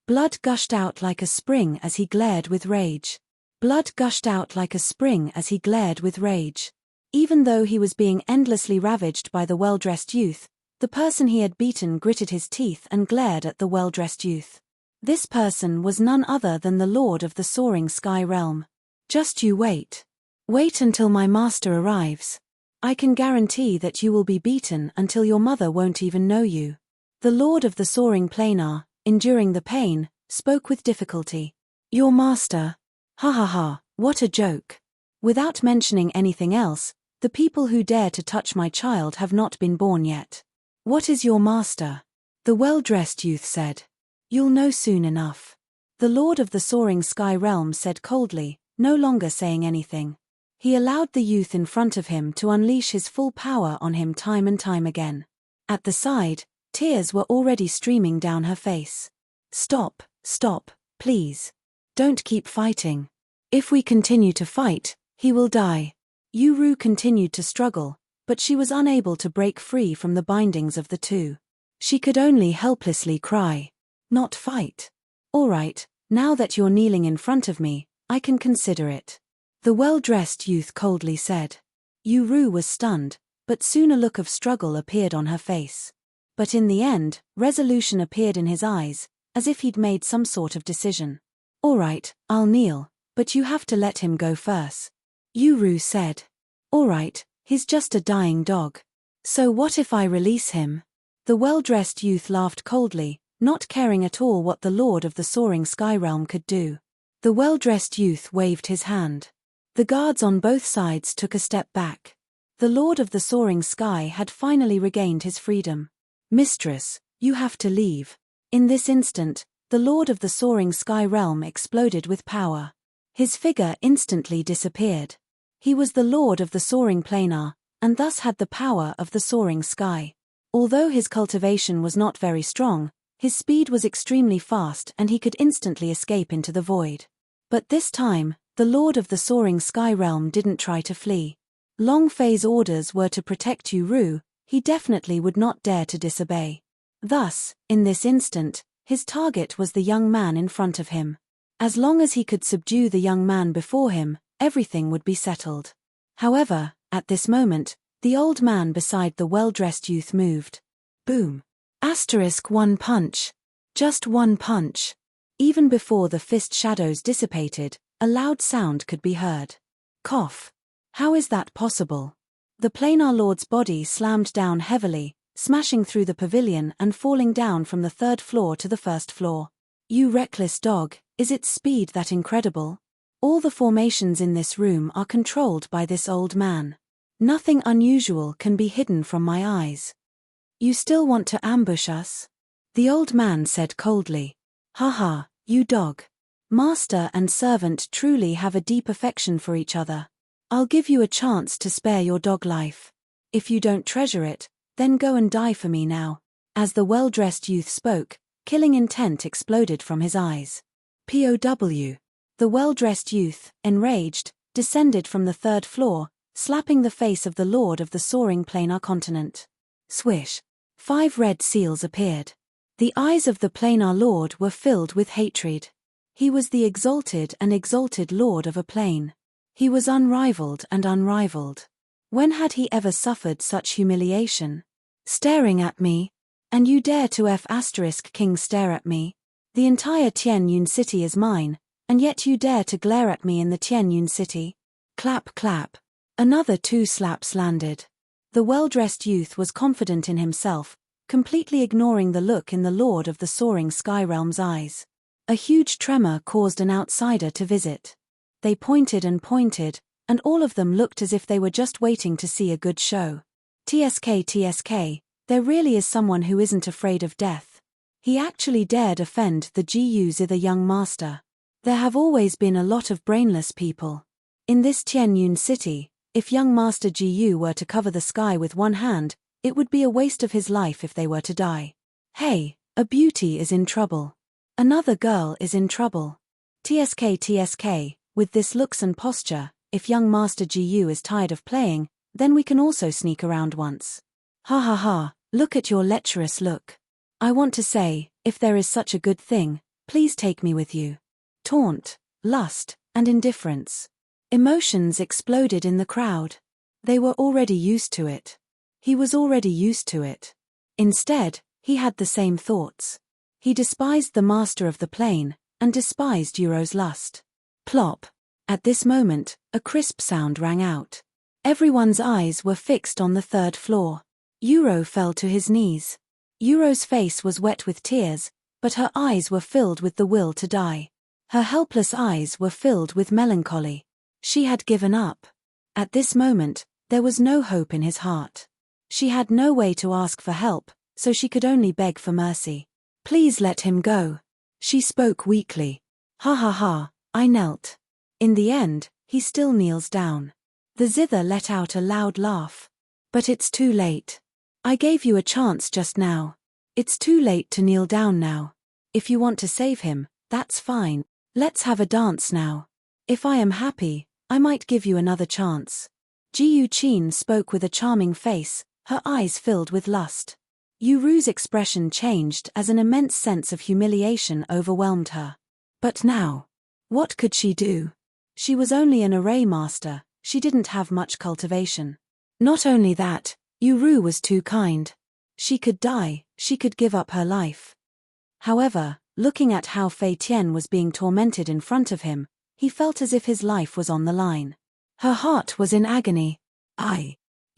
Blood gushed out like a spring as he glared with rage. Blood gushed out like a spring as he glared with rage. Even though he was being endlessly ravaged by the well-dressed youth, the person he had beaten gritted his teeth and glared at the well-dressed youth. This person was none other than the Lord of the Soaring Sky Realm. Just you wait. Wait until my master arrives. I can guarantee that you will be beaten until your mother won't even know you. The Lord of the Soaring Planar, enduring the pain, spoke with difficulty. Your master? Ha ha ha, what a joke. Without mentioning anything else, the people who dare to touch my child have not been born yet. What is your master? The well-dressed youth said. You'll know soon enough. The Lord of the Soaring Sky Realm said coldly, no longer saying anything. He allowed the youth in front of him to unleash his full power on him time and time again. At the side, tears were already streaming down her face. Stop, please. Don't keep fighting. If we continue to fight, he will die. Yuru continued to struggle, but she was unable to break free from the bindings of the two. She could only helplessly cry. Not fight. All right, now that you're kneeling in front of me, I can consider it. The well-dressed youth coldly said. Yuru was stunned, but soon a look of struggle appeared on her face. But in the end, resolution appeared in his eyes, as if he'd made some sort of decision. All right, I'll kneel, but you have to let him go first. Yuru said. All right, he's just a dying dog. So what if I release him? The well-dressed youth laughed coldly, not caring at all what the Lord of the Soaring Sky Realm could do. The well-dressed youth waved his hand. The guards on both sides took a step back. The Lord of the Soaring Sky had finally regained his freedom. Mistress, you have to leave. In this instant, the Lord of the Soaring Sky Realm exploded with power. His figure instantly disappeared. He was the Lord of the Soaring Planar, and thus had the power of the soaring sky. Although his cultivation was not very strong, his speed was extremely fast and he could instantly escape into the void. But this time, the Lord of the Soaring Sky Realm didn't try to flee. Long Fei's orders were to protect Yuru, he definitely would not dare to disobey. Thus, in this instant, his target was the young man in front of him. As long as he could subdue the young man before him, everything would be settled. However, at this moment, the old man beside the well-dressed youth moved. Boom. One punch. Just one punch. Even before the fist shadows dissipated, a loud sound could be heard. Cough. How is that possible? The Planar Lord's body slammed down heavily, smashing through the pavilion and falling down from the 3rd floor to the 1st floor. You reckless dog, is its speed that incredible? All the formations in this room are controlled by this old man. Nothing unusual can be hidden from my eyes. You still want to ambush us? The old man said coldly. Haha, you dog. Master and servant truly have a deep affection for each other. I'll give you a chance to spare your dog life. If you don't treasure it, then go and die for me now. As the well-dressed youth spoke, killing intent exploded from his eyes. POW. The well-dressed youth, enraged, descended from the 3rd floor, slapping the face of the Lord of the Soaring Planar Continent. Swish. 5 red seals appeared. The eyes of the Planar Lord were filled with hatred. He was the exalted and exalted Lord of a plane. He was unrivaled and unrivaled. When had he ever suffered such humiliation? Staring at me? And you dare to F*King stare at me? The entire Tianyun city is mine, and yet you dare to glare at me in the Tianyun city? Clap clap. Another 2 slaps landed. The well-dressed youth was confident in himself, completely ignoring the look in the Lord of the Soaring Sky Realm's eyes. A huge tremor caused an outsider to visit. They pointed, and all of them looked as if they were just waiting to see a good show. TSK, there really is someone who isn't afraid of death. He actually dared offend the Gu Zither young master. There have always been a lot of brainless people. In this Tianyun city, if young Master Gu were to cover the sky with one hand, it would be a waste of his life if they were to die. Hey, a beauty is in trouble. Another girl is in trouble. TSK, with this looks and posture, if young Master Gu is tired of playing, then we can also sneak around once. Ha ha ha, look at your lecherous look. I want to say, if there is such a good thing, Please take me with you. Taunt, lust, and indifference. Emotions exploded in the crowd. They were already used to it. He was already used to it. Instead, he had the same thoughts. He despised the master of the plane, and despised Euro's lust. Plop. At this moment, a crisp sound rang out. Everyone's eyes were fixed on the third floor. Euro fell to his knees. Euro's face was wet with tears, but her eyes were filled with the will to die. Her helpless eyes were filled with melancholy. She had given up. At this moment, there was no hope in his heart. She had no way to ask for help, so she could only beg for mercy. Please let him go. She spoke weakly. Ha ha ha, I knelt. In the end, he still kneels down. The zither let out a loud laugh. But it's too late. I gave you a chance just now. It's too late to kneel down now. If you want to save him, that's fine. Let's have a dance now. If I am happy, I might give you another chance. Ji Yuqin spoke with a charming face, her eyes filled with lust. Yuru's expression changed as an immense sense of humiliation overwhelmed her. But now, what could she do? She was only an array master, she didn't have much cultivation. Not only that, Yuru was too kind. She could die, she could give up her life. However, looking at how Fei Tian was being tormented in front of him, he felt as if his life was on the line. Her heart was in agony.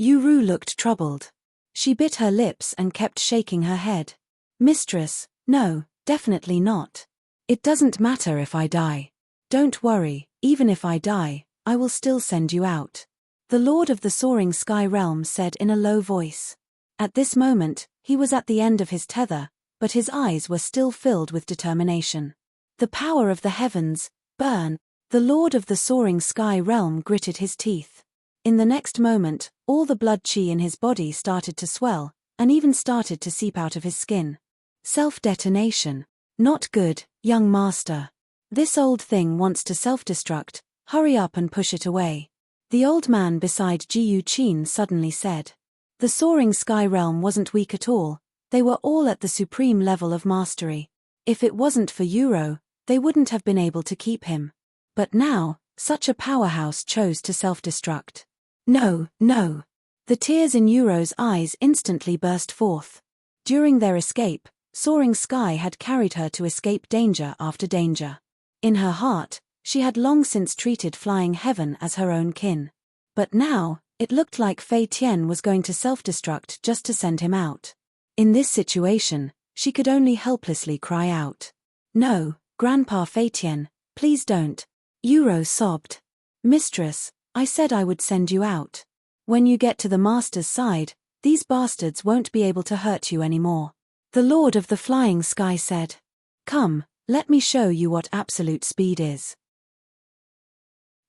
Yuru looked troubled. She bit her lips and kept shaking her head. Mistress, no, definitely not. It doesn't matter if I die. Don't worry, even if I die, I will still send you out. The Lord of the Soaring Sky Realm said in a low voice. At this moment, he was at the end of his tether, but his eyes were still filled with determination. The power of the heavens, burn. The Lord of the Soaring Sky Realm gritted his teeth. In the next moment, all the blood chi in his body started to swell, and even started to seep out of his skin. Self-detonation. Not good, young master. This old thing wants to self-destruct, hurry up and push it away. The old man beside Ji Yuqin suddenly said. The Soaring Sky Realm wasn't weak at all, they were all at the supreme level of mastery. If it wasn't for Euro, they wouldn't have been able to keep him. But now, such a powerhouse chose to self-destruct. No, no. The tears in Euro's eyes instantly burst forth. During their escape, Soaring Sky had carried her to escape danger after danger. In her heart, she had long since treated flying heaven as her own kin. But now, it looked like Fei Tian was going to self-destruct just to send him out. In this situation, she could only helplessly cry out. No, Grandpa Fei Tian, please don't. Euro sobbed. Mistress, I said I would send you out. When you get to the master's side, these bastards won't be able to hurt you anymore. The Lord of the Flying Sky said. Come, let me show you what absolute speed is.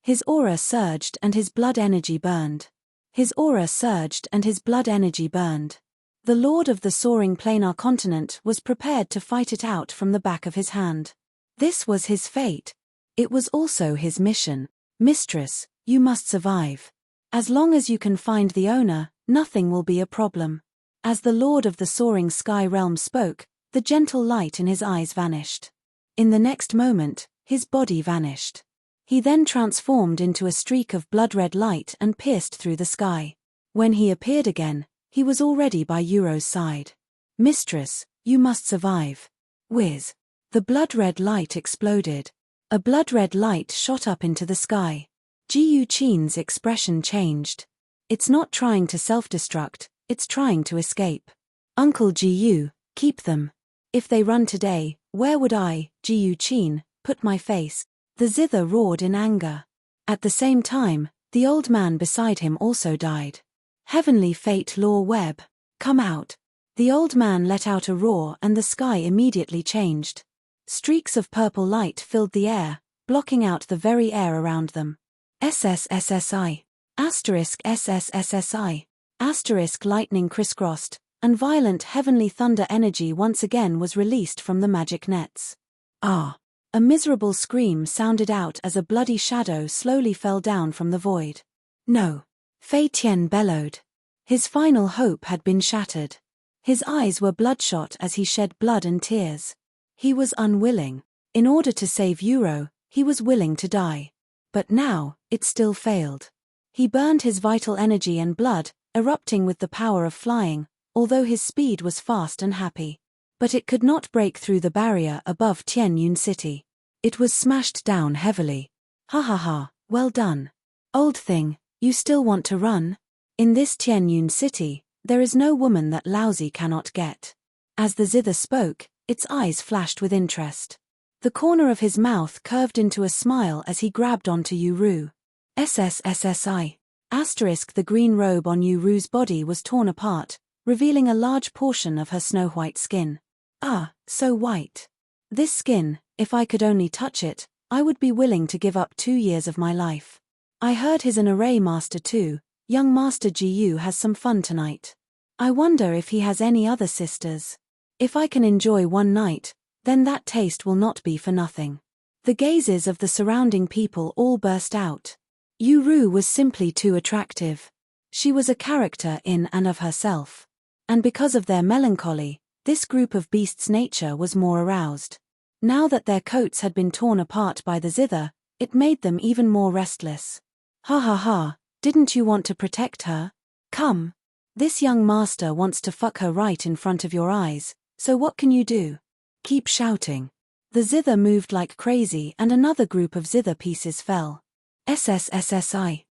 His aura surged and his blood energy burned. His aura surged and his blood energy burned. The Lord of the Soaring Planar Continent was prepared to fight it out from the back of his hand. This was his fate. It was also his mission. Mistress, you must survive. As long as you can find the owner, nothing will be a problem. As the Lord of the Soaring Sky Realm spoke, the gentle light in his eyes vanished. In the next moment, his body vanished. He then transformed into a streak of blood-red light and pierced through the sky. When he appeared again, he was already by Euro's side. Mistress, you must survive. Whiz. The blood-red light exploded. A blood-red light shot up into the sky. Ji Yuqin's expression changed. It's not trying to self-destruct, it's trying to escape. Uncle Ji Yu, keep them. If they run today, where would I, Ji Yuqin, put my face? The zither roared in anger. At the same time, the old man beside him also died. Heavenly fate law web. Come out. The old man let out a roar and the sky immediately changed. Streaks of purple light filled the air, blocking out the very air around them. SSSSI. Asterisk SSSSI. Asterisk lightning crisscrossed, and violent heavenly thunder energy once again was released from the magic nets. Ah! A miserable scream sounded out as a bloody shadow slowly fell down from the void. No! Fei Tian bellowed. His final hope had been shattered. His eyes were bloodshot as he shed blood and tears. He was unwilling. In order to save Euro, he was willing to die. But now, it still failed. He burned his vital energy and blood, erupting with the power of flying, although his speed was fast and happy. But it could not break through the barrier above Tianyun City. It was smashed down heavily. Ha ha ha, well done. Old thing, you still want to run? In this Tianyun City, there is no woman that lousy cannot get. As the zither spoke, its eyes flashed with interest. The corner of his mouth curved into a smile as he grabbed onto Yuru. SSSSI. Asterisk the green robe on Yuru's body was torn apart, revealing a large portion of her snow-white skin. Ah, so white. This skin, if I could only touch it, I would be willing to give up 2 years of my life. I heard he's an array master too. Young Master Gu has some fun tonight. I wonder if he has any other sisters. If I can enjoy one night, then that taste will not be for nothing. The gazes of the surrounding people all burst out. Yuru was simply too attractive. She was a character in and of herself. And because of their melancholy, this group of beasts' nature was more aroused. Now that their coats had been torn apart by the zither, it made them even more restless. Ha ha ha, didn't you want to protect her? Come. This young master wants to fuck her right in front of your eyes, so what can you do? Keep shouting. The zither moved like crazy and another group of zither pieces fell. SSSSI.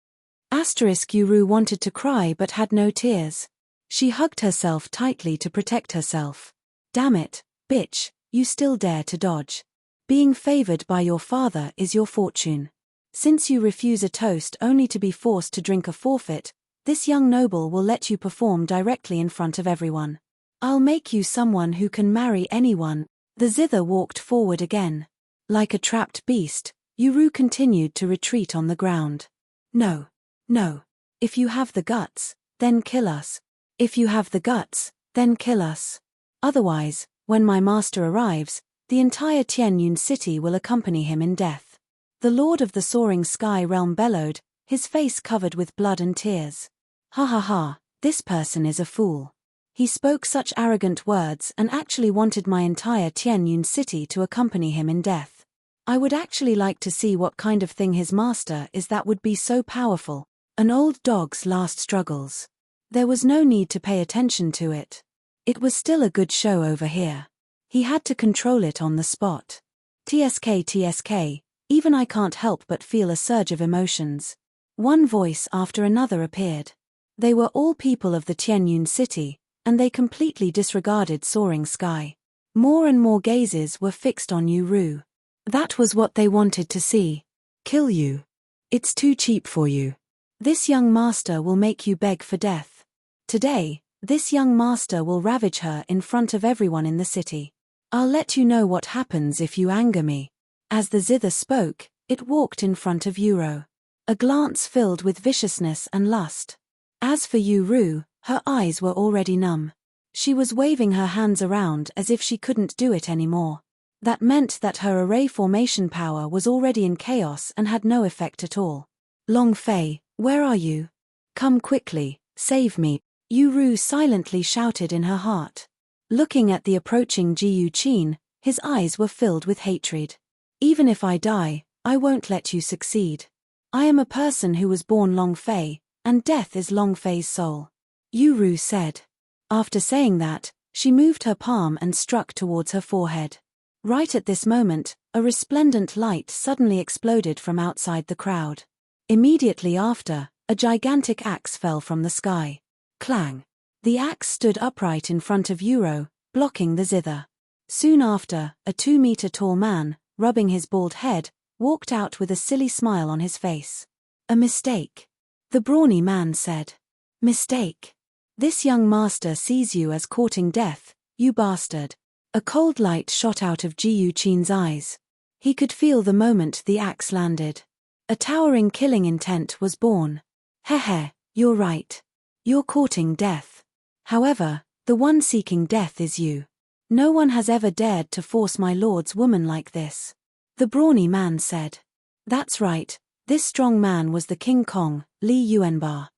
Asterisk Yuru wanted to cry but had no tears. She hugged herself tightly to protect herself. Damn it, bitch, you still dare to dodge. Being favored by your father is your fortune. Since you refuse a toast only to be forced to drink a forfeit, this young noble will let you perform directly in front of everyone. I'll make you someone who can marry anyone. The zither walked forward again. Like a trapped beast, Yuru continued to retreat on the ground. No. No. If you have the guts, then kill us. If you have the guts, then kill us. Otherwise, when my master arrives, the entire Tianyun City will accompany him in death. The lord of the soaring sky realm bellowed, his face covered with blood and tears. Ha ha ha, this person is a fool. He spoke such arrogant words and actually wanted my entire Tianyun City to accompany him in death. I would actually like to see what kind of thing his master is that would be so powerful. An old dog's last struggles. There was no need to pay attention to it. It was still a good show over here. He had to control it on the spot. TSK, even I can't help but feel a surge of emotions. One voice after another appeared. They were all people of the Tianyun City, and they completely disregarded soaring sky. More and more gazes were fixed on Yuru. That was what they wanted to see. Kill you. It's too cheap for you. This young master will make you beg for death. Today, this young master will ravage her in front of everyone in the city. I'll let you know what happens if you anger me. As the zither spoke, it walked in front of Yuru. A glance filled with viciousness and lust. As for Yuru, her eyes were already numb. She was waving her hands around as if she couldn't do it anymore. That meant that her array formation power was already in chaos and had no effect at all. Long Fei, where are you? Come quickly, save me, Yuru silently shouted in her heart. Looking at the approaching Jiu Qin, his eyes were filled with hatred. Even if I die, I won't let you succeed. I am a person who was born Long Fei, and death is Long Fei's soul. Yuru said. After saying that, she moved her palm and struck towards her forehead. Right at this moment, a resplendent light suddenly exploded from outside the crowd. Immediately after, a gigantic axe fell from the sky. Clang. The axe stood upright in front of Yuru, blocking the zither. Soon after, a 2-meter-tall man, rubbing his bald head, walked out with a silly smile on his face. A mistake. The brawny man said. Mistake. This young master sees you as courting death, you bastard. A cold light shot out of Jiu Qin's eyes. He could feel the moment the axe landed. A towering killing intent was born. Heh, you're right. You're courting death. However, the one seeking death is you. No one has ever dared to force my lord's woman like this. The brawny man said. That's right, this strong man was the King Kong, Li Yuanbar.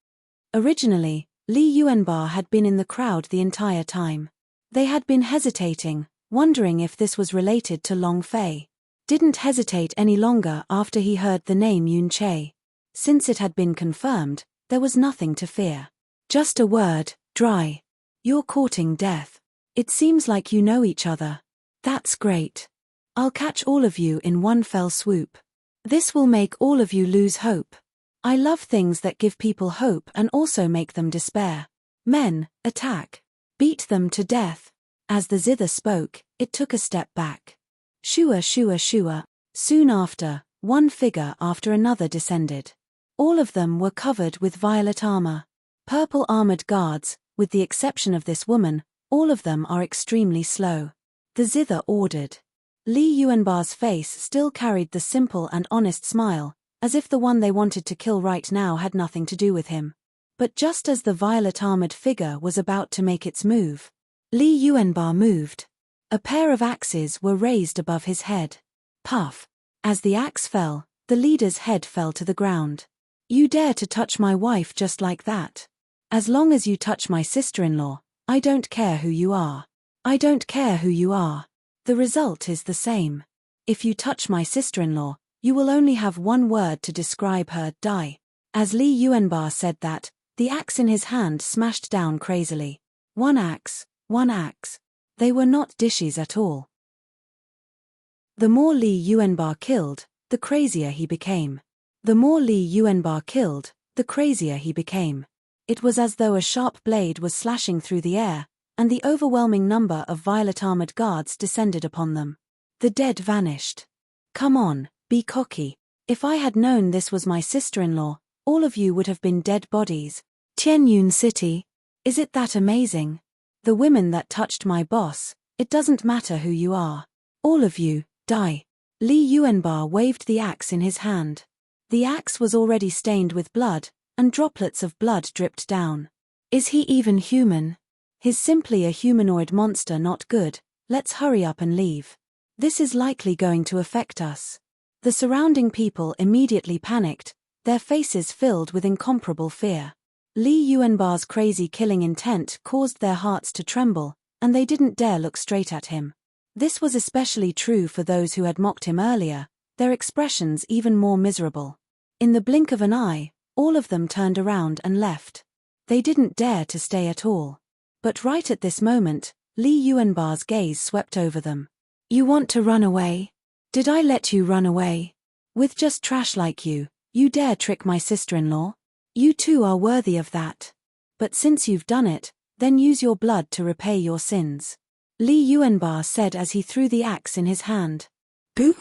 Originally, Li Yuanbar had been in the crowd the entire time. They had been hesitating, wondering if this was related to Long Fei. didn't hesitate any longer after he heard the name Yun Che. Since it had been confirmed, there was nothing to fear. Just a word, dry. You're courting death. It seems like you know each other. That's great. I'll catch all of you in one fell swoop. This will make all of you lose hope. I love things that give people hope and also make them despair. Men, attack. Beat them to death. As the zither spoke, it took a step back. Shua shua shua. Soon after, one figure after another descended. All of them were covered with violet armor. Purple armored guards, with the exception of this woman, all of them are extremely slow. The zither ordered. Li Yuanbar's face still carried the simple and honest smile, as if the one they wanted to kill right now had nothing to do with him. But just as the violet-armored figure was about to make its move, Li Yuanbar moved. A pair of axes were raised above his head. Puff. As the axe fell, the leader's head fell to the ground. You dare to touch my wife just like that? As long as you touch my sister-in-law, I don't care who you are. I don't care who you are. The result is the same. If you touch my sister-in-law, you will only have one word to describe her, die. As Li Yuanbar said that, the axe in his hand smashed down crazily. One axe, one axe. They were not dishes at all. The more Li Yuanbar killed, the crazier he became. The more Li Yuanbar killed, the crazier he became. It was as though a sharp blade was slashing through the air, and the overwhelming number of violet-armored guards descended upon them. The dead vanished. Come on, be cocky. If I had known this was my sister-in-law, all of you would have been dead bodies. Tianyun City. Is it that amazing? The women that touched my boss, it doesn't matter who you are. All of you, die. Li Yuanbar waved the axe in his hand. The axe was already stained with blood, and droplets of blood dripped down. Is he even human? He's simply a humanoid monster, not good. Let's hurry up and leave. This is likely going to affect us. The surrounding people immediately panicked, their faces filled with incomparable fear. Li Yuanbar's crazy killing intent caused their hearts to tremble, and they didn't dare look straight at him. This was especially true for those who had mocked him earlier, their expressions even more miserable. In the blink of an eye, all of them turned around and left. They didn't dare to stay at all. But right at this moment, Li Yuanbar's gaze swept over them. You want to run away? Did I let you run away? With just trash like you, you dare trick my sister-in-law? You too are worthy of that. But since you've done it, then use your blood to repay your sins. Li Yuanbar said as he threw the axe in his hand. Boo!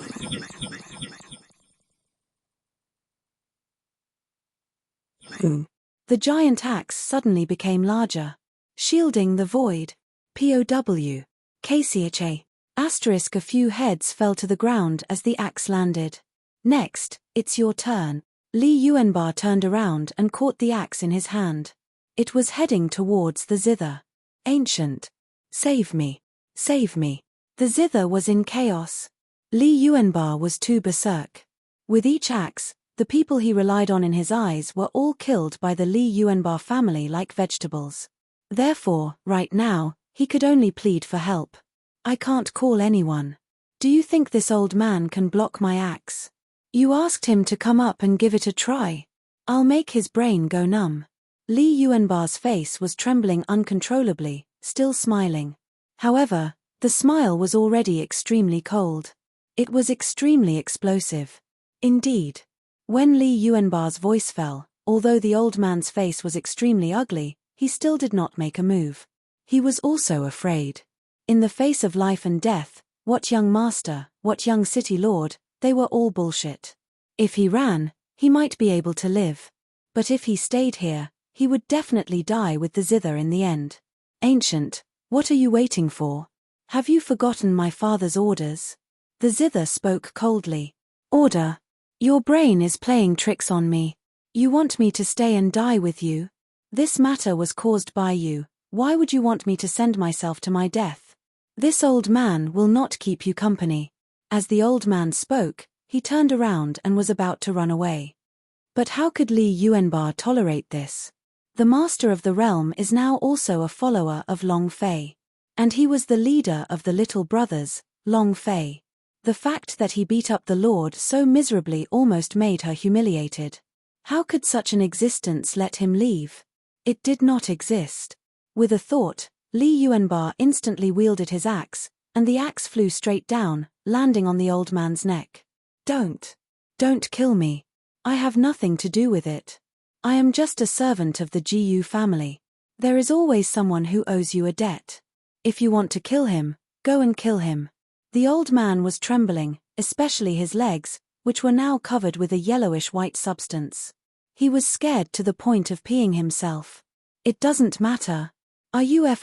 The giant axe suddenly became larger. Shielding the void. POW. KCHA. Asterisk. A few heads fell to the ground as the axe landed. Next, it's your turn. Li Yuanbar turned around and caught the axe in his hand. It was heading towards the zither. Ancient. Save me. Save me. The zither was in chaos. Li Yuanbar was too berserk. With each axe, the people he relied on in his eyes were all killed by the Li Yuanbar family like vegetables. Therefore, right now, he could only plead for help. I can't call anyone. Do you think this old man can block my axe? You asked him to come up and give it a try. I'll make his brain go numb. Li Yuanbar's face was trembling uncontrollably, still smiling. However, the smile was already extremely cold. It was extremely explosive. Indeed. When Li Yuanbar's voice fell, although the old man's face was extremely ugly, he still did not make a move. He was also afraid. In the face of life and death, what young master, what young city lord, they were all bullshit. If he ran, he might be able to live. But if he stayed here, he would definitely die with the zither in the end. Ancient, what are you waiting for? Have you forgotten my father's orders? The zither spoke coldly. Order. Your brain is playing tricks on me. You want me to stay and die with you? This matter was caused by you. Why would you want me to send myself to my death? This old man will not keep you company. As the old man spoke, he turned around and was about to run away. But how could Li Yuanbar tolerate this? The master of the realm is now also a follower of Long Fei. And he was the leader of the Little Brothers, Long Fei. The fact that he beat up the Lord so miserably almost made her humiliated. How could such an existence let him leave? It did not exist. With a thought, Li Yuanba instantly wielded his axe, and the axe flew straight down, landing on the old man's neck. Don't kill me. I have nothing to do with it. I am just a servant of the Gu family. There is always someone who owes you a debt. If you want to kill him, go and kill him. The old man was trembling, especially his legs, which were now covered with a yellowish-white substance. He was scared to the point of peeing himself. It doesn't matter. Are you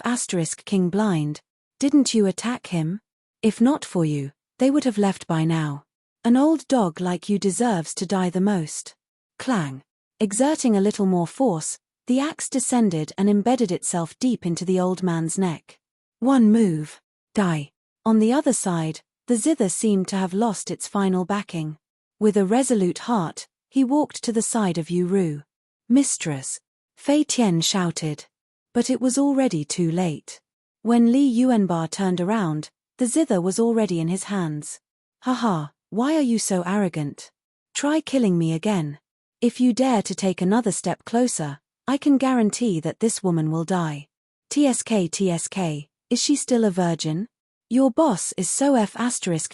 King blind? Didn't you attack him? If not for you, they would have left by now. An old dog like you deserves to die the most. Clang. Exerting a little more force, the axe descended and embedded itself deep into the old man's neck. One move. Die. On the other side, the zither seemed to have lost its final backing. With a resolute heart, he walked to the side of Yu Ru. Mistress. Fei Tian shouted. But it was already too late. When Li Yuanba turned around, the zither was already in his hands. Haha, why are you so arrogant? Try killing me again. If you dare to take another step closer, I can guarantee that this woman will die. TSK, is she still a virgin? Your boss is so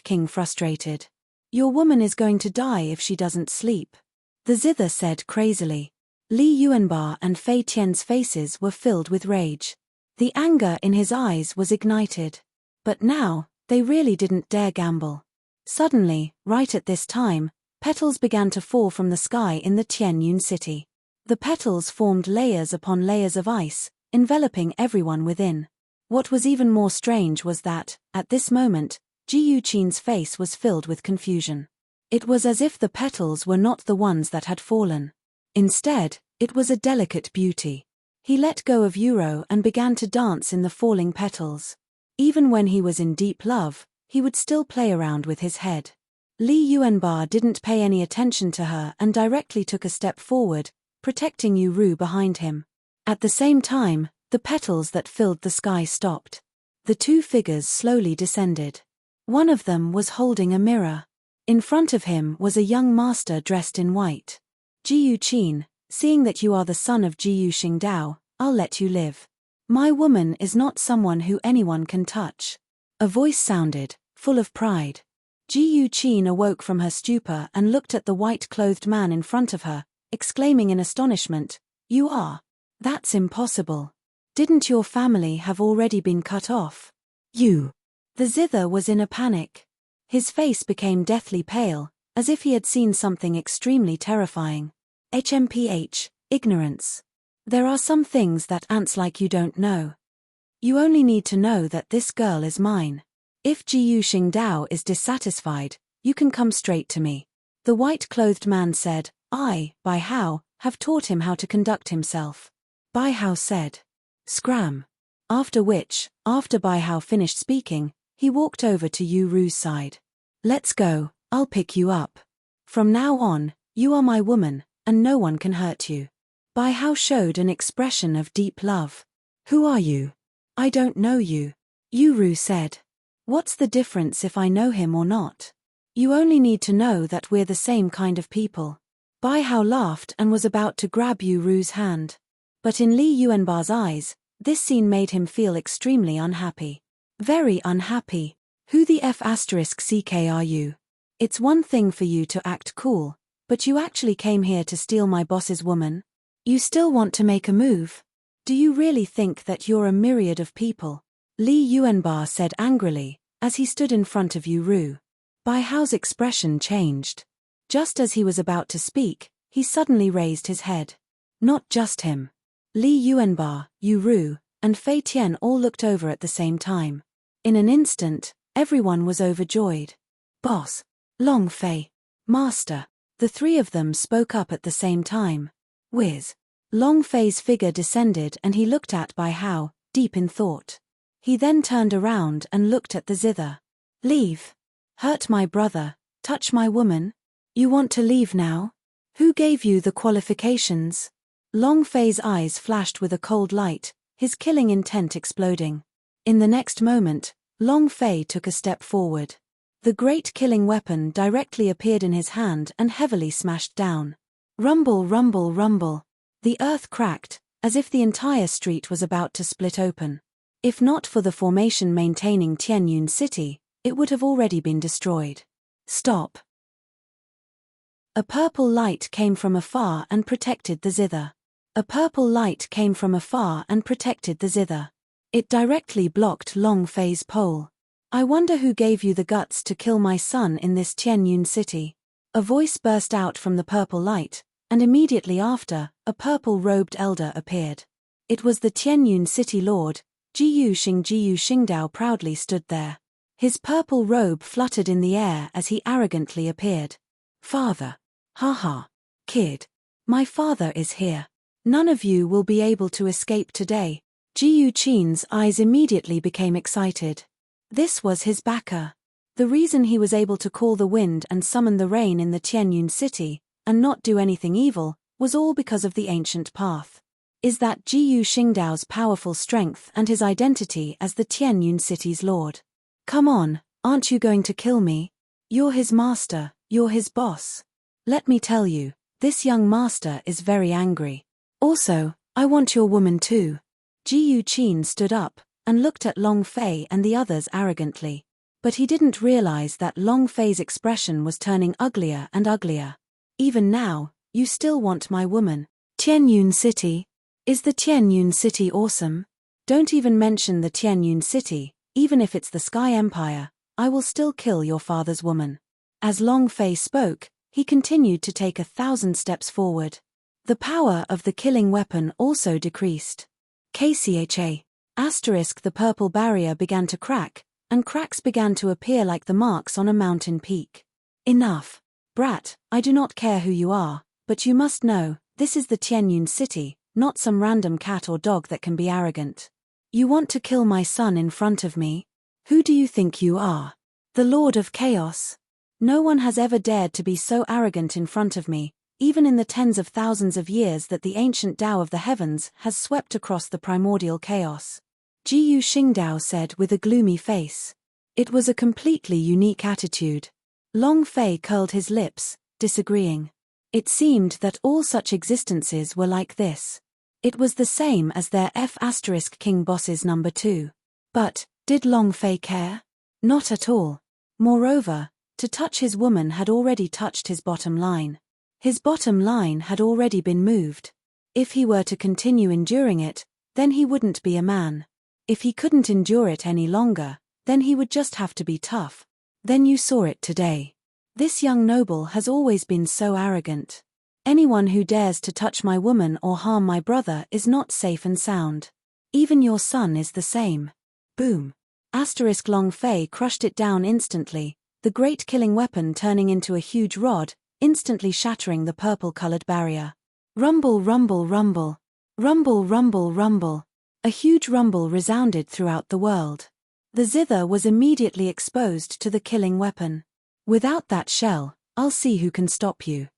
King frustrated. Your woman is going to die if she doesn't sleep. The zither said crazily. Li Yuanba and Fei Tian's faces were filled with rage. The anger in his eyes was ignited. But now, they really didn't dare gamble. Suddenly, right at this time, petals began to fall from the sky in the Tianyun city. The petals formed layers upon layers of ice, enveloping everyone within. What was even more strange was that, at this moment, Ji Yuqin's face was filled with confusion. It was as if the petals were not the ones that had fallen. Instead, it was a delicate beauty. He let go of Yuro and began to dance in the falling petals. Even when he was in deep love, he would still play around with his head. Li Yuanba didn't pay any attention to her and directly took a step forward, protecting Yu Ru behind him. At the same time, the petals that filled the sky stopped. The two figures slowly descended. One of them was holding a mirror. In front of him was a young master dressed in white. Ji Yuqin, seeing that you are the son of Ji Yuxingdao, I'll let you live. My woman is not someone who anyone can touch. A voice sounded, full of pride. Ji Yuqin awoke from her stupor and looked at the white-clothed man in front of her, exclaiming in astonishment, "You are? That's impossible. Didn't your family have already been cut off?" You. The zither was in a panic. His face became deathly pale, as if he had seen something extremely terrifying. Ignorance. There are some things that ants like you don't know. You only need to know that this girl is mine. If Ji Yuxingdao is dissatisfied, you can come straight to me. The white-clothed man said, I, Bai Hao, have taught him how to conduct himself. Bai Hao said. Scram. After which, after Bai Hao finished speaking, he walked over to Yu Ru's side. Let's go, I'll pick you up. From now on, you are my woman, and no one can hurt you. Bai Hao showed an expression of deep love. Who are you? I don't know you. Yu Ru said. What's the difference if I know him or not? You only need to know that we're the same kind of people. Bai Hao laughed and was about to grab Yu Ru's hand. But in Li Yuanba's eyes, this scene made him feel extremely unhappy. Very unhappy. Who the CK are you? It's one thing for you to act cool, but you actually came here to steal my boss's woman? You still want to make a move? Do you really think that you're a myriad of people? Li Yuanba said angrily, as he stood in front of Yu Ru. Bai Hao's expression changed. Just as he was about to speak, he suddenly raised his head. Not just him. Li Yuanba, Yu Ru, and Fei Tian all looked over at the same time. In an instant, everyone was overjoyed. Boss. Long Fei. Master. The three of them spoke up at the same time. Whiz. Long Fei's figure descended and he looked at Bai Hao, deep in thought. He then turned around and looked at the zither. Leave. Hurt my brother, touch my woman? You want to leave now? Who gave you the qualifications? Long Fei's eyes flashed with a cold light, his killing intent exploding. In the next moment, Long Fei took a step forward. The great killing weapon directly appeared in his hand and heavily smashed down. Rumble, rumble, rumble. The earth cracked, as if the entire street was about to split open. If not for the formation maintaining Tianyun City, it would have already been destroyed. Stop. A purple light came from afar and protected the zither. A purple light came from afar and protected the zither. It directly blocked Long Fei's pole. I wonder who gave you the guts to kill my son in this Tianyun City. A voice burst out from the purple light, and immediately after, a purple-robed elder appeared. It was the Tianyun City Lord. Jiyu Xingdao proudly stood there. His purple robe fluttered in the air as he arrogantly appeared. Father. Haha. Kid. My father is here. None of you will be able to escape today. Jiyu Qin's eyes immediately became excited. This was his backer. The reason he was able to call the wind and summon the rain in the Tianyun City, and not do anything evil, was all because of the ancient path. Is that Jiyu Xingdao's powerful strength and his identity as the Tianyun City's lord. Come on, aren't you going to kill me? You're his master, you're his boss. Let me tell you, this young master is very angry. Also, I want your woman too. Jiyu Qin stood up and looked at Long Fei and the others arrogantly. But he didn't realize that Long Fei's expression was turning uglier and uglier. Even now, you still want my woman. Tianyun City? Is the Tianyun City awesome? Don't even mention the Tianyun City, even if it's the Sky Empire, I will still kill your father's woman. As Long Fei spoke, he continued to take 1,000 steps forward. The power of the killing weapon also decreased. KCHA. The purple barrier began to crack, and cracks began to appear like the marks on a mountain peak. Enough. Brat, I do not care who you are, but you must know, this is the Tianyun City, not some random cat or dog that can be arrogant. You want to kill my son in front of me? Who do you think you are? The Lord of Chaos? No one has ever dared to be so arrogant in front of me, even in the tens of thousands of years that the ancient Tao of the heavens has swept across the primordial chaos. Jiyu Xingdao said with a gloomy face. It was a completely unique attitude. Long Fei curled his lips, disagreeing. It seemed that all such existences were like this. It was the same as their King bosses number 2. But, did Long Fei care? Not at all. Moreover, to touch his woman had already touched his bottom line. His bottom line had already been moved. If he were to continue enduring it, then he wouldn't be a man. If he couldn't endure it any longer, then he would just have to be tough. Then you saw it today. This young noble has always been so arrogant. Anyone who dares to touch my woman or harm my brother is not safe and sound. Even your son is the same. Boom. Long Fei crushed it down instantly, the great killing weapon turning into a huge rod, instantly shattering the purple-colored barrier. Rumble, rumble, rumble. Rumble, rumble, rumble. A huge rumble resounded throughout the world. The zither was immediately exposed to the killing weapon. Without that shell, I'll see who can stop you.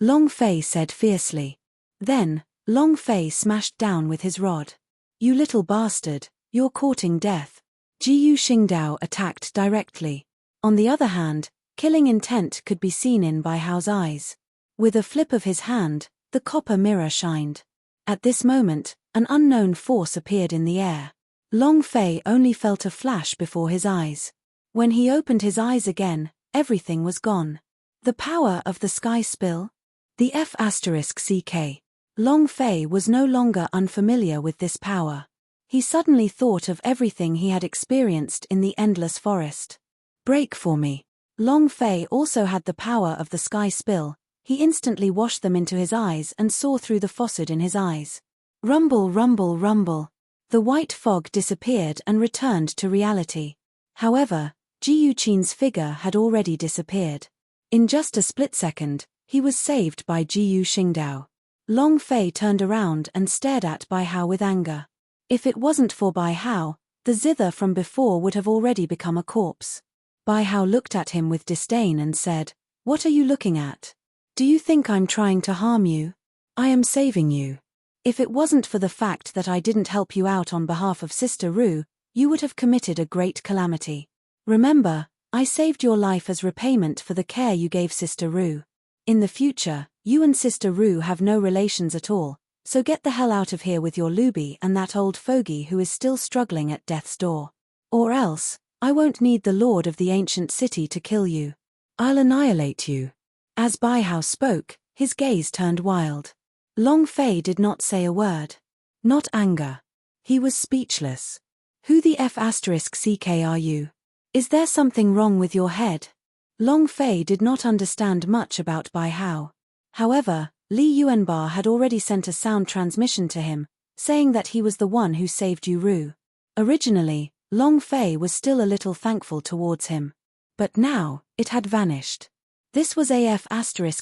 Long Fei said fiercely. Then, Long Fei smashed down with his rod. You little bastard, you're courting death. Jiyu Xingdao attacked directly. On the other hand, killing intent could be seen in Bai Hao's eyes. With a flip of his hand, the copper mirror shined. At this moment, an unknown force appeared in the air. Long Fei only felt a flash before his eyes. When he opened his eyes again, everything was gone. The power of the sky spill? The F***CK. Long Fei was no longer unfamiliar with this power. He suddenly thought of everything he had experienced in the endless forest. Break for me. Long Fei also had the power of the sky spill. He instantly washed them into his eyes and saw through the faucet in his eyes. Rumble, rumble, rumble. The white fog disappeared and returned to reality. However, Jiyu Qin's figure had already disappeared. In just a split second, he was saved by Jiyu Xingdao. Long Fei turned around and stared at Bai Hao with anger. If it wasn't for Bai Hao, the zither from before would have already become a corpse. Bai Hao looked at him with disdain and said, "What are you looking at? Do you think I'm trying to harm you? I am saving you. If it wasn't for the fact that I didn't help you out on behalf of Sister Ru, you would have committed a great calamity. Remember, I saved your life as repayment for the care you gave Sister Rue. In the future, you and Sister Rue have no relations at all, so get the hell out of here with your Luby and that old fogey who is still struggling at death's door. Or else, I won't need the Lord of the ancient city to kill you. I'll annihilate you. As Baihao spoke, his gaze turned wild. Long Fei did not say a word. Not anger. He was speechless. Who the F***ck are you? Is there something wrong with your head? Long Fei did not understand much about Baihao. However, Li Yuanba had already sent a sound transmission to him, saying that he was the one who saved Yu Ru. Originally, Long Fei was still a little thankful towards him. But now, it had vanished. This was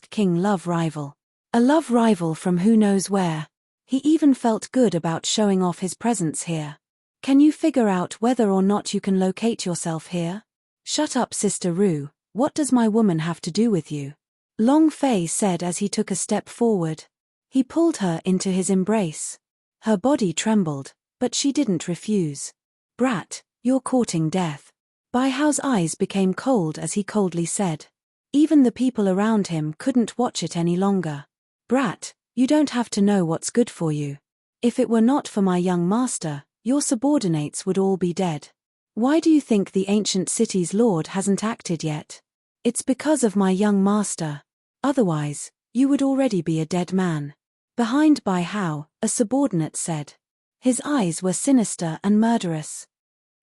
King love rival. A love rival from who knows where. He even felt good about showing off his presence here. Can you figure out whether or not you can locate yourself here? Shut up, Sister Rue, what does my woman have to do with you? Long Fei said as he took a step forward. He pulled her into his embrace. Her body trembled, but she didn't refuse. Brat, you're courting death. Baihao's eyes became cold as he coldly said. Even the people around him couldn't watch it any longer. Brat, you don't have to know what's good for you. If it were not for my young master, your subordinates would all be dead. Why do you think the ancient city's lord hasn't acted yet? It's because of my young master. Otherwise, you would already be a dead man. Behind Baihao, a subordinate said. His eyes were sinister and murderous.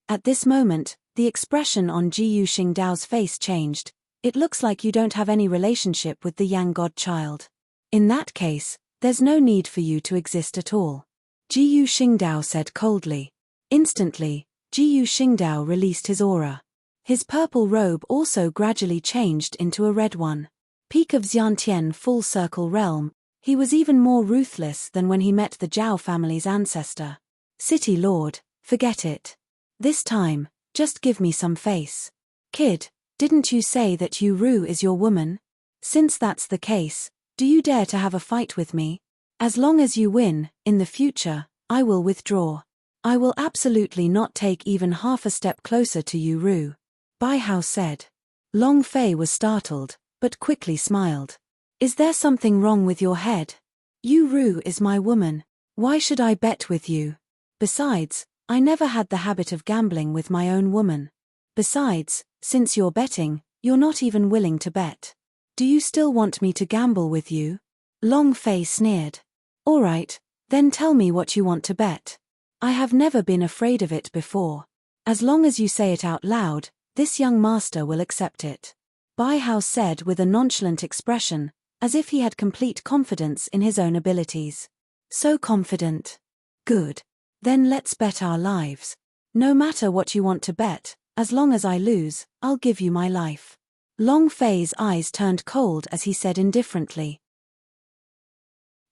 At this moment, the expression on Jiyu Xingdao's face changed. It looks like you don't have any relationship with the Yang godchild. In that case, there's no need for you to exist at all. Jiyu Xingdao said coldly. Instantly, Jiyu Xingdao released his aura. His purple robe also gradually changed into a red one. Peak of Xiantian full circle realm, he was even more ruthless than when he met the Zhao family's ancestor. City Lord, forget it. This time, just give me some face. Kid, didn't you say that Yu Ru is your woman? Since that's the case, do you dare to have a fight with me? As long as you win, in the future, I will withdraw. I will absolutely not take even half a step closer to Yu Ru. Baihao said. Long Fei was startled, but quickly smiled. Is there something wrong with your head? Yu Ru is my woman. Why should I bet with you? Besides, I never had the habit of gambling with my own woman. Besides, since you're betting, you're not even willing to bet. Do you still want me to gamble with you? Long Fei sneered. All right, then tell me what you want to bet. I have never been afraid of it before. As long as you say it out loud, this young master will accept it. Baihao said with a nonchalant expression, as if he had complete confidence in his own abilities. So confident. Good. Then let's bet our lives. No matter what you want to bet, as long as I lose, I'll give you my life. Long Fei's eyes turned cold as he said indifferently.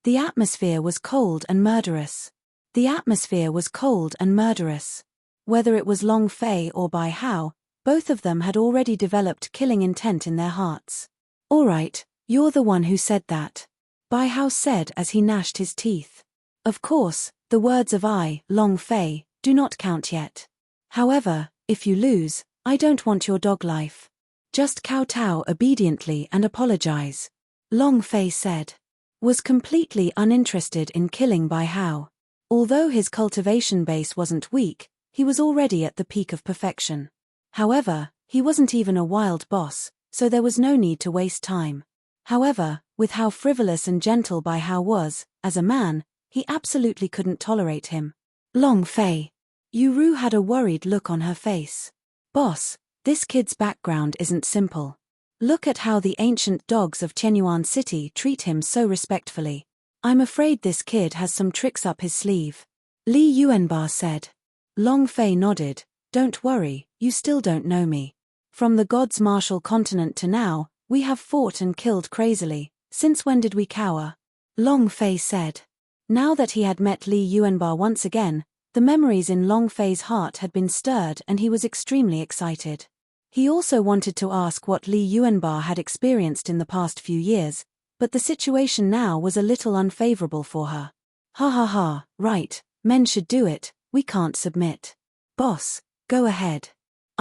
The atmosphere was cold and murderous. The atmosphere was cold and murderous. Whether it was Long Fei or Baihao, both of them had already developed killing intent in their hearts. All right, you're the one who said that. Baihao said as he gnashed his teeth. Of course, the words of I, Long Fei, do not count yet. However, if you lose, I don't want your dog life. Just kowtow obediently and apologize. Long Fei said. Was completely uninterested in killing Baihao. Although his cultivation base wasn't weak, he was already at the peak of perfection. However, he wasn't even a wild boss, so there was no need to waste time. However, with how frivolous and gentle Baihao was, as a man, he absolutely couldn't tolerate him. Long Fei. Yu Ru had a worried look on her face. Boss, this kid's background isn't simple. Look at how the ancient dogs of Qianyuan City treat him so respectfully. I'm afraid this kid has some tricks up his sleeve. Li Yuanba said. Long Fei nodded. Don't worry, you still don't know me. From the gods' martial continent to now, we have fought and killed crazily. Since when did we cower? Long Fei said. Now that he had met Li Yuanba once again, the memories in Long Fei's heart had been stirred and he was extremely excited. He also wanted to ask what Li Yuanba had experienced in the past few years, but the situation now was a little unfavorable for her. Ha ha ha, right, men should do it, we can't submit. Boss, go ahead.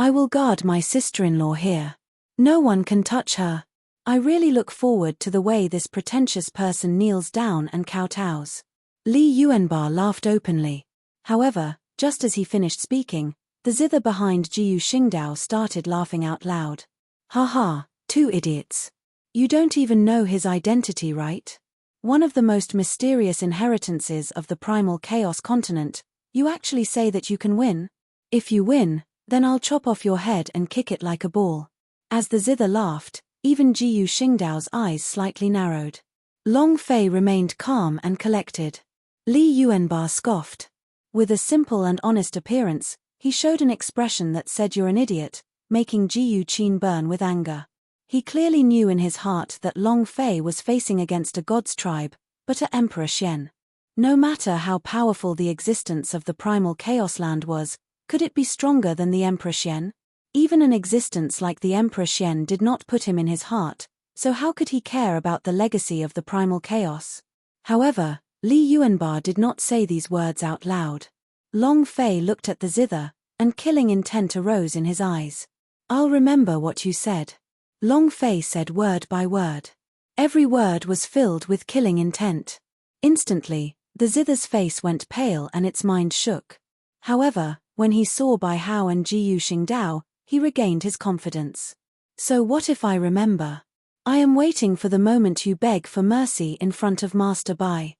I will guard my sister-in-law here. No one can touch her. I really look forward to the way this pretentious person kneels down and kowtows." Li Yuanba laughed openly. However, just as he finished speaking, the zither behind Jiyu Xingdao started laughing out loud. "Ha ha, two idiots. You don't even know his identity, right? One of the most mysterious inheritances of the primal chaos continent. You actually say that you can win? If you win, then I'll chop off your head and kick it like a ball." As the zither laughed, even Jiyu Xingdao's eyes slightly narrowed. Long Fei remained calm and collected. Li Yuanba scoffed. With a simple and honest appearance, he showed an expression that said "you're an idiot," making Jiyu Qin burn with anger. He clearly knew in his heart that Long Fei was facing against a god's tribe, but a Emperor Xian. No matter how powerful the existence of the primal chaos land was, could it be stronger than the Emperor Xian? Even an existence like the Emperor Xian did not put him in his heart, so how could he care about the legacy of the primal chaos? However, Li Yuanba did not say these words out loud. Long Fei looked at the zither, and killing intent arose in his eyes. "I'll remember what you said." Long Fei said word by word. Every word was filled with killing intent. Instantly, the zither's face went pale and its mind shook. However, when he saw Bai Hao and Jiyu Xingdao, he regained his confidence. "So what if I remember? I am waiting for the moment you beg for mercy in front of Master Bai."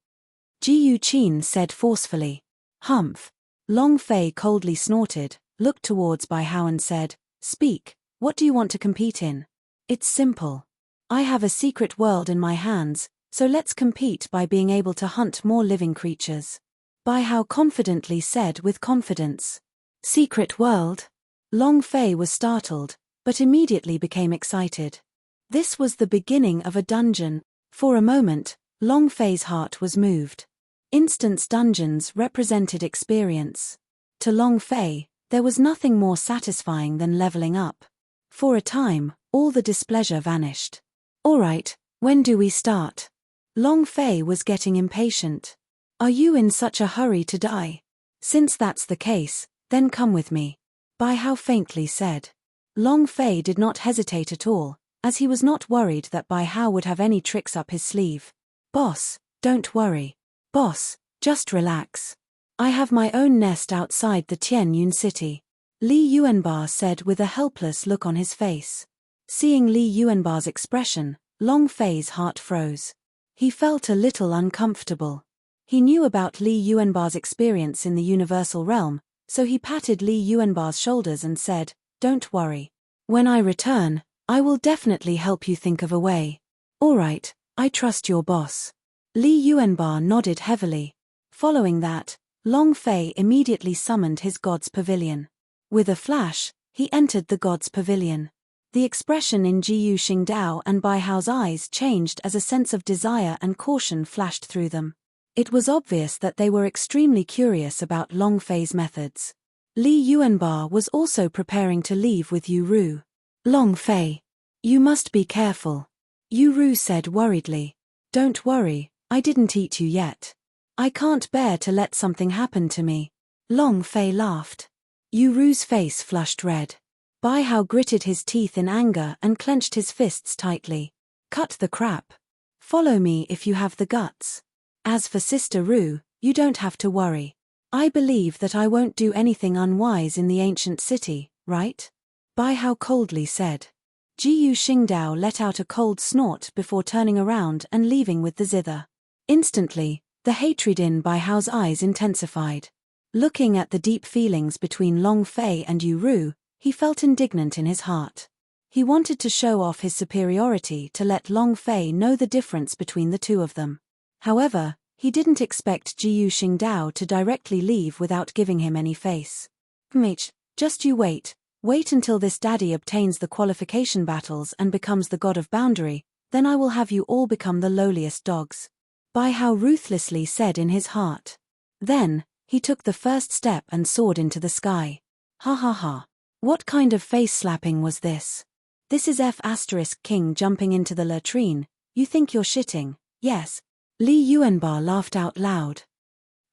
Jiyu Qin said forcefully. "Humph." Long Fei coldly snorted, looked towards Bai Hao and said, "Speak, what do you want to compete in?" "It's simple. I have a secret world in my hands, so let's compete by being able to hunt more living creatures." Bai Hao confidently said with confidence. "Secret world?" Long Fei was startled, but immediately became excited. This was the beginning of a dungeon. For a moment, Long Fei's heart was moved. Instance dungeons represented experience. To Long Fei, there was nothing more satisfying than leveling up. For a time, all the displeasure vanished. "All right, when do we start?" Long Fei was getting impatient. "Are you in such a hurry to die? Since that's the case, then come with me," Bai Hao faintly said. Long Fei did not hesitate at all, as he was not worried that Bai Hao would have any tricks up his sleeve. "Boss, don't worry. Boss, just relax. I have my own nest outside the Tianyun city," Li Yuanba said with a helpless look on his face. Seeing Li Yuanba's expression, Long Fei's heart froze. He felt a little uncomfortable. He knew about Li Yuanba's experience in the universal realm, so he patted Li Yuanba's shoulders and said, "Don't worry. When I return, I will definitely help you think of a way." "All right, I trust your boss." Li Yuanba nodded heavily. Following that, Long Fei immediately summoned his god's pavilion. With a flash, he entered the god's pavilion. The expression in Jiyu Xingdao and Bai Hao's eyes changed as a sense of desire and caution flashed through them. It was obvious that they were extremely curious about Long Fei's methods. Li Yuanba was also preparing to leave with Yu Ru. "Long Fei, you must be careful," Yu Ru said worriedly. "Don't worry, I didn't eat you yet. I can't bear to let something happen to me." Long Fei laughed. Yu Ru's face flushed red. Bai Hao gritted his teeth in anger and clenched his fists tightly. "Cut the crap. Follow me if you have the guts. As for Sister Ru, you don't have to worry. I believe that I won't do anything unwise in the ancient city, right?" Bai Hao coldly said. Jiyu Xingdao let out a cold snort before turning around and leaving with the zither. Instantly, the hatred in Bai Hao's eyes intensified. Looking at the deep feelings between Long Fei and Yu Ru, he felt indignant in his heart. He wanted to show off his superiority to let Long Fei know the difference between the two of them. However, he didn't expect Jiyu Xingdao to directly leave without giving him any face. "Mate, just you wait. Wait until this daddy obtains the qualification battles and becomes the god of boundary, then I will have you all become the lowliest dogs," Bai Hao ruthlessly said in his heart. Then, he took the first step and soared into the sky. Ha ha ha. What kind of face slapping was this? This is King jumping into the latrine. You think you're shitting, yes? Li Yuanba laughed out loud.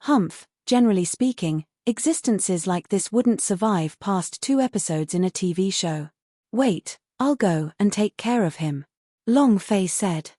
"Humph, generally speaking, Existences like this wouldn't survive past 2 episodes in a TV show. Wait, I'll go and take care of him, Long Fei said.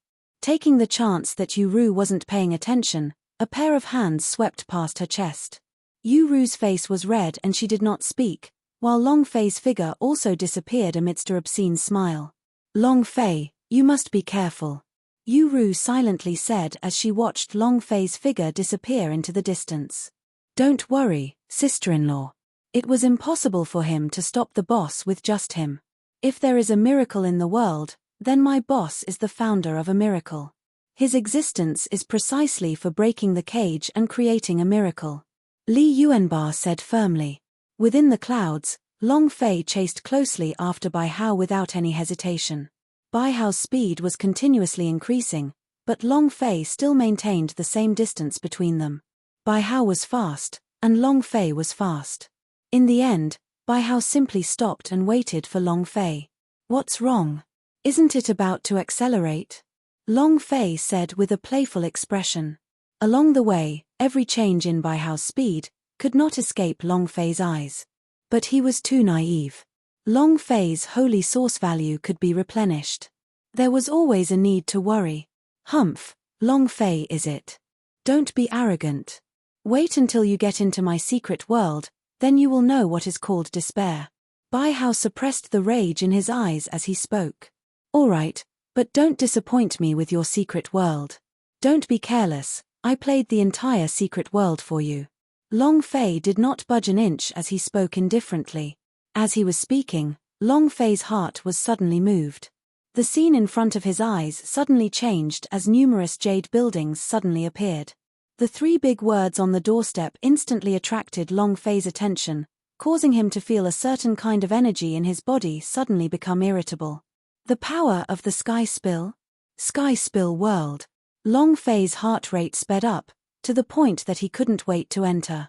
Taking the chance that Yu Ru wasn't paying attention, a pair of hands swept past her chest. Yu Ru's face was red and she did not speak, while Long Fei's figure also disappeared amidst her obscene smile. Long Fei, you must be careful, Yu Ru silently said as she watched Long Fei's figure disappear into the distance. Don't worry, sister-in-law. It was impossible for him to stop the boss with just him. If there is a miracle in the world, then my boss is the founder of a miracle. His existence is precisely for breaking the cage and creating a miracle, Li Yuanba said firmly. Within the clouds, Long Fei chased closely after Bai Hao without any hesitation. Bai Hao's speed was continuously increasing, but Long Fei still maintained the same distance between them. Bai Hao was fast, and Long Fei was fast. In the end, Bai Hao simply stopped and waited for Long Fei. What's wrong? Isn't it about to accelerate? Long Fei said with a playful expression. Along the way, every change in Bai Hao's speed could not escape Long Fei's eyes. But he was too naive. Long Fei's holy source value could be replenished. There was always a need to worry. Humph, Long Fei is it? Don't be arrogant. Wait until you get into my secret world, then you will know what is called despair. Bai Hao suppressed the rage in his eyes as he spoke. All right, but don't disappoint me with your secret world. Don't be careless, I played the entire secret world for you. Long Fei did not budge an inch as he spoke indifferently. As he was speaking, Long Fei's heart was suddenly moved. The scene in front of his eyes suddenly changed as numerous jade buildings suddenly appeared. The 3 big words on the doorstep instantly attracted Long Fei's attention, causing him to feel a certain kind of energy in his body suddenly become irritable. The power of the Sky Spill? Sky Spill world. Long Fei's heart rate sped up, to the point that he couldn't wait to enter.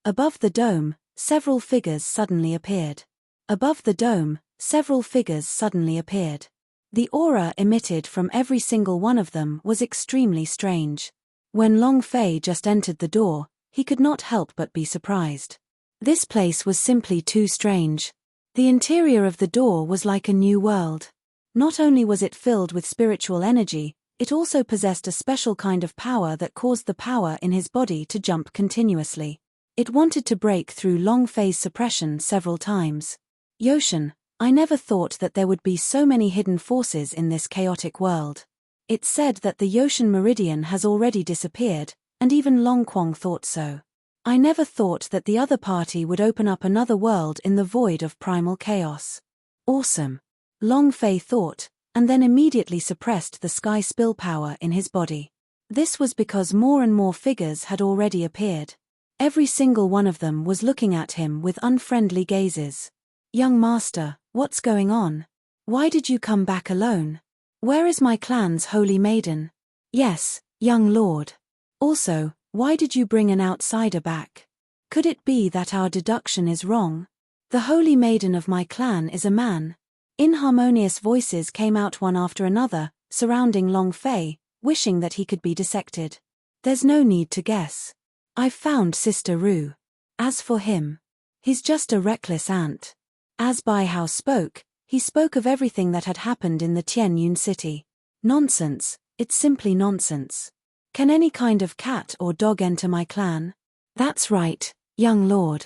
Above the dome, several figures suddenly appeared. Above the dome, several figures suddenly appeared. The aura emitted from every single one of them was extremely strange. When Long Fei just entered the door, he could not help but be surprised. This place was simply too strange. The interior of the door was like a new world. Not only was it filled with spiritual energy, it also possessed a special kind of power that caused the power in his body to jump continuously. It wanted to break through Long Fei's suppression several times. Yoshin, I never thought that there would be so many hidden forces in this chaotic world. It's said that the Yoshin Meridian has already disappeared, and even Long Quang thought so. I never thought that the other party would open up another world in the void of primal chaos. Awesome. Long Fei thought, and then immediately suppressed the Sky Spill power in his body. This was because more and more figures had already appeared. Every single one of them was looking at him with unfriendly gazes. Young master, what's going on? Why did you come back alone? Where is my clan's holy maiden? Yes, young lord. Also, why did you bring an outsider back? Could it be that our deduction is wrong? The holy maiden of my clan is a man. Inharmonious voices came out one after another, surrounding Long Fei, wishing that he could be dissected. There's no need to guess. I've found Sister Ru. As for him, he's just a reckless ant. As Bai Hao spoke, he spoke of everything that had happened in the Tianyun city. Nonsense, it's simply nonsense. Can any kind of cat or dog enter my clan? That's right, young lord.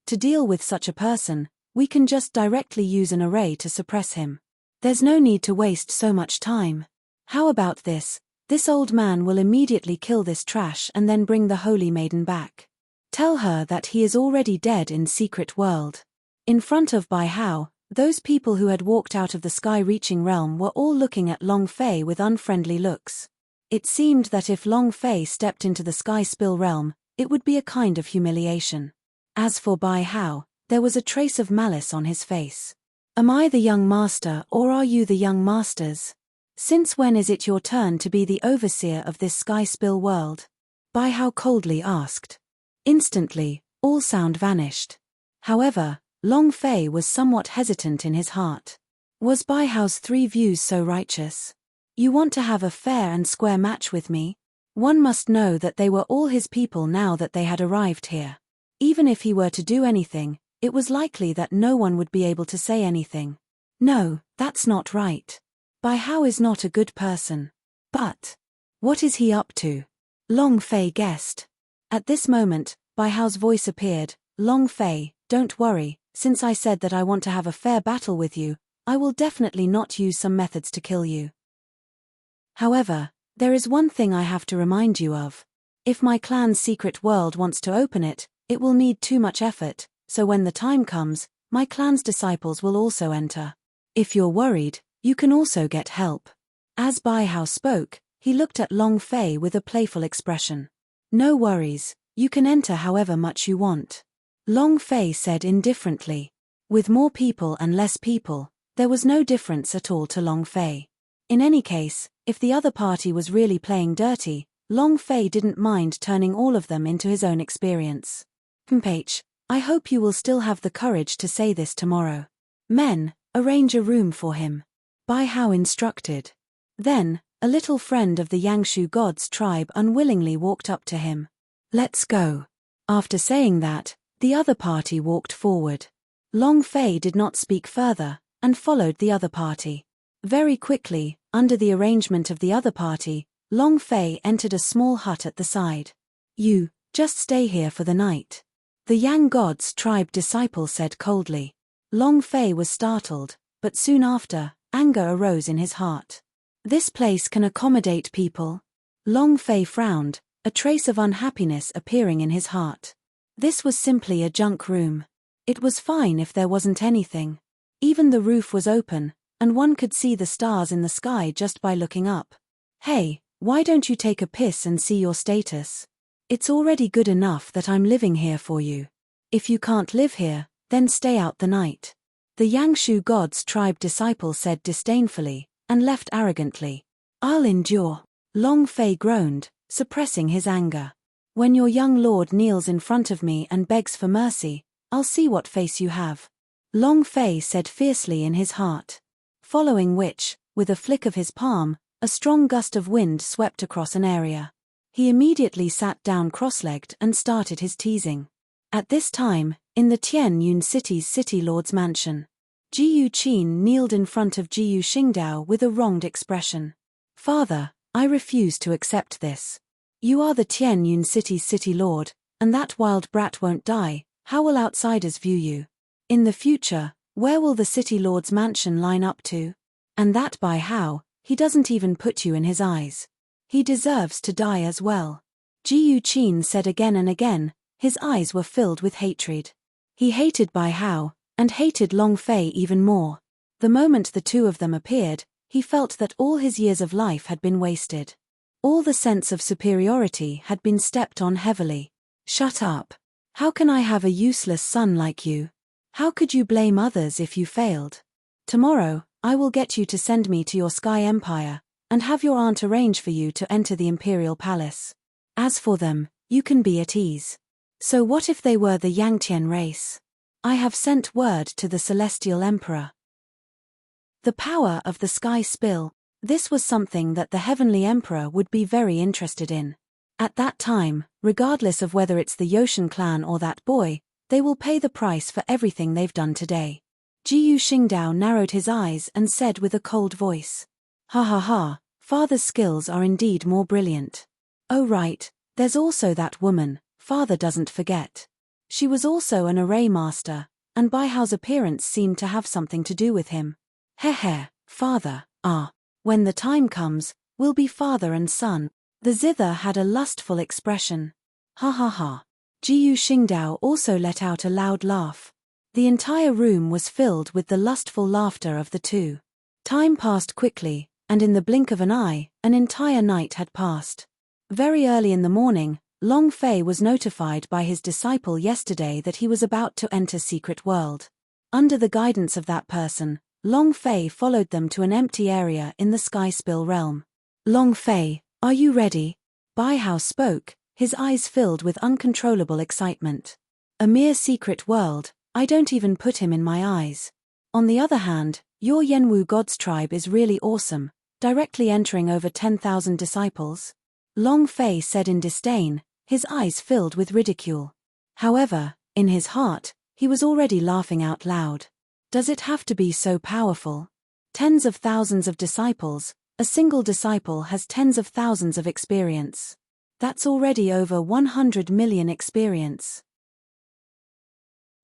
To deal with such a person, we can just directly use an array to suppress him. There's no need to waste so much time. How about this? This old man will immediately kill this trash and then bring the holy maiden back. Tell her that he is already dead in secret world. In front of Bai Hao, those people who had walked out of the sky-reaching realm were all looking at Long Fei with unfriendly looks. It seemed that if Long Fei stepped into the Sky Spill realm, it would be a kind of humiliation. As for Bai Hao, there was a trace of malice on his face. Am I the young master or are you the young masters? Since when is it your turn to be the overseer of this Sky Spill world? Bai Hao coldly asked. Instantly, all sound vanished. However, Long Fei was somewhat hesitant in his heart. Was Bai Hao's 3 views so righteous? You want to have a fair and square match with me? One must know that they were all his people now that they had arrived here. Even if he were to do anything, it was likely that no one would be able to say anything. No, that's not right. Bai Hao is not a good person. But what is he up to? Long Fei guessed. At this moment, Bai Hao's voice appeared. Long Fei, don't worry, since I said that I want to have a fair battle with you, I will definitely not use some methods to kill you. However, there is one thing I have to remind you of. If my clan's secret world wants to open it, it will need too much effort, so when the time comes, my clan's disciples will also enter. If you're worried, you can also get help. As Bai Hao spoke, he looked at Long Fei with a playful expression. No worries, you can enter however much you want. Long Fei said indifferently. With more people and less people, there was no difference at all to Long Fei. In any case, if the other party was really playing dirty, Long Fei didn't mind turning all of them into his own experience. H, I hope you will still have the courage to say this tomorrow. Men, arrange a room for him. Bai Hao instructed. Then, a little friend of the Yangshu gods tribe unwillingly walked up to him. Let's go. After saying that, the other party walked forward. Long Fei did not speak further, and followed the other party. Very quickly, under the arrangement of the other party, Long Fei entered a small hut at the side. You, just stay here for the night. The Yang God's tribe disciple said coldly. Long Fei was startled, but soon after, anger arose in his heart. This place can accommodate people? Long Fei frowned, a trace of unhappiness appearing in his heart. This was simply a junk room. It was fine if there wasn't anything. Even the roof was open, and one could see the stars in the sky just by looking up. Hey, why don't you take a piss and see your status? It's already good enough that I'm living here for you. If you can't live here, then stay out the night. The Yangshu God's tribe disciple said disdainfully, and left arrogantly. I'll endure. Long Fei groaned, suppressing his anger. When your young lord kneels in front of me and begs for mercy, I'll see what face you have. Long Fei said fiercely in his heart. Following which, with a flick of his palm, a strong gust of wind swept across an area. He immediately sat down cross-legged and started his teasing. At this time, in the Tianyun city's city lord's mansion, Jiyu Qin kneeled in front of Jiyu Xingdao with a wronged expression. Father, I refuse to accept this. You are the Tianyun city's city lord, and that wild brat won't die. How will outsiders view you? In the future, where will the city lord's mansion line up to? And that Bai Hao, he doesn't even put you in his eyes. He deserves to die as well. Jiyu Qin said again and again, his eyes were filled with hatred. He hated Bai Hao, and hated Long Fei even more. The moment the two of them appeared, he felt that all his years of life had been wasted. All the sense of superiority had been stepped on heavily. Shut up. How can I have a useless son like you? How could you blame others if you failed? Tomorrow, I will get you to send me to your Sky Empire, and have your aunt arrange for you to enter the Imperial Palace. As for them, you can be at ease. So what if they were the Yangtian race? I have sent word to the Celestial Emperor. The power of the Sky Spill, this was something that the Heavenly Emperor would be very interested in. At that time, regardless of whether it's the Yoshan clan or that boy, they will pay the price for everything they've done today. Jiyu Xingdao narrowed his eyes and said with a cold voice. Ha ha ha, father's skills are indeed more brilliant. Oh right, there's also that woman, father doesn't forget. She was also an array master, and Bai Hao's appearance seemed to have something to do with him. Heh, father, when the time comes, we'll be father and son. The zither had a lustful expression. Ha ha ha. Jiyu Xingdao also let out a loud laugh. The entire room was filled with the lustful laughter of the two. Time passed quickly, and in the blink of an eye, an entire night had passed. Very early in the morning, Long Fei was notified by his disciple yesterday that he was about to enter Secret World. Under the guidance of that person, Long Fei followed them to an empty area in the Sky Spill realm. Long Fei, are you ready? Bai Hao spoke, his eyes filled with uncontrollable excitement. A mere secret world, I don't even put him in my eyes. On the other hand, your Yenwu God's tribe is really awesome, directly entering over 10,000 disciples. Long Fei said in disdain, his eyes filled with ridicule. However, in his heart, he was already laughing out loud. Does it have to be so powerful? Tens of thousands of disciples, a single disciple has tens of thousands of experience. That's already over 100 million experience.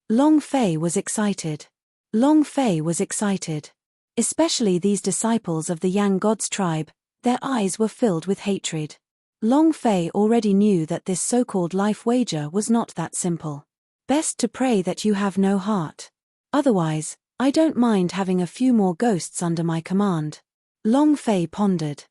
Long Fei was excited. Long Fei was excited. Especially these disciples of the Yang God's tribe, their eyes were filled with hatred. Long Fei already knew that this so-called life wager was not that simple. Best to pray that you have no heart. Otherwise, I don't mind having a few more ghosts under my command. Long Fei pondered.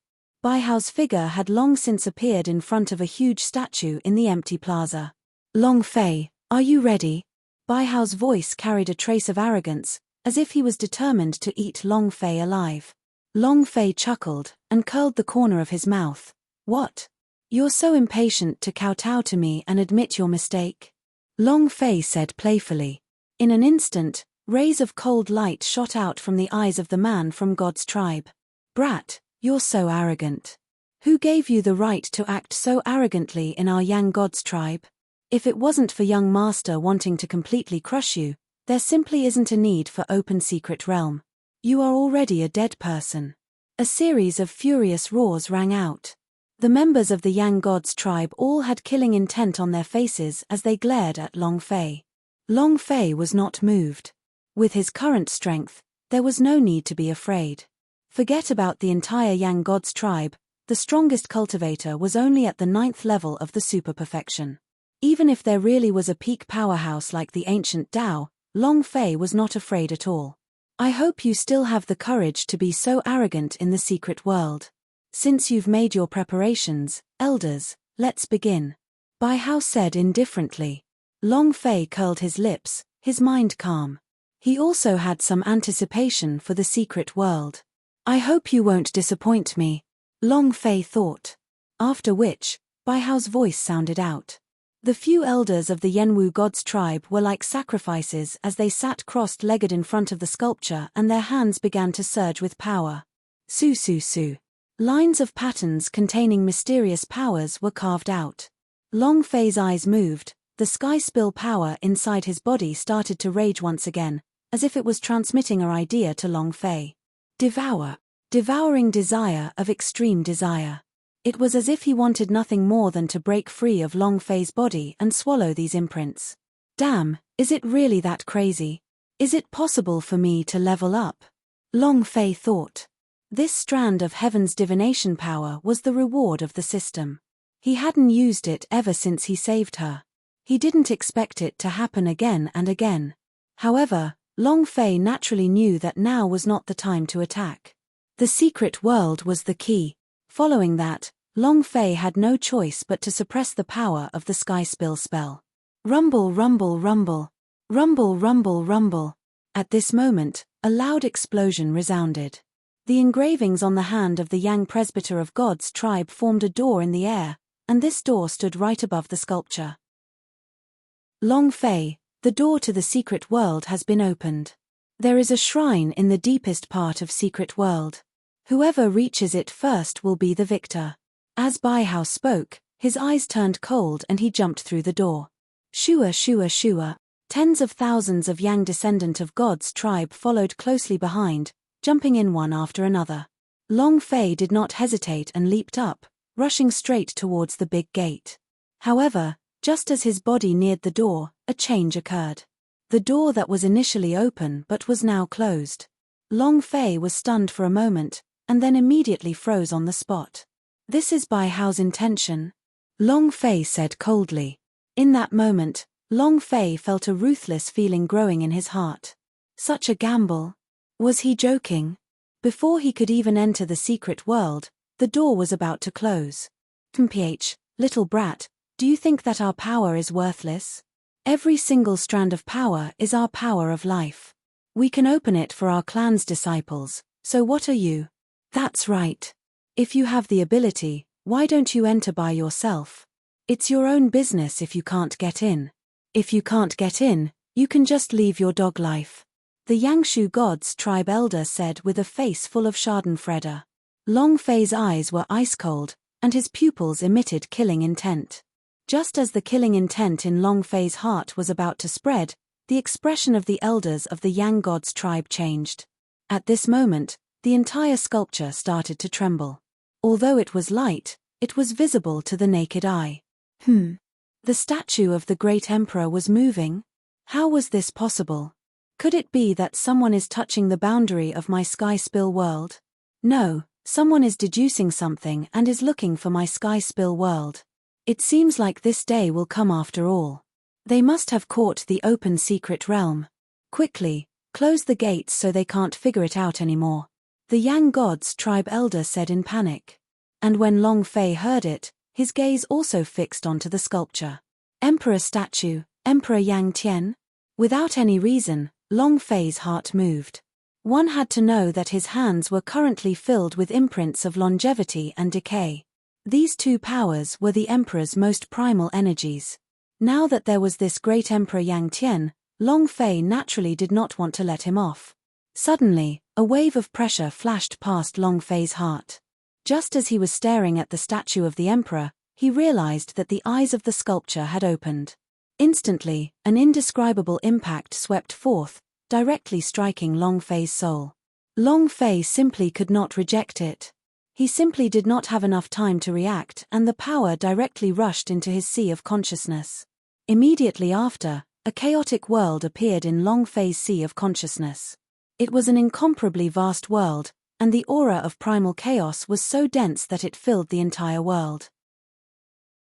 Baihao's figure had long since appeared in front of a huge statue in the empty plaza. Long Fei, are you ready? Baihao's voice carried a trace of arrogance, as if he was determined to eat Long Fei alive. Long Fei chuckled, and curled the corner of his mouth. What? You're so impatient to kowtow to me and admit your mistake? Long Fei said playfully. In an instant, rays of cold light shot out from the eyes of the man from God's tribe. Brat, you're so arrogant. Who gave you the right to act so arrogantly in our Yang God's tribe? If it wasn't for young master wanting to completely crush you, there simply isn't a need for open secret realm. You are already a dead person. A series of furious roars rang out. The members of the Yang God's tribe all had killing intent on their faces as they glared at Long Fei. Long Fei was not moved. With his current strength, there was no need to be afraid. Forget about the entire Yang God's tribe, the strongest cultivator was only at the 9th level of the super perfection. Even if there really was a peak powerhouse like the ancient Tao, Long Fei was not afraid at all. I hope you still have the courage to be so arrogant in the secret world. Since you've made your preparations, elders, let's begin. Baihao said indifferently. Long Fei curled his lips, his mind calm. He also had some anticipation for the secret world. I hope you won't disappoint me, Long Fei thought. After which, Baihao's voice sounded out. The few elders of the Yenwu God's tribe were like sacrifices as they sat crossed-legged in front of the sculpture and their hands began to surge with power. Su su su. Lines of patterns containing mysterious powers were carved out. Long Fei's eyes moved, the sky spill power inside his body started to rage once again, as if it was transmitting an idea to Long Fei. Devour. Devouring desire of extreme desire. It was as if he wanted nothing more than to break free of Long Fei's body and swallow these imprints. Damn, is it really that crazy? Is it possible for me to level up? Long Fei thought. This strand of heaven's divination power was the reward of the system. He hadn't used it ever since he saved her. He didn't expect it to happen again and again. However, Long Fei naturally knew that now was not the time to attack. The secret world was the key. Following that, Long Fei had no choice but to suppress the power of the sky spill spell. Rumble, rumble, rumble. Rumble, rumble, rumble. At this moment, a loud explosion resounded. The engravings on the hand of the Yang Presbyter of God's tribe formed a door in the air, and this door stood right above the sculpture. Long Fei, the door to the secret world has been opened. There is a shrine in the deepest part of secret world. Whoever reaches it first will be the victor. As Baihao spoke, his eyes turned cold and he jumped through the door. Shua shua shua. Tens of thousands of Yang descendant of God's tribe followed closely behind, jumping in one after another. Long Fei did not hesitate and leaped up, rushing straight towards the big gate. However, just as his body neared the door, a change occurred. The door that was initially open but was now closed. Long Fei was stunned for a moment, and then immediately froze on the spot. This is Baihao's intention? Long Fei said coldly. In that moment, Long Fei felt a ruthless feeling growing in his heart. Such a gamble. Was he joking? Before he could even enter the secret world, the door was about to close. Mph, little brat, do you think that our power is worthless? Every single strand of power is our power of life. We can open it for our clan's disciples, so what are you? That's right. If you have the ability, why don't you enter by yourself? It's your own business if you can't get in. If you can't get in, you can just leave your dog life. The Yangshu God's tribe elder said with a face full of schadenfreude. Long Fei's eyes were ice cold, and his pupils emitted killing intent. Just as the killing intent in Long Fei's heart was about to spread, the expression of the elders of the Yang God's tribe changed. At this moment, the entire sculpture started to tremble. Although it was light, it was visible to the naked eye. The statue of the great emperor was moving? How was this possible? Could it be that someone is touching the boundary of my sky spill world? No, someone is deducing something and is looking for my sky spill world. It seems like this day will come after all. They must have caught the open secret realm. Quickly, close the gates so they can't figure it out anymore. The Yang God's tribe elder said in panic. And when Long Fei heard it, his gaze also fixed onto the sculpture. Emperor statue, Emperor Yang Tian? Without any reason, Long Fei's heart moved. One had to know that his hands were currently filled with imprints of longevity and decay. These two powers were the emperor's most primal energies. Now that there was this great Emperor Yang Tian, Long Fei naturally did not want to let him off. Suddenly, a wave of pressure flashed past Long Fei's heart. Just as he was staring at the statue of the emperor, he realized that the eyes of the sculpture had opened. Instantly, an indescribable impact swept forth, directly striking Long Fei's soul. Long Fei simply could not reject it. He simply did not have enough time to react, and the power directly rushed into his sea of consciousness. Immediately after, a chaotic world appeared in Long Fei's sea of consciousness. It was an incomparably vast world, and the aura of primal chaos was so dense that it filled the entire world.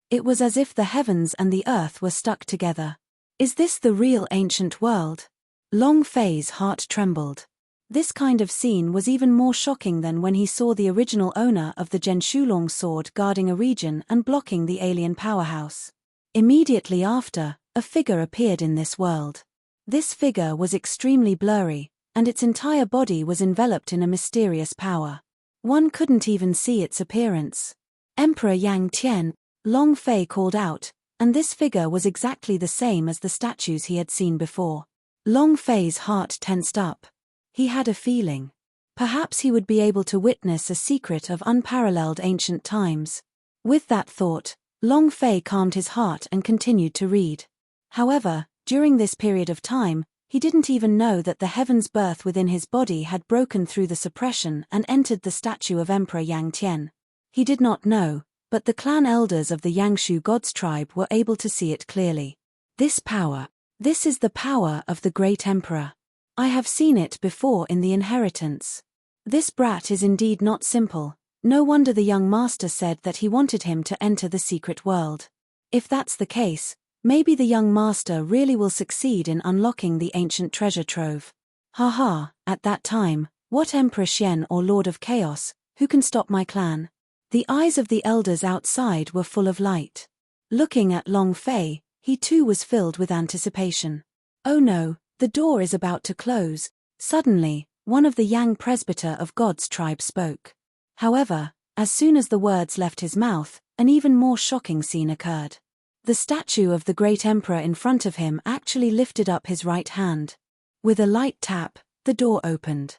It was as if the heavens and the earth were stuck together. Is this the real ancient world? Long Fei's heart trembled. This kind of scene was even more shocking than when he saw the original owner of the Zhenshulong sword guarding a region and blocking the alien powerhouse. Immediately after, a figure appeared in this world. This figure was extremely blurry, and its entire body was enveloped in a mysterious power. One couldn't even see its appearance. Emperor Yang Tian, Long Fei called out, and this figure was exactly the same as the statues he had seen before. Long Fei's heart tensed up. He had a feeling. Perhaps he would be able to witness a secret of unparalleled ancient times. With that thought, Long Fei calmed his heart and continued to read. However, during this period of time, he didn't even know that the heaven's birth within his body had broken through the suppression and entered the statue of Emperor Yang Tian. He did not know, but the clan elders of the Yangshu God's tribe were able to see it clearly. This power. This is the power of the great emperor. I have seen it before in the inheritance. This brat is indeed not simple. No wonder the young master said that he wanted him to enter the secret world. If that's the case, maybe the young master really will succeed in unlocking the ancient treasure trove. Haha, at that time, what Emperor Xian or Lord of Chaos, who can stop my clan? The eyes of the elders outside were full of light. Looking at Long Fei, he too was filled with anticipation. Oh no, the door is about to close. Suddenly, one of the Yang presbyter of God's tribe spoke. However, as soon as the words left his mouth, an even more shocking scene occurred. The statue of the great emperor in front of him actually lifted up his right hand. With a light tap, the door opened.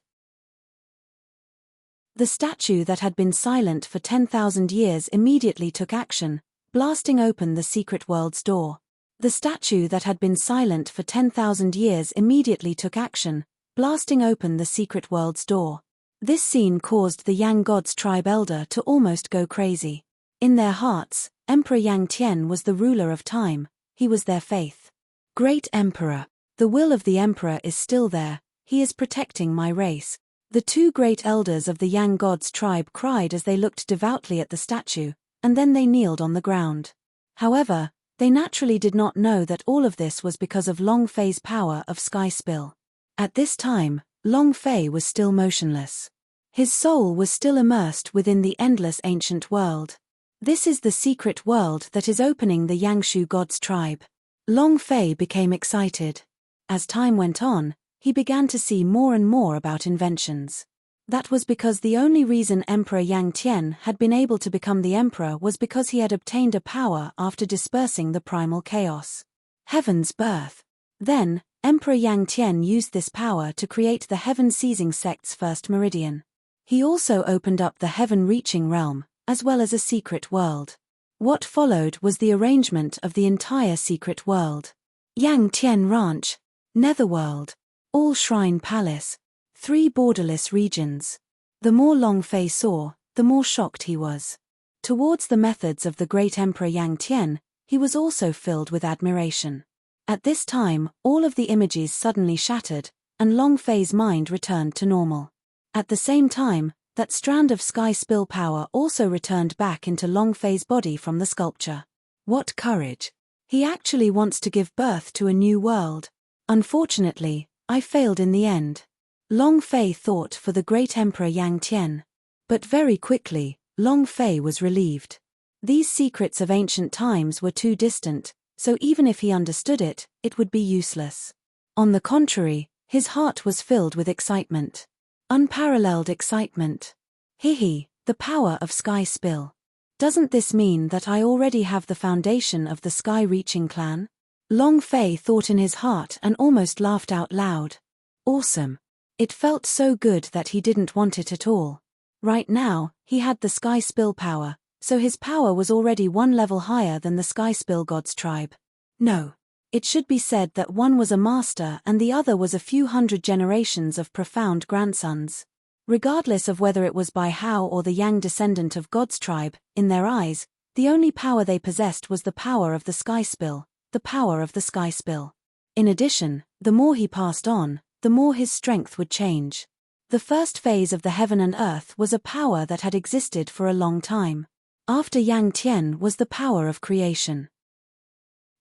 The statue that had been silent for 10,000 years immediately took action, blasting open the secret world's door. The statue that had been silent for 10,000 years immediately took action, blasting open the secret world's door. This scene caused the Yang God's tribe elder to almost go crazy. In their hearts, Emperor Yang Tian was the ruler of time, he was their faith. Great Emperor, the will of the Emperor is still there, he is protecting my race. The two great elders of the Yang God's tribe cried as they looked devoutly at the statue, and then they kneeled on the ground. However, they naturally did not know that all of this was because of Long Fei's power of sky spill. At this time, Long Fei was still motionless. His soul was still immersed within the endless ancient world. This is the secret world that is opening the Yangshu God's tribe. Long Fei became excited. As time went on, he began to see more and more about inventions. That was because the only reason Emperor Yang Tian had been able to become the emperor was because he had obtained a power after dispersing the primal chaos. Heaven's birth. Then, Emperor Yang Tian used this power to create the heaven-seizing sect's first meridian. He also opened up the heaven-reaching realm, as well as a secret world. What followed was the arrangement of the entire secret world. Yang Tian Ranch, Netherworld, All Shrine Palace, 3 borderless regions. The more Long Fei saw, the more shocked he was. Towards the methods of the great Emperor Yang Tian, he was also filled with admiration. At this time, all of the images suddenly shattered, and Long Fei's mind returned to normal. At the same time, that strand of sky spill power also returned back into Long Fei's body from the sculpture. What courage! He actually wants to give birth to a new world. Unfortunately, I failed in the end. Long Fei thought for the great Emperor Yang Tian. But very quickly, Long Fei was relieved. These secrets of ancient times were too distant, so even if he understood it, it would be useless. On the contrary, his heart was filled with excitement. Unparalleled excitement. Hihi, the power of Sky Spill. Doesn't this mean that I already have the foundation of the Sky-reaching clan? Long Fei thought in his heart and almost laughed out loud. Awesome. It felt so good that he didn't want it at all. Right now, he had the Sky Spill power, so his power was already 1 level higher than the Sky Spill God's tribe. No. It should be said that one was a master and the other was a few hundred generations of profound grandsons. Regardless of whether it was by Hao or the Yang descendant of God's tribe, in their eyes, the only power they possessed was the power of the Sky Spill, the power of the Sky Spill. In addition, the more he passed on, the more his strength would change. The first phase of the heaven and earth was a power that had existed for a long time. After Yang Tian was the power of creation.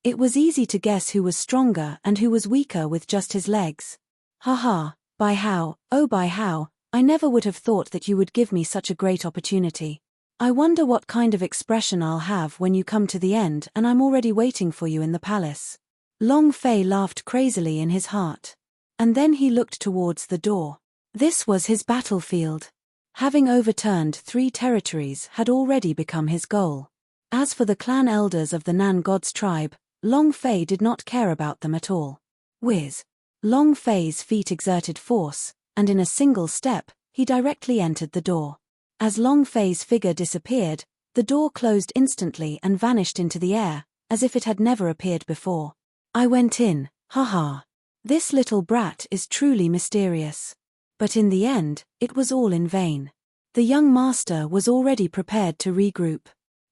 It was easy to guess who was stronger and who was weaker with just his legs. Haha, by how, oh by how, I never would have thought that you would give me such a great opportunity. I wonder what kind of expression I'll have when you come to the end and I'm already waiting for you in the palace. Long Fei laughed crazily in his heart. And then he looked towards the door. This was his battlefield. Having overturned 3 territories had already become his goal. As for the clan elders of the Nan God's tribe, Long Fei did not care about them at all. Whiz. Long Fei's feet exerted force, and in a single step, he directly entered the door. As Long Fei's figure disappeared, the door closed instantly and vanished into the air, as if it had never appeared before. I went in, haha. This little brat is truly mysterious. But in the end, it was all in vain. The young master was already prepared to regroup.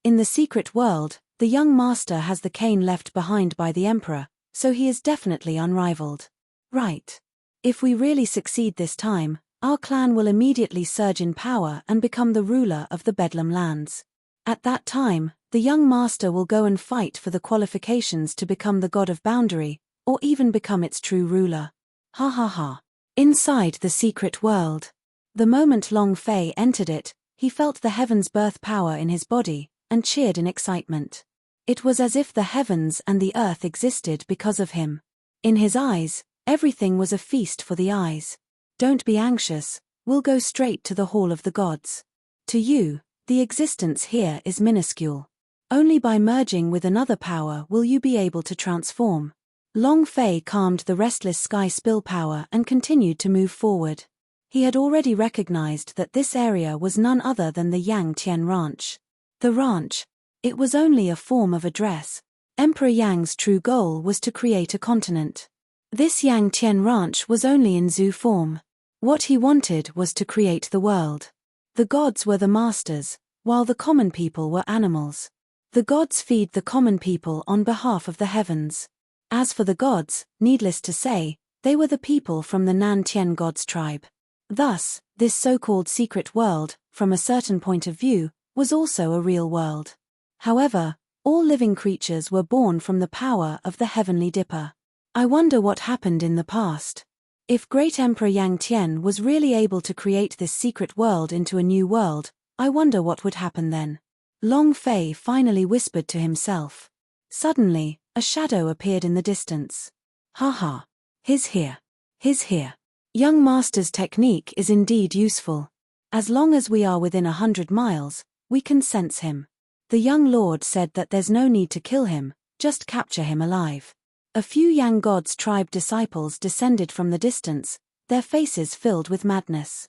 In the secret world, the young master has the cane left behind by the emperor, so he is definitely unrivaled. Right. If we really succeed this time, our clan will immediately surge in power and become the ruler of the Bedlam lands. At that time, the young master will go and fight for the qualifications to become the god of boundary, or even become its true ruler. Ha ha ha. Inside the secret world. The moment Long Fei entered it, he felt the heaven's birth power in his body, and cheered in excitement. It was as if the heavens and the earth existed because of him. In his eyes, everything was a feast for the eyes. Don't be anxious, we'll go straight to the Hall of the Gods. To you, the existence here is minuscule. Only by merging with another power will you be able to transform. Long Fei calmed the restless Sky Spill power and continued to move forward. He had already recognized that this area was none other than the Yang Tian Ranch. The ranch. It was only a form of address. Emperor Yang's true goal was to create a continent. This Yang Tian Ranch was only in zoo form. What he wanted was to create the world. The gods were the masters, while the common people were animals. The gods feed the common people on behalf of the heavens. As for the gods, needless to say, they were the people from the Nan Tian God's tribe. Thus, this so-called secret world, from a certain point of view, was also a real world. However, all living creatures were born from the power of the Heavenly Dipper. I wonder what happened in the past. If great Emperor Yang Tian was really able to create this secret world into a new world, I wonder what would happen then. Long Fei finally whispered to himself. Suddenly, a shadow appeared in the distance. Haha. He's here. He's here. Young Master's technique is indeed useful. As long as we are within 100 miles, we can sense him. The young lord said that there's no need to kill him, just capture him alive. A few Yang God's tribe disciples descended from the distance, their faces filled with madness.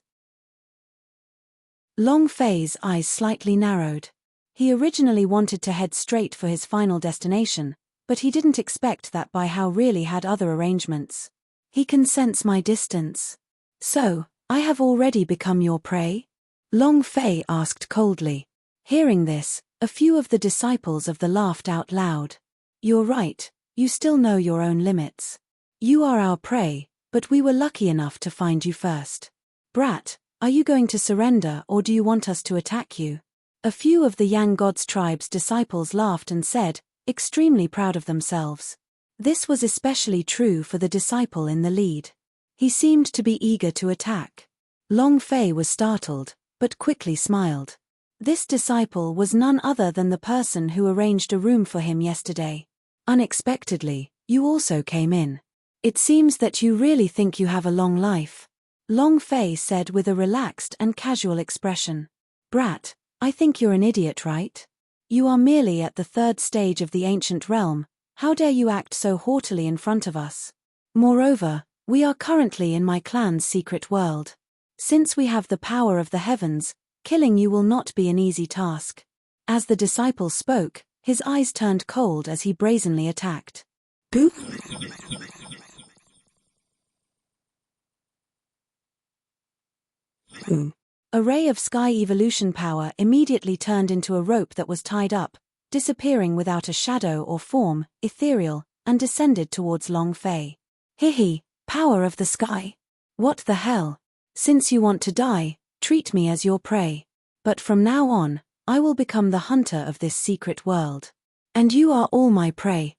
Long Fei's eyes slightly narrowed. He originally wanted to head straight for his final destination, but he didn't expect that Bai Hao really had other arrangements. He can sense my distance. So, I have already become your prey? Long Fei asked coldly. Hearing this, a few of the disciples of the laughed out loud. You're right, you still know your own limits. You are our prey, but we were lucky enough to find you first. Brat, are you going to surrender or do you want us to attack you? A few of the Yang God's tribe's disciples laughed and said, extremely proud of themselves. This was especially true for the disciple in the lead. He seemed to be eager to attack. Long Fei was startled, but quickly smiled. This disciple was none other than the person who arranged a room for him yesterday. Unexpectedly, you also came in. It seems that you really think you have a long life. Long Fei said with a relaxed and casual expression. Brat, I think you're an idiot, right? You are merely at the third stage of the ancient realm. How dare you act so haughtily in front of us? Moreover, we are currently in my clan's secret world. Since we have the power of the heavens, killing you will not be an easy task. As the disciple spoke, his eyes turned cold as he brazenly attacked. Boo! A ray of sky evolution power immediately turned into a rope that was tied up, disappearing without a shadow or form, ethereal, and descended towards Long Fei. Hihi, power of the sky. What the hell? Since you want to die, treat me as your prey. But from now on, I will become the hunter of this secret world. And you are all my prey.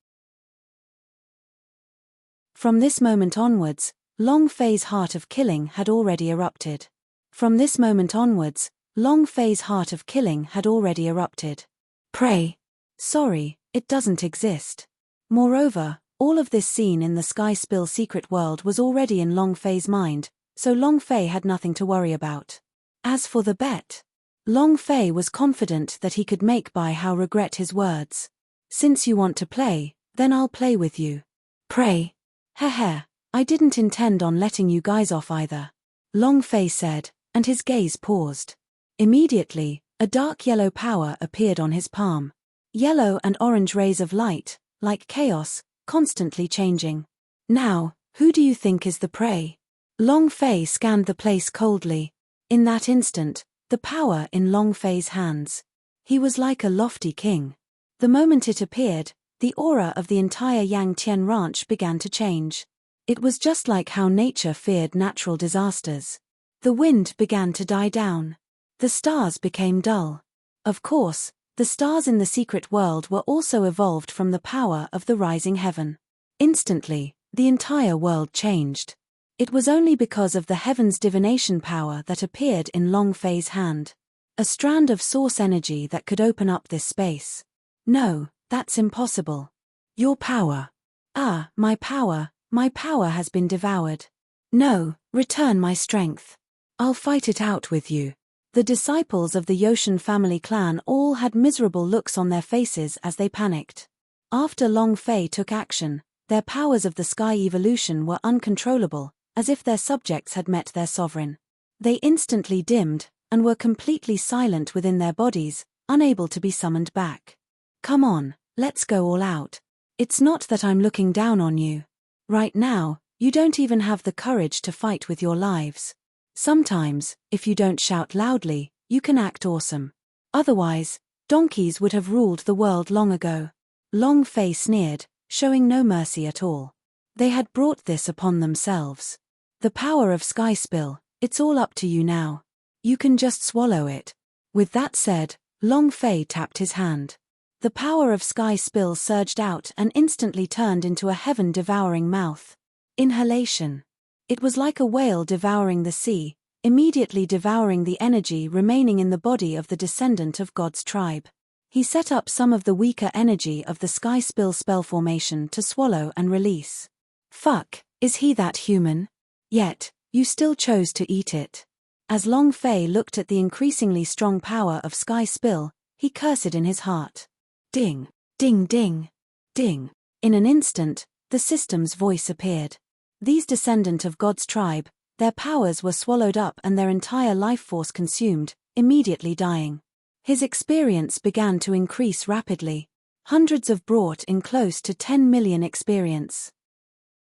From this moment onwards, Long Fei's heart of killing had already erupted. From this moment onwards, Long Fei's heart of killing had already erupted. Prey. Sorry, it doesn't exist. Moreover, all of this scene in the Sky Spill secret world was already in Long Fei's mind, so Long Fei had nothing to worry about. As for the bet, Long Fei was confident that he could make Bai Hao regret his words. Since you want to play, then I'll play with you. Prey. Heh, I didn't intend on letting you guys off either. Long Fei said, and his gaze paused. Immediately, a dark yellow power appeared on his palm. Yellow and orange rays of light, like chaos, constantly changing. Now, who do you think is the prey? Long Fei scanned the place coldly. In that instant, the power in Long Fei's hands. He was like a lofty king. The moment it appeared, the aura of the entire Yang Tian ranch began to change. It was just like how nature feared natural disasters. The wind began to die down. The stars became dull. Of course, the stars in the secret world were also evolved from the power of the rising heaven. Instantly, the entire world changed. It was only because of the heaven's divination power that appeared in Long Fei's hand. A strand of source energy that could open up this space. No, that's impossible. Your power. Ah, my power has been devoured. No, return my strength. I'll fight it out with you. The disciples of the Yoshan family clan all had miserable looks on their faces as they panicked. After Long Fei took action, their powers of the sky evolution were uncontrollable, as if their subjects had met their sovereign. They instantly dimmed, and were completely silent within their bodies, unable to be summoned back. Come on, let's go all out. It's not that I'm looking down on you. Right now, you don't even have the courage to fight with your lives. Sometimes, if you don't shout loudly, you can act awesome. Otherwise, donkeys would have ruled the world long ago. Long Fei sneered, showing no mercy at all. They had brought this upon themselves. The power of Sky Spill, it's all up to you now. You can just swallow it. With that said, Long Fei tapped his hand. The power of Sky Spill surged out and instantly turned into a heaven-devouring mouth. Inhalation. It was like a whale devouring the sea, immediately devouring the energy remaining in the body of the descendant of God's tribe. He set up some of the weaker energy of the Sky Spill spell formation to swallow and release. Fuck, is he that human? Yet, you still chose to eat it. As Long Fei looked at the increasingly strong power of Sky Spill, he cursed in his heart. Ding, ding ding, ding. In an instant, the system's voice appeared. These descendant of God's tribe, their powers were swallowed up and their entire life force consumed, immediately dying. His experience began to increase rapidly. Hundreds of brought in close to 10 million experience.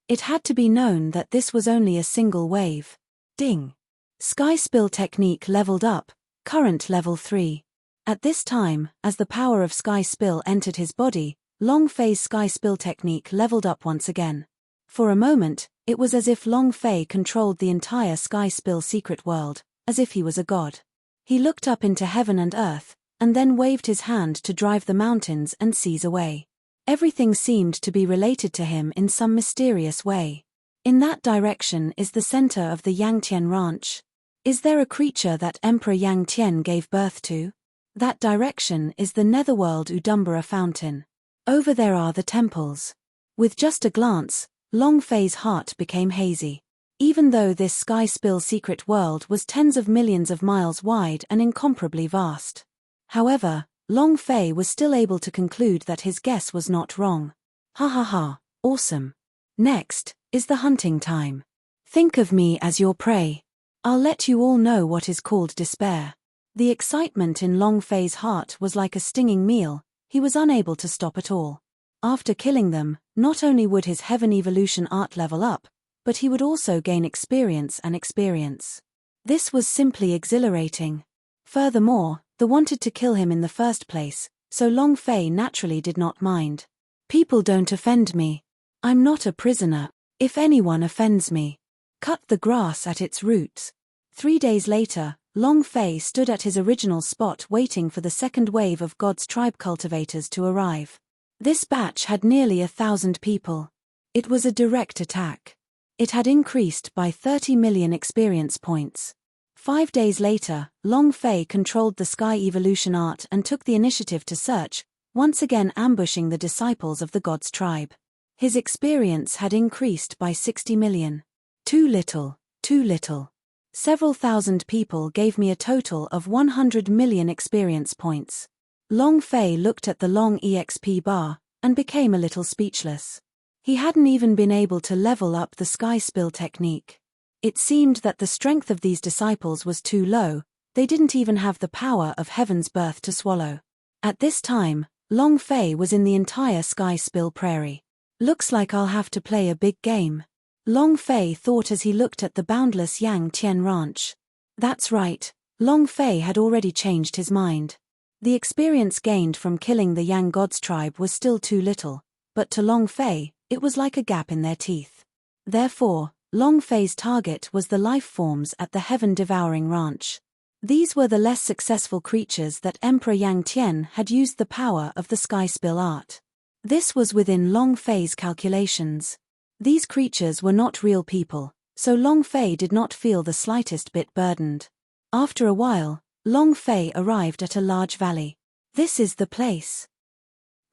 It had to be known that this was only a single wave. Ding. Sky spill technique leveled up, current level 3. At this time, as the power of sky spill entered his body, long phase sky spill technique leveled up once again. For a moment, it was as if Long Fei controlled the entire sky spill secret world, as if he was a god. He looked up into heaven and earth, and then waved his hand to drive the mountains and seas away. Everything seemed to be related to him in some mysterious way. In that direction is the center of the Yangtian ranch. Is there a creature that Emperor Yang Tian gave birth to? That direction is the netherworld Udumbara fountain. Over there are the temples. With just a glance, Long Fei's heart became hazy. Even though this sky spill secret world was tens of millions of miles wide and incomparably vast. However, Long Fei was still able to conclude that his guess was not wrong. Ha ha ha, awesome. Next is the hunting time. Think of me as your prey. I'll let you all know what is called despair. The excitement in Long Fei's heart was like a stinging meal. He was unable to stop at all. After killing them, not only would his heaven evolution art level up, but he would also gain experience and experience. This was simply exhilarating. Furthermore, they wanted to kill him in the first place, so Long Fei naturally did not mind. People don't offend me. I'm not a prisoner. If anyone offends me, cut the grass at its roots. 3 days later, Long Fei stood at his original spot waiting for the second wave of God's tribe cultivators to arrive. This batch had nearly 1,000 people. It was a direct attack. It had increased by 30 million experience points. 5 days later, Long Fei controlled the sky evolution art and took the initiative to search, once again ambushing the disciples of the God's tribe. His experience had increased by 60 million. Too little, too little. Several thousand people gave me a total of 100 million experience points. Long Fei looked at the long EXP bar, and became a little speechless. He hadn't even been able to level up the sky spill technique. It seemed that the strength of these disciples was too low, they didn't even have the power of heaven's birth to swallow. At this time, Long Fei was in the entire sky spill prairie. Looks like I'll have to play a big game. Long Fei thought as he looked at the boundless Yang Tian ranch. That's right, Long Fei had already changed his mind. The experience gained from killing the Yang God's tribe was still too little, but to Long Fei, it was like a gap in their teeth. Therefore, Long Fei's target was the life forms at the heaven-devouring ranch. These were the less successful creatures that Emperor Yang Tian had used the power of the sky spill art. This was within Long Fei's calculations. These creatures were not real people, so Long Fei did not feel the slightest bit burdened. After a while, Long Fei arrived at a large valley. This is the place.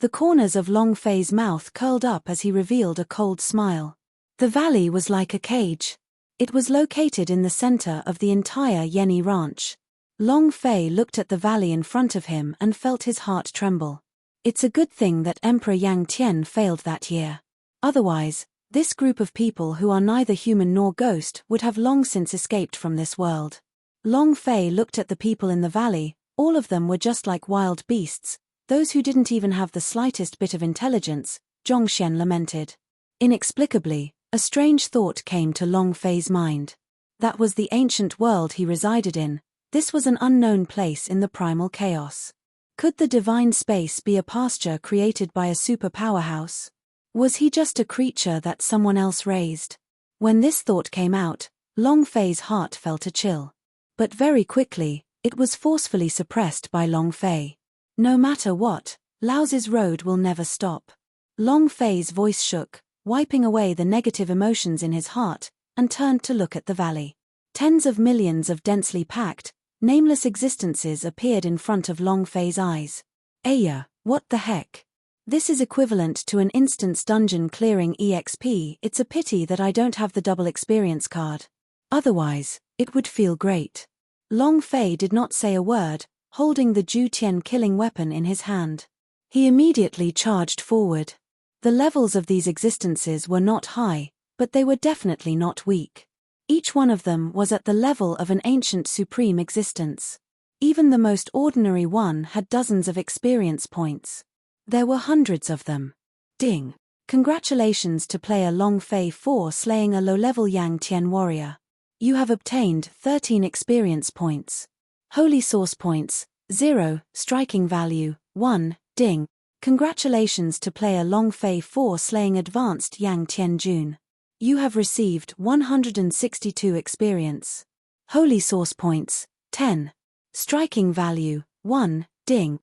The corners of Long Fei's mouth curled up as he revealed a cold smile. The valley was like a cage. It was located in the center of the entire Yenny ranch. Long Fei looked at the valley in front of him and felt his heart tremble. It's a good thing that Emperor Yang Tian failed that year. Otherwise, this group of people who are neither human nor ghost would have long since escaped from this world. Long Fei looked at the people in the valley, all of them were just like wild beasts, those who didn't even have the slightest bit of intelligence, Zhongxian lamented. Inexplicably, a strange thought came to Long Fei's mind. That was the ancient world he resided in, this was an unknown place in the primal chaos. Could the divine space be a pasture created by a super powerhouse? Was he just a creature that someone else raised? When this thought came out, Long Fei's heart felt a chill. But very quickly, it was forcefully suppressed by Long Fei. No matter what, Lao's road will never stop. Long Fei's voice shook, wiping away the negative emotions in his heart, and turned to look at the valley. Tens of millions of densely packed, nameless existences appeared in front of Long Fei's eyes. Aya, what the heck? This is equivalent to an instance dungeon clearing EXP. It's a pity that I don't have the double experience card. Otherwise, it would feel great. Long Fei did not say a word, holding the Ju Tian killing weapon in his hand. He immediately charged forward. The levels of these existences were not high, but they were definitely not weak. Each one of them was at the level of an ancient supreme existence. Even the most ordinary one had dozens of experience points. There were hundreds of them. Ding. Congratulations to player Long Fei for slaying a low-level Yang Tian warrior. You have obtained 13 experience points. Holy source points, 0, striking value, 1, ding. Congratulations to player Long Fei for slaying advanced Yang Tian Jun. You have received 162 experience. Holy source points, 10. Striking value, 1, ding.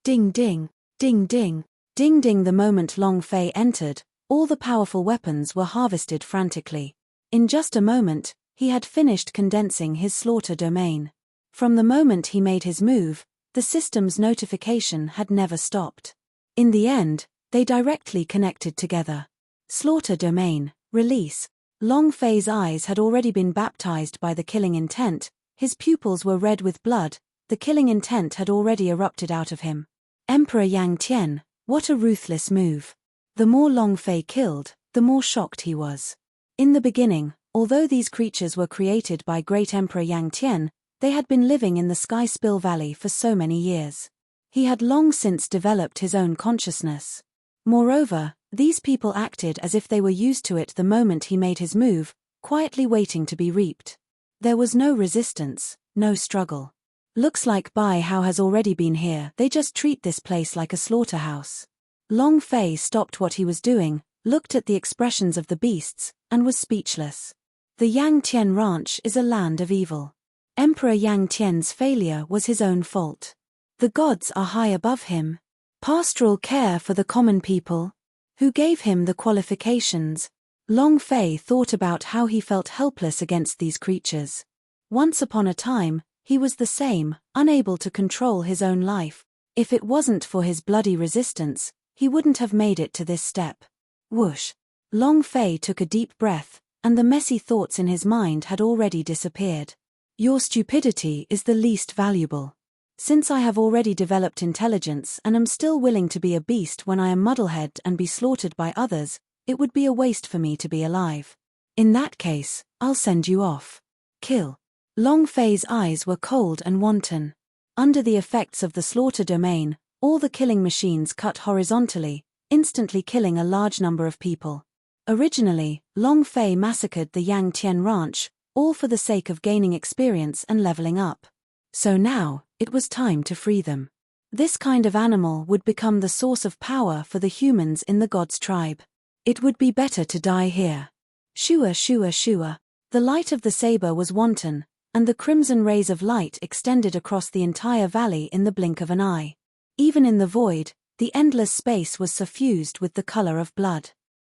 Ding ding, ding ding, ding ding. The moment Long Fei entered, all the powerful weapons were harvested frantically. In just a moment, he had finished condensing his slaughter domain. From the moment he made his move, the system's notification had never stopped. In the end, they directly connected together. Slaughter domain, release. Long Fei's eyes had already been baptized by the killing intent, his pupils were red with blood, the killing intent had already erupted out of him. Emperor Yang Tian, what a ruthless move. The more Long Fei killed, the more shocked he was. In the beginning, although these creatures were created by great Emperor Yang Tian, they had been living in the Sky Spill Valley for so many years. He had long since developed his own consciousness. Moreover, these people acted as if they were used to it the moment he made his move, quietly waiting to be reaped. There was no resistance, no struggle. Looks like Bai Hao has already been here, they just treat this place like a slaughterhouse. Long Fei stopped what he was doing, looked at the expressions of the beasts, and was speechless. The Yang Tian Ranch is a land of evil. Emperor Yang Tian's failure was his own fault. The gods are high above him. Pastoral care for the common people. Who gave him the qualifications? Long Fei thought about how he felt helpless against these creatures. Once upon a time, he was the same, unable to control his own life. If it wasn't for his bloody resistance, he wouldn't have made it to this step. Whoosh! Long Fei took a deep breath, and the messy thoughts in his mind had already disappeared. Your stupidity is the least valuable. Since I have already developed intelligence and am still willing to be a beast when I am muddlehead and be slaughtered by others, it would be a waste for me to be alive. In that case, I'll send you off. Kill. Long Fei's eyes were cold and wanton. Under the effects of the slaughter domain, all the killing machines cut horizontally, instantly killing a large number of people. Originally, Long Fei massacred the Yang Tian Ranch, all for the sake of gaining experience and leveling up. So now, it was time to free them. This kind of animal would become the source of power for the humans in the gods' tribe. It would be better to die here. Shua shua shua. The light of the saber was wanton, and the crimson rays of light extended across the entire valley in the blink of an eye. Even in the void, the endless space was suffused with the color of blood.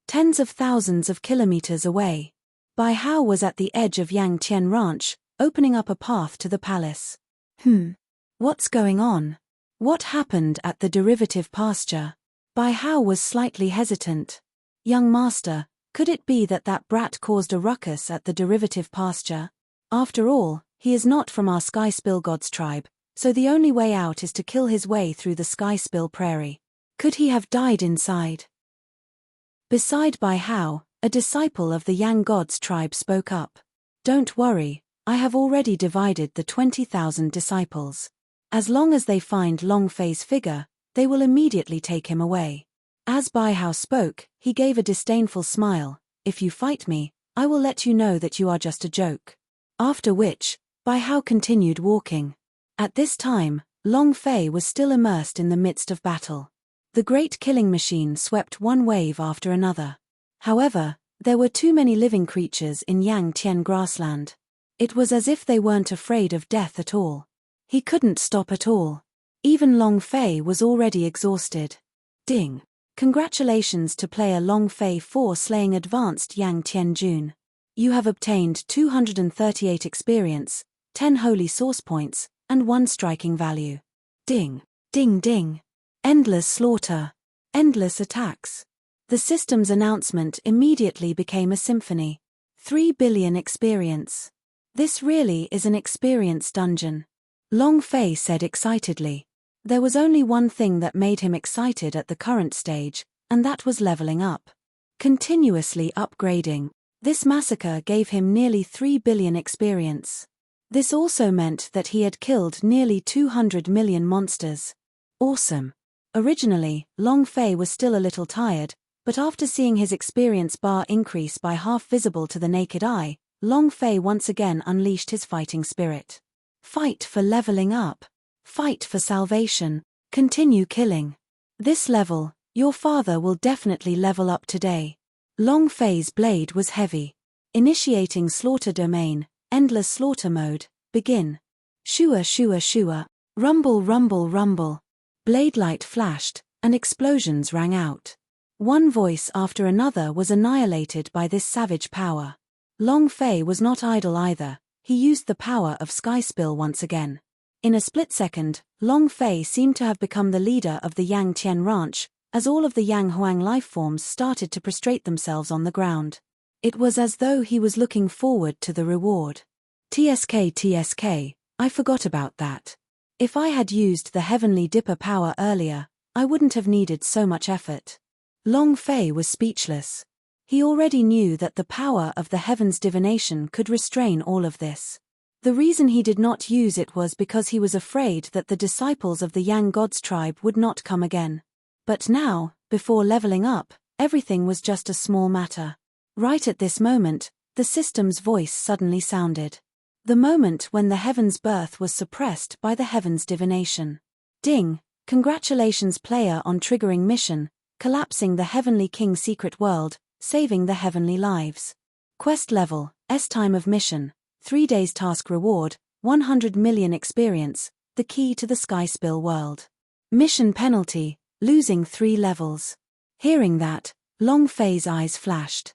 Tens of thousands of kilometers away, Bai Hao was at the edge of Yang Tian Ranch, opening up a path to the palace. What's going on? What happened at the derivative pasture? Bai Hao was slightly hesitant. Young master, could it be that that brat caused a ruckus at the derivative pasture? After all, he is not from our Sky Spill God's tribe, so the only way out is to kill his way through the Sky Spill Prairie. Could he have died inside? Beside Bai Hao, a disciple of the Yang God's tribe spoke up. Don't worry, I have already divided the 20,000 disciples. As long as they find Long Fei's figure, they will immediately take him away. As Bai Hao spoke, he gave a disdainful smile. If you fight me, I will let you know that you are just a joke. After which, Bai Hao continued walking. At this time, Long Fei was still immersed in the midst of battle. The great killing machine swept one wave after another. However, there were too many living creatures in Yang Tian grassland. It was as if they weren't afraid of death at all. He couldn't stop at all. Even Long Fei was already exhausted. Ding. Congratulations to player Long Fei for slaying advanced Yang Tian Jun. You have obtained 238 experience, 10 holy source points, and 1 striking value. Ding. Ding ding. Endless slaughter. Endless attacks. The system's announcement immediately became a symphony. 3 billion experience. This really is an experience dungeon. Long Fei said excitedly. There was only one thing that made him excited at the current stage, and that was leveling up. Continuously upgrading. This massacre gave him nearly 3 billion experience. This also meant that he had killed nearly 200 million monsters. Awesome. Originally, Long Fei was still a little tired, but after seeing his experience bar increase by half visible to the naked eye, Long Fei once again unleashed his fighting spirit. Fight for leveling up. Fight for salvation. Continue killing. This level, your father will definitely level up today. Long Fei's blade was heavy. Initiating slaughter domain, endless slaughter mode, begin. Shua shua shua, rumble rumble rumble. Blade light flashed, and explosions rang out. One voice after another was annihilated by this savage power. Long Fei was not idle either, he used the power of Sky Spill once again. In a split second, Long Fei seemed to have become the leader of the Yang Tian ranch, as all of the Yang Huang lifeforms started to prostrate themselves on the ground. It was as though he was looking forward to the reward. TSK, I forgot about that. If I had used the Heavenly Dipper power earlier, I wouldn't have needed so much effort. Long Fei was speechless. He already knew that the power of the heavens' divination could restrain all of this. The reason he did not use it was because he was afraid that the disciples of the Yang Gods tribe would not come again. But now, before leveling up, everything was just a small matter. Right at this moment, the system's voice suddenly sounded. The moment when the heaven's birth was suppressed by the heaven's divination. Ding! Congratulations player on triggering mission, collapsing the Heavenly King secret world, saving the heavenly lives. Quest level, S-time of mission, 3 days task reward, 100 million experience, the key to the Sky Spill world. Mission penalty, losing 3 levels. Hearing that, Long Fei's eyes flashed.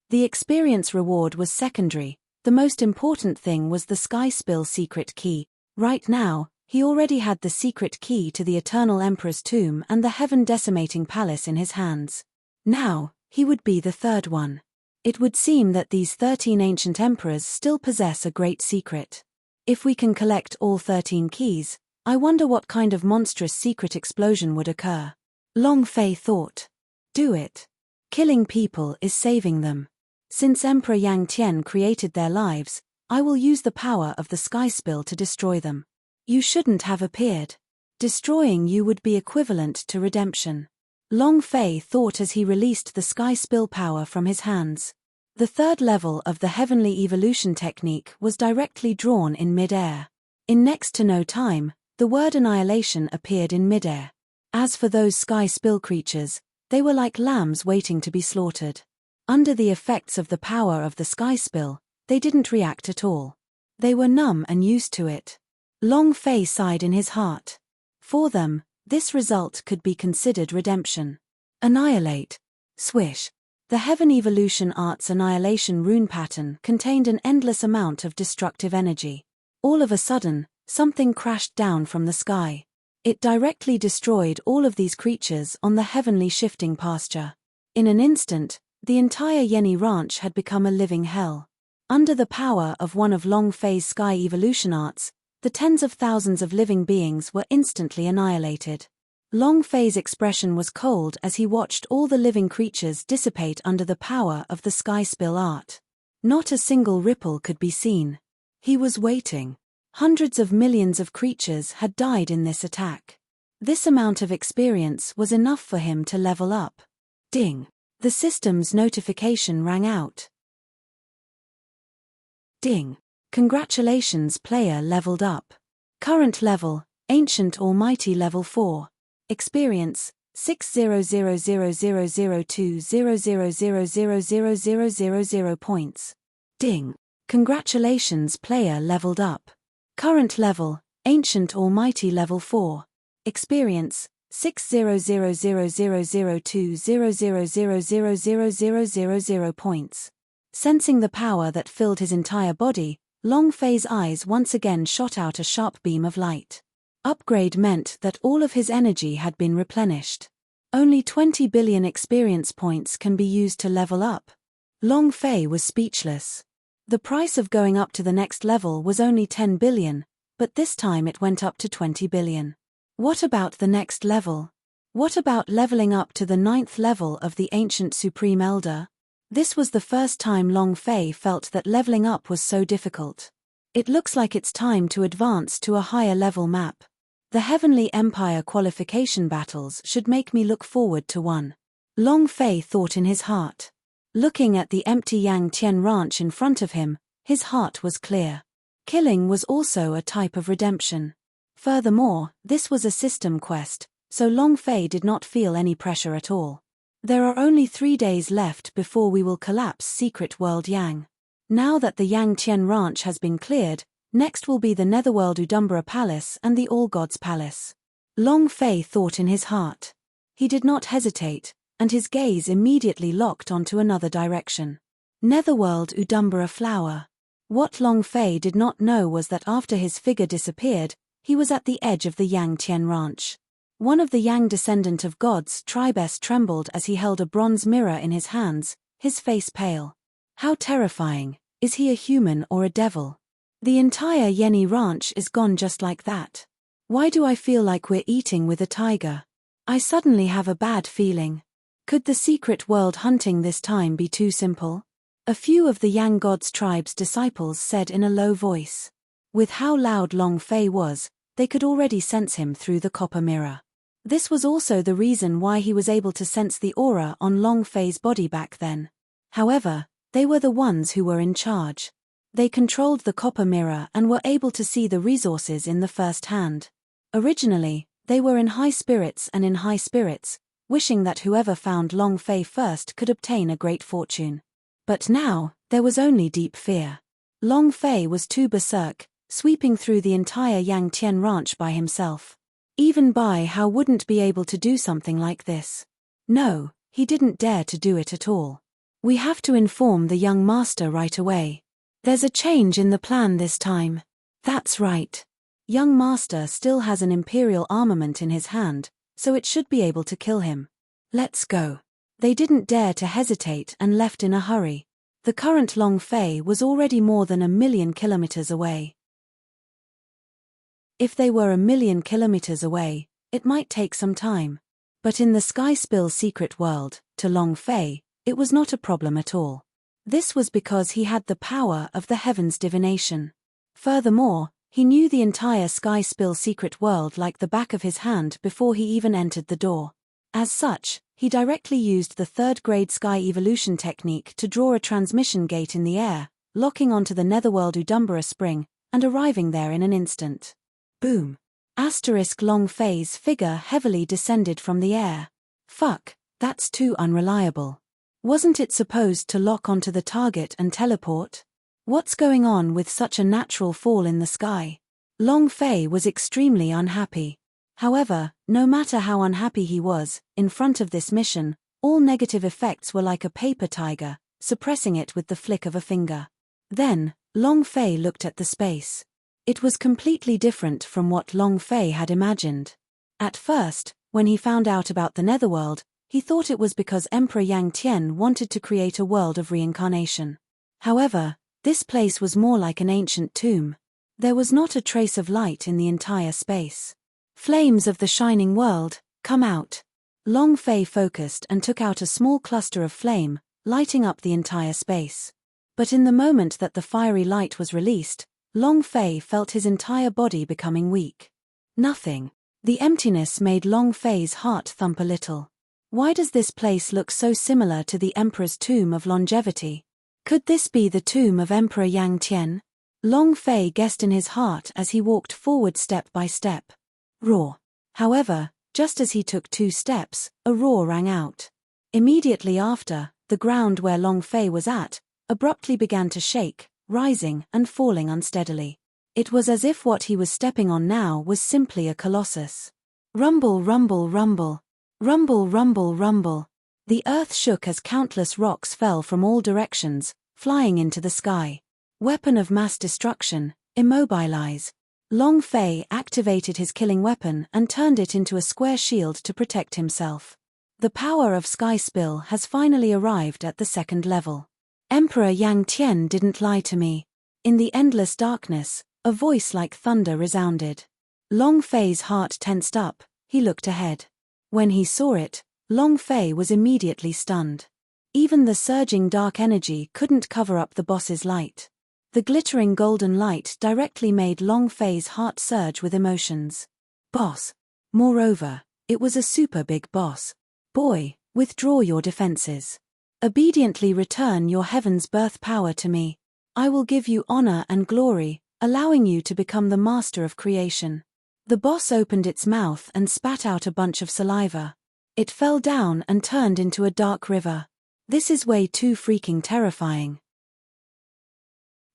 The experience reward was secondary, the most important thing was the Sky Spill secret key. Right now, he already had the secret key to the Eternal Emperor's tomb and the heaven-decimating palace in his hands. Now, he would be the third one. It would seem that these 13 ancient emperors still possess a great secret. If we can collect all 13 keys, I wonder what kind of monstrous secret explosion would occur. Long Fei thought. Do it. Killing people is saving them. Since Emperor Yang Tian created their lives, I will use the power of the Sky Spill to destroy them. You shouldn't have appeared. Destroying you would be equivalent to redemption. Long Fei thought as he released the Sky Spill power from his hands. The third level of the Heavenly Evolution technique was directly drawn in mid-air. In next to no time, the word annihilation appeared in mid-air. As for those Sky Spill creatures, they were like lambs waiting to be slaughtered. Under the effects of the power of the Sky Spill, they didn't react at all. They were numb and used to it. Long Fei sighed in his heart. For them, this result could be considered redemption. Annihilate. Swish. The Heaven Evolution Arts Annihilation rune pattern contained an endless amount of destructive energy. All of a sudden, something crashed down from the sky. It directly destroyed all of these creatures on the heavenly shifting pasture. In an instant, the entire Yenny ranch had become a living hell. Under the power of one of Long Fei's sky evolution arts, the tens of thousands of living beings were instantly annihilated. Long Fei's expression was cold as he watched all the living creatures dissipate under the power of the Sky Spill art. Not a single ripple could be seen. He was waiting. Hundreds of millions of creatures had died in this attack. This amount of experience was enough for him to level up. Ding! The system's notification rang out. Ding! Congratulations player leveled up. Current level, Ancient Almighty level 4. Experience, 600000200000000 points. Ding! Congratulations player leveled up. Current level, Ancient Almighty level 4. Experience, 600000200000000 points. Sensing the power that filled his entire body, Long Fei's eyes once again shot out a sharp beam of light. Upgrade meant that all of his energy had been replenished. Only 20 billion experience points can be used to level up. Long Fei was speechless. The price of going up to the next level was only 10 billion, but this time it went up to 20 billion. What about the next level? What about leveling up to the 9th level of the Ancient Supreme Elder? This was the first time Long Fei felt that leveling up was so difficult. It looks like it's time to advance to a higher level map. The Heavenly Empire qualification battles should make me look forward to one. Long Fei thought in his heart. Looking at the empty Yang Tian ranch in front of him, his heart was clear. Killing was also a type of redemption. Furthermore, this was a system quest, so Long Fei did not feel any pressure at all. There are only 3 days left before we will collapse Secret World Yang. Now that the Yang Tian ranch has been cleared, next will be the Netherworld Udumbara Palace and the All Gods Palace. Long Fei thought in his heart. He did not hesitate, and his gaze immediately locked onto another direction. Netherworld Udumbara Flower. What Long Fei did not know was that after his figure disappeared, he was at the edge of the Yang Tian ranch. One of the Yang descendant of gods, Tribes, trembled as he held a bronze mirror in his hands, his face pale. How terrifying! Is he a human or a devil? The entire Yenny ranch is gone just like that. Why do I feel like we're eating with a tiger? I suddenly have a bad feeling. Could the secret world hunting this time be too simple? A few of the Yang gods' tribe's disciples said in a low voice. With how loud Long Fei was, they could already sense him through the copper mirror. This was also the reason why he was able to sense the aura on Long Fei's body back then. However, they were the ones who were in charge. They controlled the copper mirror and were able to see the resources in the first hand. Originally, they were in high spirits, wishing that whoever found Long Fei first could obtain a great fortune. But now, there was only deep fear. Long Fei was too berserk, sweeping through the entire Yang Tian ranch by himself. Even Bai Hao wouldn't be able to do something like this. No, he didn't dare to do it at all. We have to inform the young master right away. There's a change in the plan this time. That's right. Young master still has an imperial armament in his hand, so it should be able to kill him. Let's go. They didn't dare to hesitate and left in a hurry. The current Long Fei was already more than 1,000,000 kilometers away. If they were 1,000,000 kilometers away, it might take some time. But in the Sky Spill secret world, to Long Fei, it was not a problem at all. This was because he had the power of the heavens divination. Furthermore, he knew the entire Sky Spill secret world like the back of his hand before he even entered the door. As such, he directly used the third-grade sky evolution technique to draw a transmission gate in the air, locking onto the Netherworld Udumbara spring, and arriving there in an instant. Boom! Long Fei's figure heavily descended from the air. Fuck, that's too unreliable. Wasn't it supposed to lock onto the target and teleport? What's going on with such a natural fall in the sky? Long Fei was extremely unhappy. However, no matter how unhappy he was, in front of this mission, all negative effects were like a paper tiger, suppressing it with the flick of a finger. Then, Long Fei looked at the space. It was completely different from what Long Fei had imagined. At first, when he found out about the Netherworld, he thought it was because Emperor Yang Tian wanted to create a world of reincarnation. However, this place was more like an ancient tomb. There was not a trace of light in the entire space. Flames of the shining world, come out. Long Fei focused and took out a small cluster of flame, lighting up the entire space. But in the moment that the fiery light was released, Long Fei felt his entire body becoming weak. Nothing. The emptiness made Long Fei's heart thump a little. Why does this place look so similar to the Emperor's Tomb of Longevity? Could this be the tomb of Emperor Yang Tian? Long Fei guessed in his heart as he walked forward step by step. Roar. However, just as he took 2 steps, a roar rang out. Immediately after, the ground where Long Fei was at, abruptly began to shake, rising and falling unsteadily. It was as if what he was stepping on now was simply a colossus. Rumble, rumble, rumble. Rumble, rumble, rumble. The earth shook as countless rocks fell from all directions, flying into the sky. Weapon of mass destruction, immobilize. Long Fei activated his killing weapon and turned it into a square shield to protect himself. The power of Sky Spill has finally arrived at the 2nd level. Emperor Yang Tian didn't lie to me. In the endless darkness, a voice like thunder resounded. Long Fei's heart tensed up, he looked ahead. When he saw it, Long Fei was immediately stunned. Even the surging dark energy couldn't cover up the boss's light. The glittering golden light directly made Long Fei's heart surge with emotions. Boss. Moreover, it was a super big boss. Boy, withdraw your defenses. Obediently return your heaven's birth power to me. I will give you honor and glory, allowing you to become the master of creation. The boss opened its mouth and spat out a bunch of saliva. It fell down and turned into a dark river. This is way too freaking terrifying.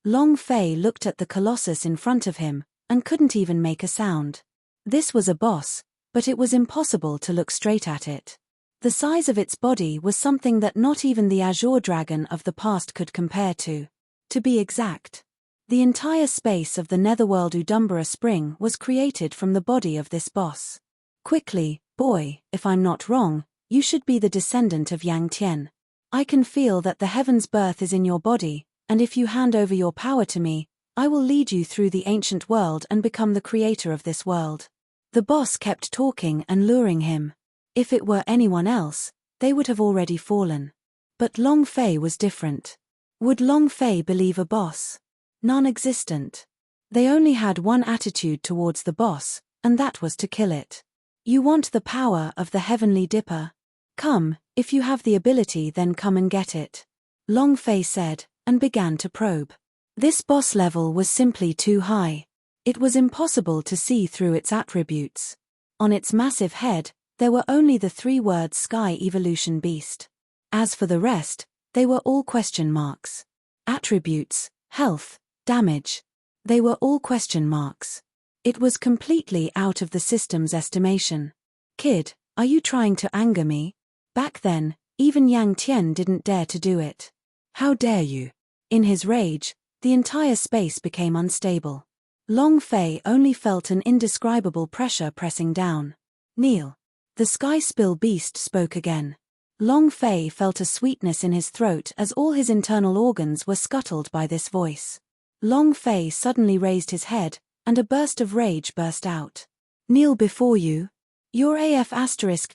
Long Fei looked at the colossus in front of him, and couldn't even make a sound. This was a boss, but it was impossible to look straight at it. The size of its body was something that not even the azure dragon of the past could compare to. To be exact, the entire space of the netherworld Udumbara Spring was created from the body of this boss. Quickly, boy, if I'm not wrong, you should be the descendant of Yang Tian. I can feel that the heaven's birth is in your body, and if you hand over your power to me, I will lead you through the ancient world and become the creator of this world. The boss kept talking and luring him. If it were anyone else, they would have already fallen. But Long Fei was different. Would Long Fei believe a boss? Non-existent. They only had one attitude towards the boss, and that was to kill it. You want the power of the heavenly dipper? Come, if you have the ability, then come and get it. Long Fei said, and began to probe. This boss level was simply too high. It was impossible to see through its attributes. On its massive head, there were only the 3 words Sky Evolution Beast. As for the rest, they were all question marks. Attributes, health, damage. They were all question marks. It was completely out of the system's estimation. Kid, are you trying to anger me? Back then, even Yang Tian didn't dare to do it. How dare you? In his rage, the entire space became unstable. Long Fei only felt an indescribable pressure pressing down. Kneel. The Sky Spill Beast spoke again. Long Fei felt a sweetness in his throat as all his internal organs were scuttled by this voice. Long Fei suddenly raised his head, and a burst of rage burst out. Kneel before you? You're AF**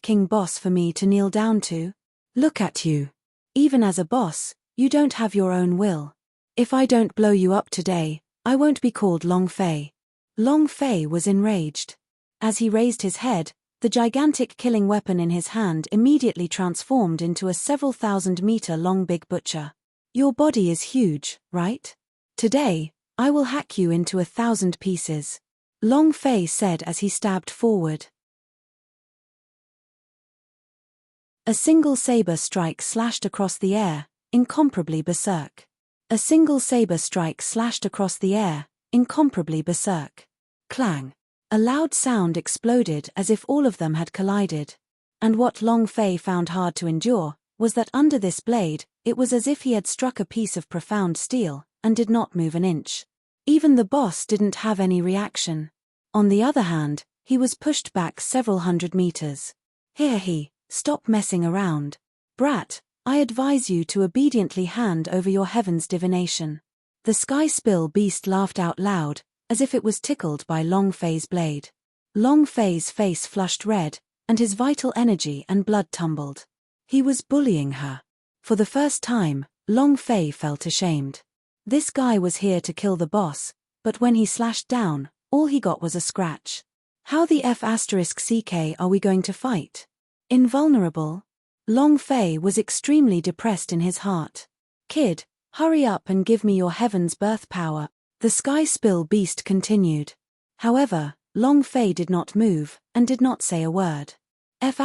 king boss for me to kneel down to? Look at you. Even as a boss, you don't have your own will. If I don't blow you up today, I won't be called Long Fei. Long Fei was enraged. As he raised his head, the gigantic killing weapon in his hand immediately transformed into a several thousand-meter-long big butcher. Your body is huge, right? Today, I will hack you into 1,000 pieces. Long Fei said as he stabbed forward. A single saber strike slashed across the air, incomparably berserk. A single saber strike slashed across the air, incomparably berserk. Clang. A loud sound exploded as if all of them had collided. And what Long Fei found hard to endure was that under this blade, it was as if he had struck a piece of profound steel, and did not move an inch. Even the boss didn't have any reaction. On the other hand, he was pushed back several hundred meters. Here, stop messing around. Brat, I advise you to obediently hand over your heaven's divination. The Sky Spill Beast laughed out loud, as if it was tickled by Long Fei's blade. Long Fei's face flushed red, and his vital energy and blood tumbled. He was bullying her. For the first time, Long Fei felt ashamed. This guy was here to kill the boss, but when he slashed down, all he got was a scratch. How the F*** are we going to fight? Invulnerable? Long Fei was extremely depressed in his heart. Kid, hurry up and give me your heaven's birth power, the Sky Spill Beast continued. However, Long Fei did not move, and did not say a word. F***,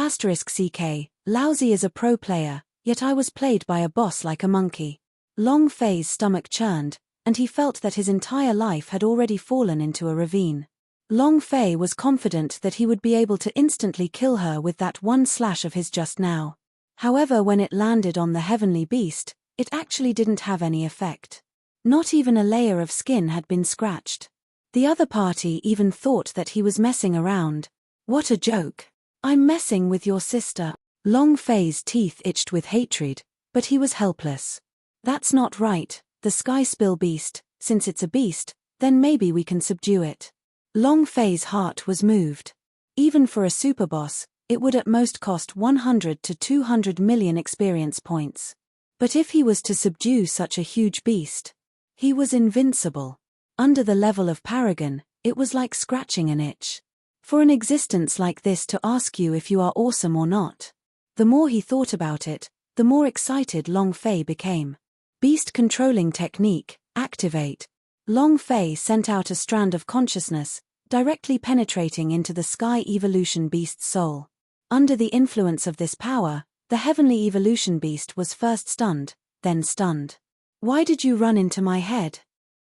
lousy as a pro player, yet I was played by a boss like a monkey. Long Fei's stomach churned, and he felt that his entire life had already fallen into a ravine. Long Fei was confident that he would be able to instantly kill her with that one slash of his just now. However, when it landed on the heavenly beast, it actually didn't have any effect. Not even a layer of skin had been scratched. The other party even thought that he was messing around. What a joke. I'm messing with your sister. Long Fei's teeth itched with hatred, but he was helpless. That's not right, the Sky Spill Beast, since it's a beast, then maybe we can subdue it. Long Fei's heart was moved. Even for a superboss, it would at most cost 100 to 200 million experience points. But if he was to subdue such a huge beast, He was invincible. Under the level of paragon, it was like scratching an itch. For an existence like this to ask you if you are awesome or not. The more he thought about it, the more excited Long Fei became. Beast controlling technique, activate. Long Fei sent out a strand of consciousness, directly penetrating into the Sky Evolution Beast's soul. Under the influence of this power, the Heavenly Evolution Beast was first stunned, then stunned. Why did you run into my head?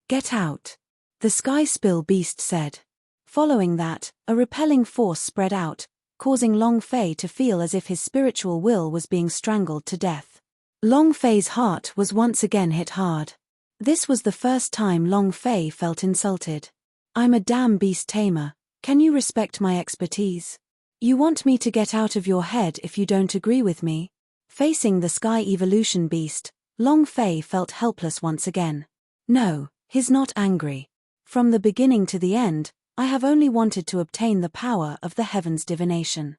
Get out. The Sky Spill Beast said. Following that, a repelling force spread out, causing Long Fei to feel as if his spiritual will was being strangled to death. Long Fei's heart was once again hit hard. This was the first time Long Fei felt insulted. I'm a damn beast tamer, can you respect my expertise? You want me to get out of your head if you don't agree with me? Facing the Sky Evolution Beast, Long Fei felt helpless once again. No, he's not angry. From the beginning to the end, I have only wanted to obtain the power of the heavens' divination.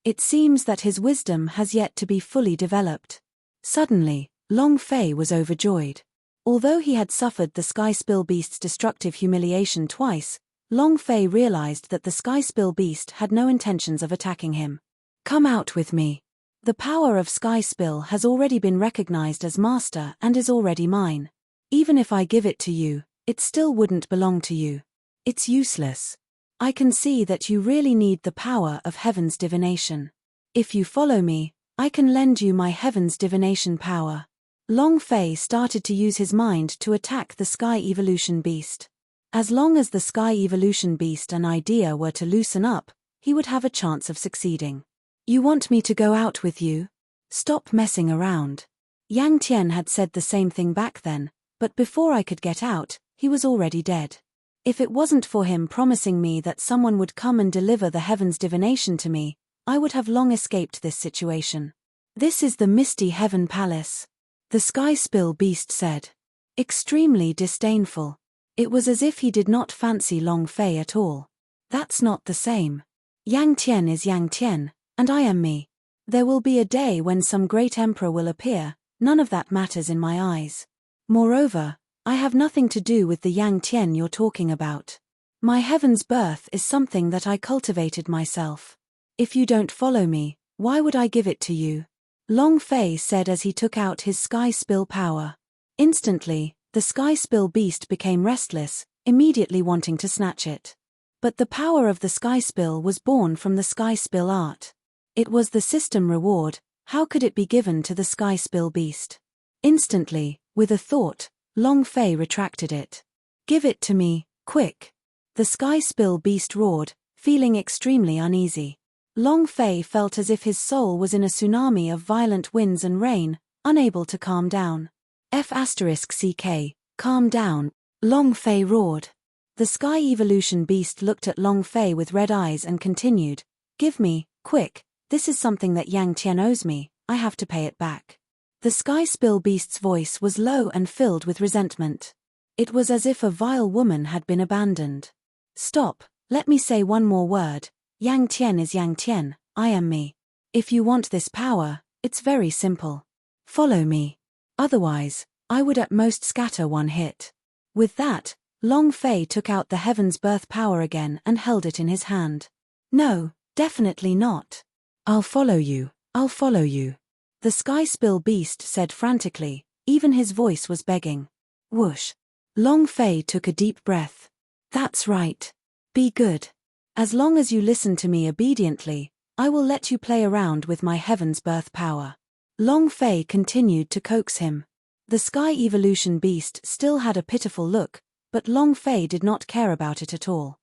It seems that his wisdom has yet to be fully developed. Suddenly, Long Fei was overjoyed. Although he had suffered the Sky Spill Beast's destructive humiliation twice, Long Fei realized that the Sky Spill Beast had no intentions of attacking him. Come out with me. The power of Sky Spill has already been recognized as master and is already mine. Even if I give it to you, it still wouldn't belong to you. It's useless. I can see that you really need the power of heaven's divination. If you follow me, I can lend you my heaven's divination power. Long Fei started to use his mind to attack the Sky Evolution Beast. As long as the Sky Evolution Beast and idea were to loosen up, he would have a chance of succeeding. You want me to go out with you? Stop messing around. Yang Tian had said the same thing back then, but before I could get out, he was already dead. If it wasn't for him promising me that someone would come and deliver the heaven's divination to me, I would have long escaped this situation. This is the Misty Heaven Palace. The Sky Spill Beast said. Extremely disdainful. It was as if he did not fancy Long Fei at all. That's not the same. Yang Tian is Yang Tian, and I am me. There will be a day when some great emperor will appear, none of that matters in my eyes. Moreover, I have nothing to do with the Yang Tian you're talking about. My heaven's birth is something that I cultivated myself. If you don't follow me, why would I give it to you? Long Fei said as he took out his Sky Spill power. Instantly, the Sky Spill Beast became restless, immediately wanting to snatch it. But the power of the Sky Spill was born from the Sky Spill art. It was the system reward, how could it be given to the Sky Spill Beast? Instantly, with a thought, Long Fei retracted it. Give it to me, quick. The Sky Spill Beast roared, feeling extremely uneasy. Long Fei felt as if his soul was in a tsunami of violent winds and rain, unable to calm down. F***CK, calm down, Long Fei roared. The Sky Evolution Beast looked at Long Fei with red eyes and continued, give me, quick, this is something that Yang Tian owes me, I have to pay it back. The Sky Spill Beast's voice was low and filled with resentment. It was as if a vile woman had been abandoned. Stop, let me say one more word. Yang Tian is Yang Tian, I am me. If you want this power, it's very simple. Follow me. Otherwise, I would at most scatter one hit. With that, Long Fei took out the heaven's birth power again and held it in his hand. No, definitely not. I'll follow you, I'll follow you. The Sky Spill Beast said frantically, even his voice was begging. Whoosh. Long Fei took a deep breath. That's right. Be good. As long as you listen to me obediently, I will let you play around with my heaven's birth power. Long Fei continued to coax him. The Sky Evolution Beast still had a pitiful look, but Long Fei did not care about it at all.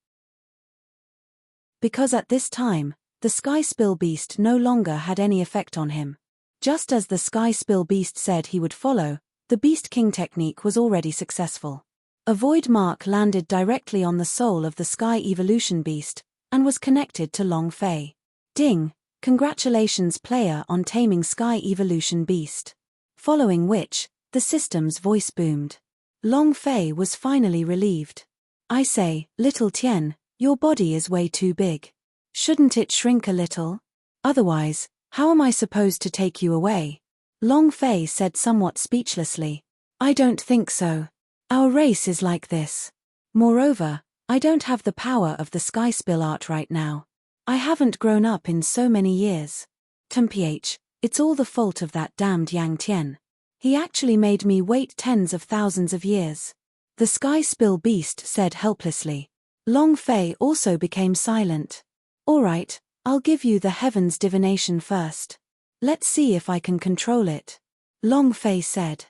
Because at this time, the Sky Spill Beast no longer had any effect on him. Just as the Sky Spill Beast said he would follow, the Beast King technique was already successful. A void mark landed directly on the soul of the Sky Evolution Beast, and was connected to Long Fei. Ding! Congratulations player on taming Sky Evolution Beast. Following which, the system's voice boomed. Long Fei was finally relieved. I say, little Tian, your body is way too big. Shouldn't it shrink a little? Otherwise, how am I supposed to take you away? Long Fei said somewhat speechlessly. I don't think so. Our race is like this. Moreover, I don't have the power of the sky spill art right now. I haven't grown up in so many years. Temph, it's all the fault of that damned Yang Tian. He actually made me wait tens of thousands of years. The sky spill beast said helplessly. Long Fei also became silent. Alright, I'll give you the heavens divination first. Let's see if I can control it. Long Fei said.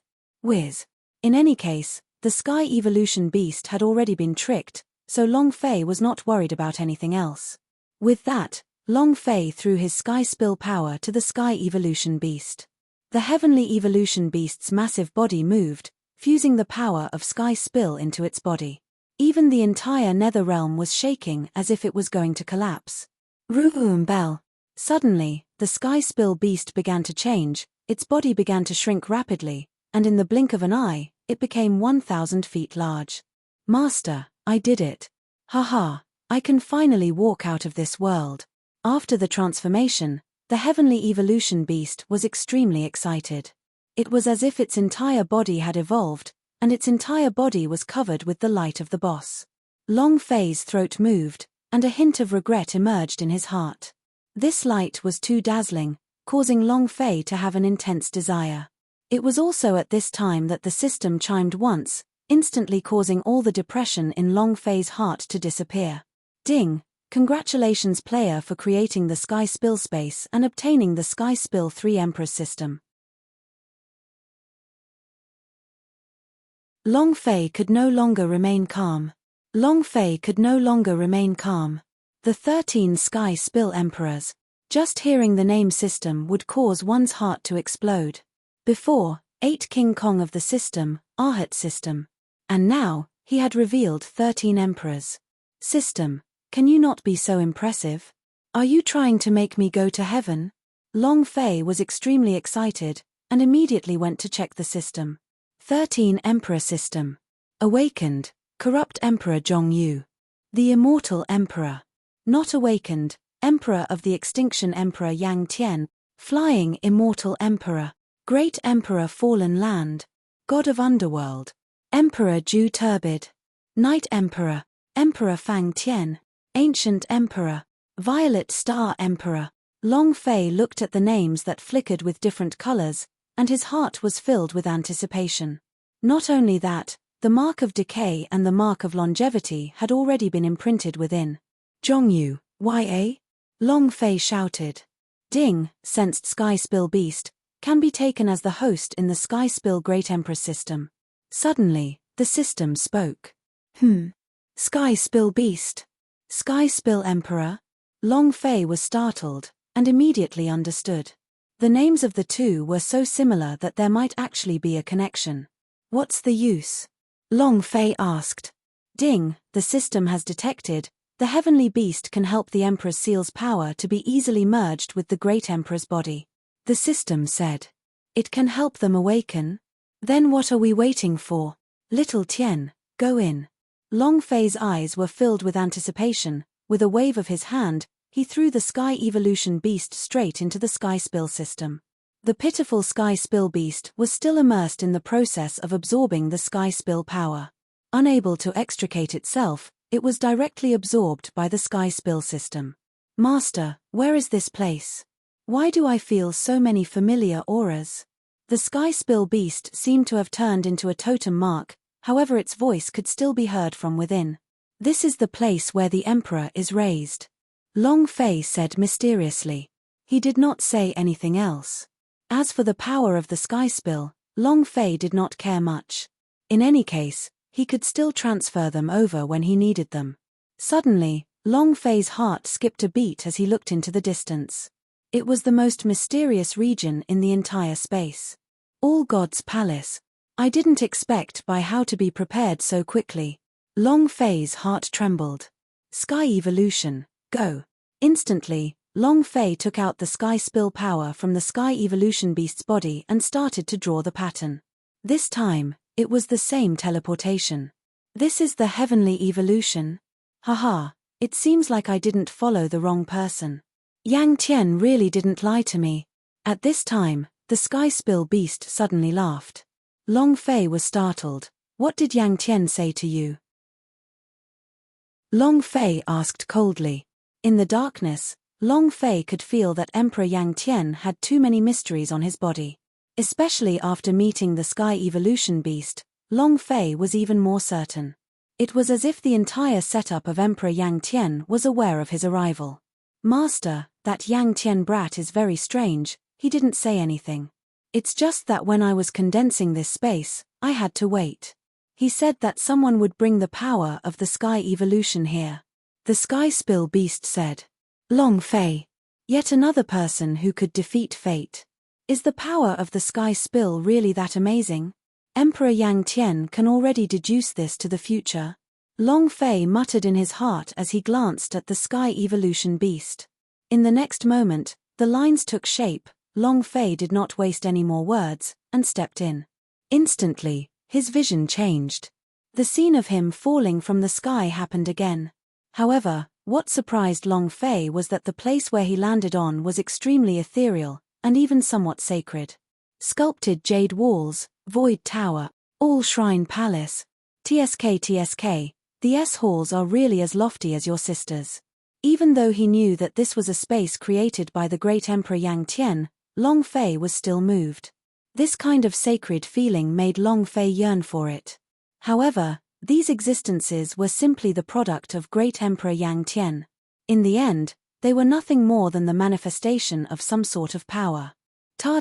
Whiz. In any case, the sky evolution beast had already been tricked, so Long Fei was not worried about anything else. With that, Long Fei threw his sky spill power to the sky evolution beast. The heavenly evolution beast's massive body moved, fusing the power of sky spill into its body. Even the entire nether realm was shaking as if it was going to collapse. Bell. Suddenly, the sky spill beast began to change, its body began to shrink rapidly, and in the blink of an eye, it became 1,000 feet large. Master, I did it. Haha, I can finally walk out of this world. After the transformation, the heavenly evolution beast was extremely excited. It was as if its entire body had evolved, and its entire body was covered with the light of the boss. Long Fei's throat moved, and a hint of regret emerged in his heart. This light was too dazzling, causing Long Fei to have an intense desire. It was also at this time that the system chimed once, instantly causing all the depression in Long Fei's heart to disappear. Ding! Congratulations player for creating the Sky Spill space and obtaining the Sky Spill 3 Emperor system. Long Fei could no longer remain calm. Long Fei could no longer remain calm. The 13 Sky Spill Emperors. Just hearing the name system would cause one's heart to explode. Before, 8 King Kong of the system, Arhat system. And now, he had revealed 13 Emperors. System, can you not be so impressive? Are you trying to make me go to heaven? Long Fei was extremely excited, and immediately went to check the system. 13 Emperor system. Awakened, corrupt Emperor Zhongyu. The Immortal Emperor. Not awakened, Emperor of the Extinction Emperor Yang Tian. Flying Immortal Emperor. Great Emperor Fallen Land. God of Underworld. Emperor Zhu Turbid. Night Emperor. Emperor Fang Tian. Ancient Emperor. Violet Star Emperor. Long Fei looked at the names that flickered with different colors, and his heart was filled with anticipation. Not only that, the mark of decay and the mark of longevity had already been imprinted within. Zhongyu, YA? Long Fei shouted. Ding, sensed Sky Spill Beast, can be taken as the host in the Sky Spill Great Emperor system. Suddenly, the system spoke. Sky Spill Beast. Sky Spill Emperor? Long Fei was startled, and immediately understood. The names of the two were so similar that there might actually be a connection. What's the use? Long Fei asked. Ding, the system has detected, the heavenly beast can help the Emperor's seal's power to be easily merged with the Great Emperor's body. The system said. It can help them awaken? Then what are we waiting for? Little Tian, go in. Long Fei's eyes were filled with anticipation. With a wave of his hand, he threw the Sky Evolution Beast straight into the Sky Spill system. The pitiful Sky Spill Beast was still immersed in the process of absorbing the Sky Spill power. Unable to extricate itself, it was directly absorbed by the Sky Spill system. Master, where is this place? Why do I feel so many familiar auras? The Sky Spill Beast seemed to have turned into a totem mark, however its voice could still be heard from within. This is the place where the Emperor is raised. Long Fei said mysteriously. He did not say anything else. As for the power of the Sky Spill, Long Fei did not care much. In any case, he could still transfer them over when he needed them. Suddenly, Long Fei's heart skipped a beat as he looked into the distance. It was the most mysterious region in the entire space. All God's Palace. I didn't expect by how to be prepared so quickly. Long Fei's heart trembled. Sky Evolution, go. Instantly, Long Fei took out the Sky Spill power from the Sky Evolution Beast's body and started to draw the pattern. This time, it was the same teleportation. This is the heavenly evolution? Haha, it seems like I didn't follow the wrong person. Yang Tian really didn't lie to me. At this time, the Sky Spill Beast suddenly laughed. Long Fei was startled. What did Yang Tian say to you? Long Fei asked coldly. In the darkness, Long Fei could feel that Emperor Yang Tian had too many mysteries on his body. Especially after meeting the Sky Evolution Beast, Long Fei was even more certain. It was as if the entire setup of Emperor Yang Tian was aware of his arrival. Master, that Yang Tian brat is very strange, he didn't say anything. It's just that when I was condensing this space, I had to wait. He said that someone would bring the power of the Sky Evolution here. The Sky Spill Beast said. Long Fei. Yet another person who could defeat fate. Is the power of the Sky Spill really that amazing? Emperor Yang Tian can already deduce this to the future. Long Fei muttered in his heart as he glanced at the Sky Evolution Beast. In the next moment, the lines took shape. Long Fei did not waste any more words, and stepped in. Instantly, his vision changed. The scene of him falling from the sky happened again. However, what surprised Long Fei was that the place where he landed on was extremely ethereal, and even somewhat sacred. Sculpted jade walls, void tower, all shrine palace. TSK, the S-halls are really as lofty as your sisters. Even though he knew that this was a space created by the great Emperor Yang Tian, Long Fei was still moved. This kind of sacred feeling made Long Fei yearn for it. However, these existences were simply the product of great Emperor Yang Tian. In the end, they were nothing more than the manifestation of some sort of power. Ta.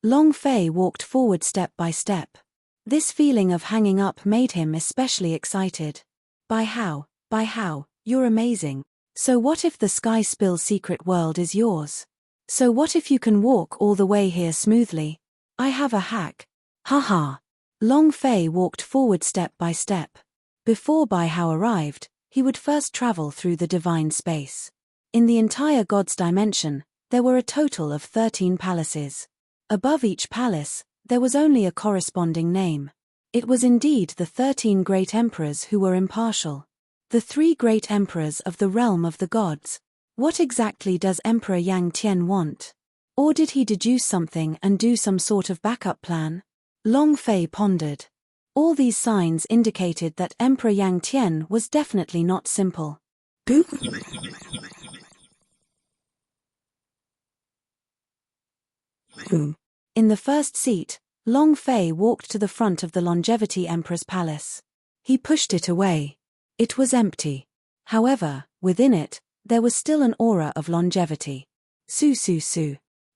Long Fei walked forward step by step. This feeling of hanging up made him especially excited. By how, you're amazing. So what if the Sky Spill secret world is yours? So what if you can walk all the way here smoothly? I have a hack. Haha. Long Fei walked forward step by step. Before Bai Hao arrived, he would first travel through the divine space. In the entire God's dimension, there were a total of 13 palaces. Above each palace, there was only a corresponding name. It was indeed the 13 great emperors who were impartial. The 3 great emperors of the realm of the gods. What exactly does Emperor Yang Tian want? Or did he deduce something and do some sort of backup plan? Long Fei pondered. All these signs indicated that Emperor Yang Tian was definitely not simple. In the first seat, Long Fei walked to the front of the Longevity Emperor's palace. He pushed it away. It was empty. However, within it, there was still an aura of longevity. Su.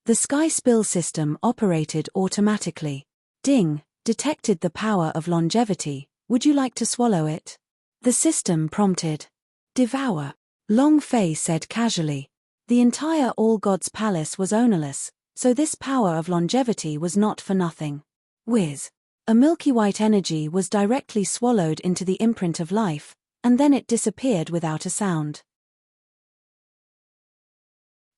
The Sky Spill system operated automatically. Ding, detected the power of longevity. Would you like to swallow it? The system prompted. Devour. Long Fei said casually. The entire All Gods Palace was ownerless, so this power of longevity was not for nothing. Whiz. A milky white energy was directly swallowed into the imprint of life, and then it disappeared without a sound.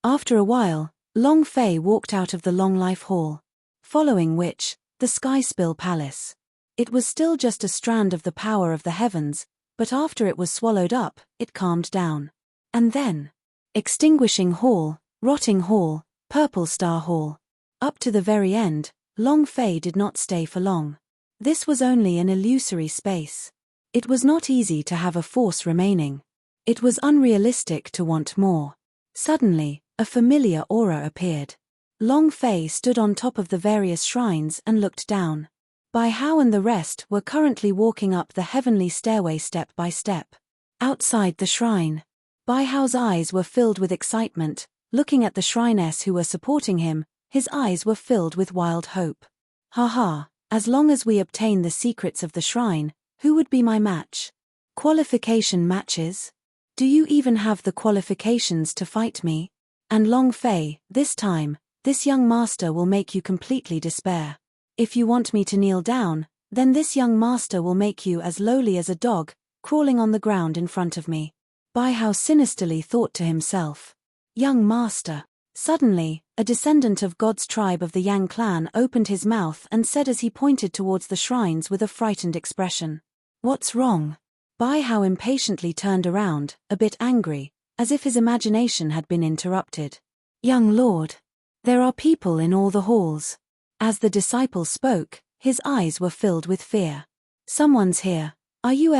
After a while, Long Fei walked out of the Long Life Hall. Following which, the Sky Spill Palace. It was still just a strand of the power of the heavens, but after it was swallowed up, it calmed down. And then, Extinguishing Hall, Rotting Hall, Purple Star Hall. Up to the very end, Long Fei did not stay for long. This was only an illusory space. It was not easy to have a force remaining. It was unrealistic to want more. Suddenly, a familiar aura appeared. Long Fei stood on top of the various shrines and looked down. Bai Hao and the rest were currently walking up the heavenly stairway step by step. Outside the shrine, Bai Hao's eyes were filled with excitement. Looking at the shriners who were supporting him, his eyes were filled with wild hope. Haha, as long as we obtain the secrets of the shrine, who would be my match? Qualification matches? Do you even have the qualifications to fight me? And Long Fei, this time, this young master will make you completely despair. If you want me to kneel down, then this young master will make you as lowly as a dog, crawling on the ground in front of me. Bai Hao sinisterly thought to himself. Young master. Suddenly, a descendant of God's tribe of the Yang clan opened his mouth and said as he pointed towards the shrines with a frightened expression. What's wrong? Bai Hao impatiently turned around, a bit angry, as if his imagination had been interrupted. Young lord. There are people in all the halls. As the disciple spoke, His eyes were filled with fear. Someone's here. Are you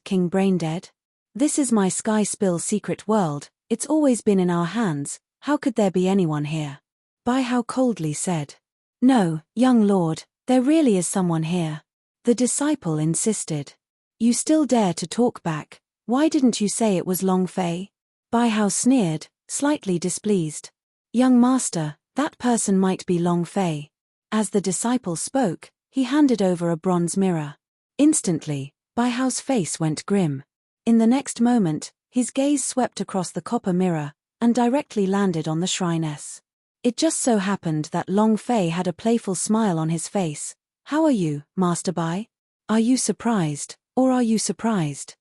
King Braindead? This is my sky spill secret world, it's always been in our hands, how could there be anyone here? Bai Hao coldly said. No, young lord, there really is someone here. The disciple insisted. You still dare to talk back, why didn't you say it was Long Fei? Bai Hao sneered, slightly displeased. Young master, that person might be Long Fei. As the disciple spoke, he handed over a bronze mirror. Instantly, Bai Hao's face went grim. In the next moment, his gaze swept across the copper mirror, and directly landed on the shriness. It just so happened that Long Fei had a playful smile on his face. How are you, Master Bai? Are you surprised, or are you surprised?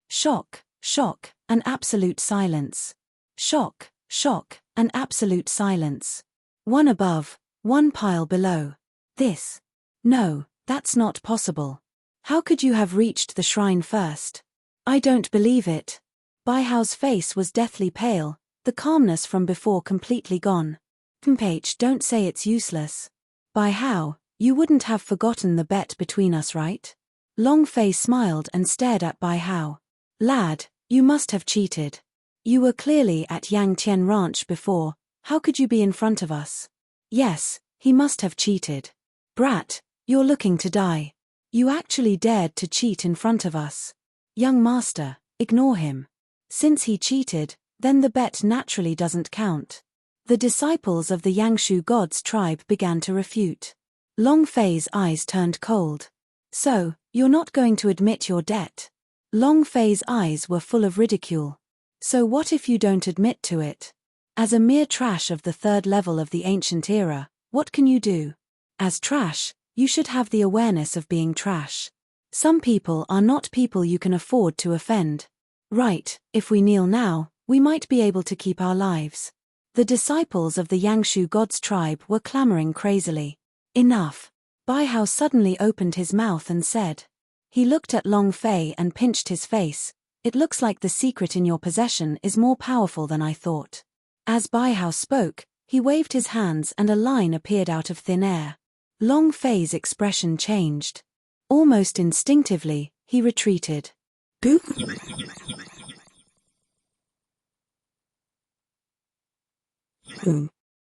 Shock, shock, and absolute silence. Shock, shock, and absolute silence. One above, one pile below. This. No, that's not possible. How could you have reached the shrine first? I don't believe it. Bai Hao's face was deathly pale, the calmness from before completely gone. Mph, don't say it's useless. Bai Hao, you wouldn't have forgotten the bet between us, right? Long Fei smiled and stared at Bai Hao. Lad, you must have cheated. You were clearly at Yang Tian Ranch before, how could you be in front of us? Yes, he must have cheated. Brat, you're looking to die. You actually dared to cheat in front of us. Young master, ignore him. Since he cheated, then the bet naturally doesn't count. The disciples of the Yangshu gods tribe began to refute. Long Fei's eyes turned cold. So, you're not going to admit your debt? Long Fei's eyes were full of ridicule. So what if you don't admit to it? As a mere trash of the third level of the ancient era, what can you do? As trash, you should have the awareness of being trash. Some people are not people you can afford to offend. Right, if we kneel now, we might be able to keep our lives. The disciples of the Yangshu gods tribe were clamoring crazily. Enough. Bai Hao suddenly opened his mouth and said. He looked at Long Fei and pinched his face. It looks like the secret in your possession is more powerful than I thought. As Bai Hao spoke, he waved his hands and a line appeared out of thin air. Long Fei's expression changed. Almost instinctively, he retreated. Boom.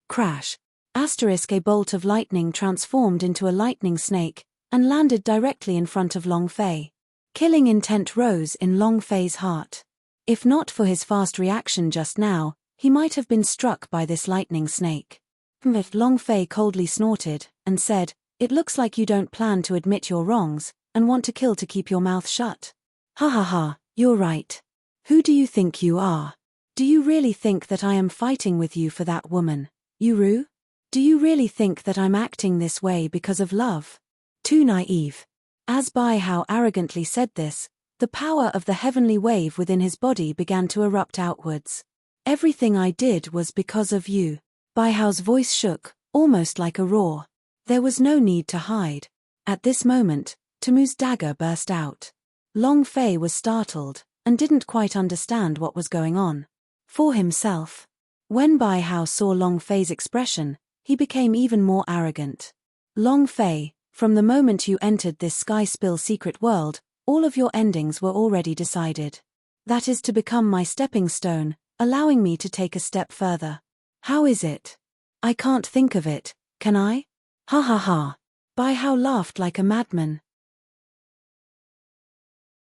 Crash. A bolt of lightning transformed into a lightning snake and landed directly in front of Long Fei. Killing intent rose in Long Fei's heart. If not for his fast reaction just now, he might have been struck by this lightning snake. Long Fei coldly snorted and said, "It looks like you don't plan to admit your wrongs and want to kill to keep your mouth shut. Ha ha ha, you're right. Who do you think you are? Do you really think that I am fighting with you for that woman, Yuru? Do you really think that I'm acting this way because of love? Too naive." As Bai Hao arrogantly said this, the power of the heavenly wave within his body began to erupt outwards. Everything I did was because of you. Bai Hao's voice shook, almost like a roar. There was no need to hide. At this moment, Tumu's dagger burst out. Long Fei was startled, and didn't quite understand what was going on. For himself. When Bai Hao saw Long Fei's expression, he became even more arrogant. Long Fei, from the moment you entered this sky spill secret world, all of your endings were already decided. That is to become my stepping stone, allowing me to take a step further. How is it? I can't think of it, can I? Ha ha ha. Bai Hao laughed like a madman.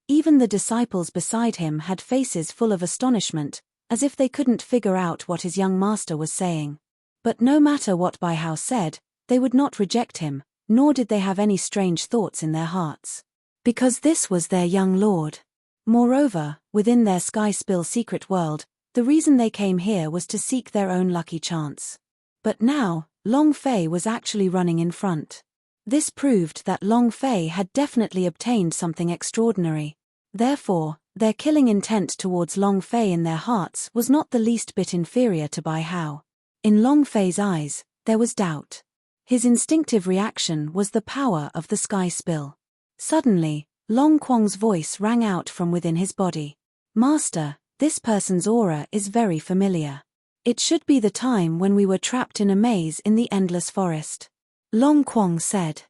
Even the disciples beside him had faces full of astonishment, as if they couldn't figure out what his young master was saying. But no matter what Bai Hao said, they would not reject him, nor did they have any strange thoughts in their hearts. Because this was their young lord. Moreover, within their sky spill secret world, the reason they came here was to seek their own lucky chance. But now, Long Fei was actually running in front. This proved that Long Fei had definitely obtained something extraordinary. Therefore, their killing intent towards Long Fei in their hearts was not the least bit inferior to Bai Hao. In Long Fei's eyes, there was doubt. His instinctive reaction was the power of the sky spill. Suddenly, Long Quang's voice rang out from within his body. "Master, this person's aura is very familiar. It should be the time when we were trapped in a maze in the endless forest. Long Quang said.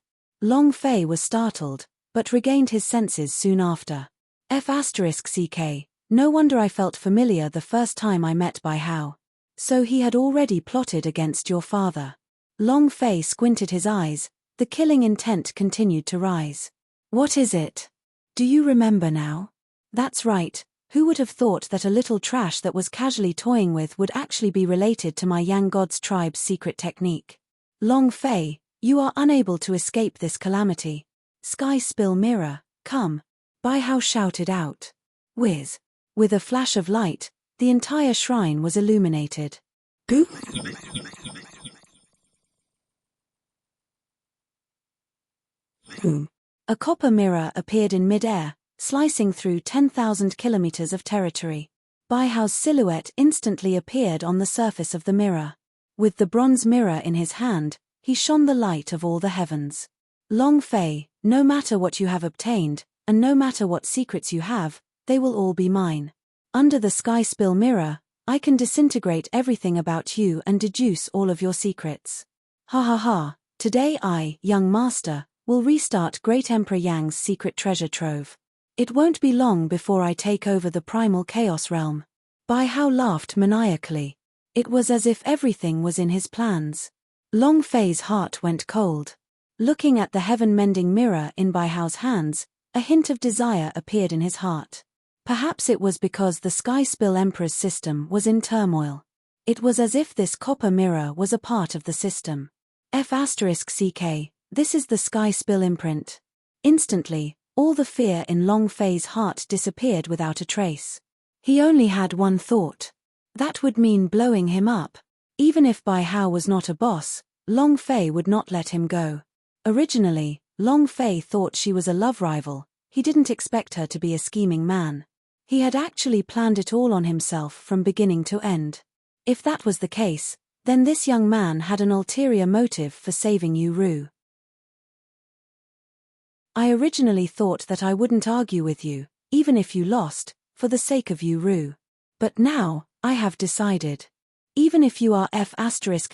Long Fei was startled, but regained his senses soon after. F*ck, no wonder I felt familiar the first time I met Bai Hao. So he had already plotted against your father. Long Fei squinted his eyes, the killing intent continued to rise. What is it? Do you remember now? That's right, who would have thought that a little trash that was casually toying with would actually be related to my Yang God's tribe's secret technique? Long Fei, you are unable to escape this calamity. Sky Spill Mirror, come. Bai Hao shouted out. Whiz. With a flash of light, the entire shrine was illuminated. Boo! A copper mirror appeared in mid-air, slicing through 10,000 kilometers of territory. Bai Hao's silhouette instantly appeared on the surface of the mirror. With the bronze mirror in his hand, he shone the light of all the heavens. Long Fei, no matter what you have obtained, and no matter what secrets you have, they will all be mine. Under the Sky Spill Mirror, I can disintegrate everything about you and deduce all of your secrets. Ha ha ha, today I, young master, will restart Great Emperor Yang's secret treasure trove. It won't be long before I take over the primal chaos realm. Bai Hao laughed maniacally. It was as if everything was in his plans. Long Fei's heart went cold. Looking at the heaven-mending mirror in Bai Hao's hands, a hint of desire appeared in his heart. Perhaps it was because the Sky Spill Emperor's system was in turmoil. It was as if this copper mirror was a part of the system. F*ck, this is the Sky Spill imprint. Instantly, all the fear in Long Fei's heart disappeared without a trace. He only had one thought. That would mean blowing him up. Even if Bai Hao was not a boss, Long Fei would not let him go. Originally, Long Fei thought she was a love rival. He didn't expect her to be a scheming man. He had actually planned it all on himself from beginning to end. If that was the case, then this young man had an ulterior motive for saving Yu Ru. I originally thought that I wouldn't argue with you, even if you lost, for the sake of Yu Ru. But now, I have decided. Even if you are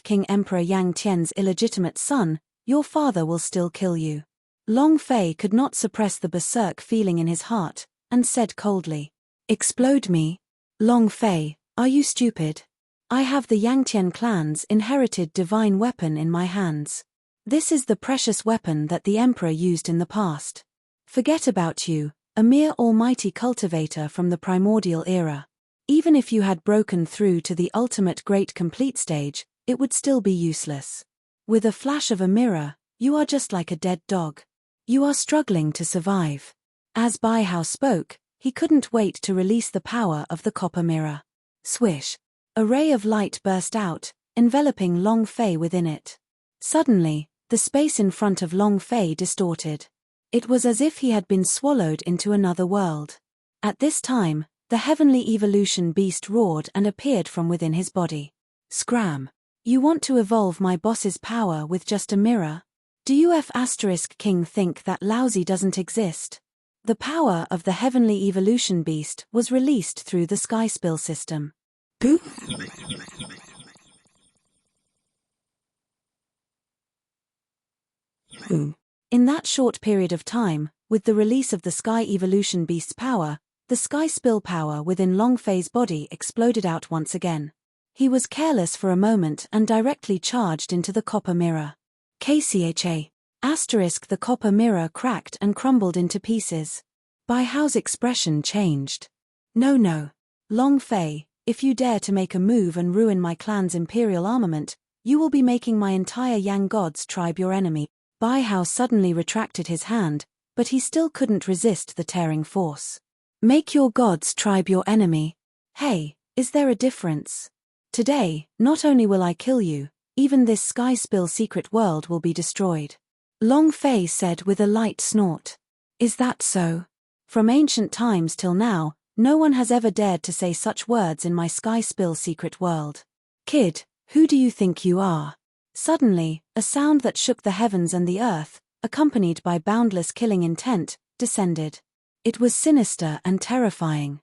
King Emperor Yang Tian's illegitimate son, your father will still kill you. Long Fei could not suppress the berserk feeling in his heart, and said coldly. Explode me? Long Fei, are you stupid? I have the Yangtian clan's inherited divine weapon in my hands. This is the precious weapon that the Emperor used in the past. Forget about you, a mere almighty cultivator from the primordial era. Even if you had broken through to the ultimate great complete stage, it would still be useless. With a flash of a mirror, you are just like a dead dog. You are struggling to survive. As Bai Hao spoke, he couldn't wait to release the power of the copper mirror. Swish! A ray of light burst out, enveloping Long Fei within it. Suddenly, the space in front of Long Fei distorted. It was as if he had been swallowed into another world. At this time, the heavenly evolution beast roared and appeared from within his body. Scram! You want to evolve my boss's power with just a mirror? Do you King think that lousy doesn't exist? The power of the heavenly evolution beast was released through the Sky Spill system. Boo! In that short period of time, with the release of the Sky Evolution Beast's power, the Sky Spill power within Long Fei's body exploded out once again. He was careless for a moment and directly charged into the copper mirror. The copper mirror cracked and crumbled into pieces. Bai Hao's expression changed. No. Long Fei, if you dare to make a move and ruin my clan's imperial armament, you will be making my entire Yang God's tribe your enemy. Bai Hao suddenly retracted his hand, but he still couldn't resist the tearing force. Make your God's tribe your enemy? Hey, is there a difference? Today, not only will I kill you, even this Sky Spill secret world will be destroyed. Long Fei said with a light snort. Is that so? From ancient times till now, no one has ever dared to say such words in my Sky Spill secret world. Kid, who do you think you are? Suddenly, a sound that shook the heavens and the earth, accompanied by boundless killing intent, descended. It was sinister and terrifying.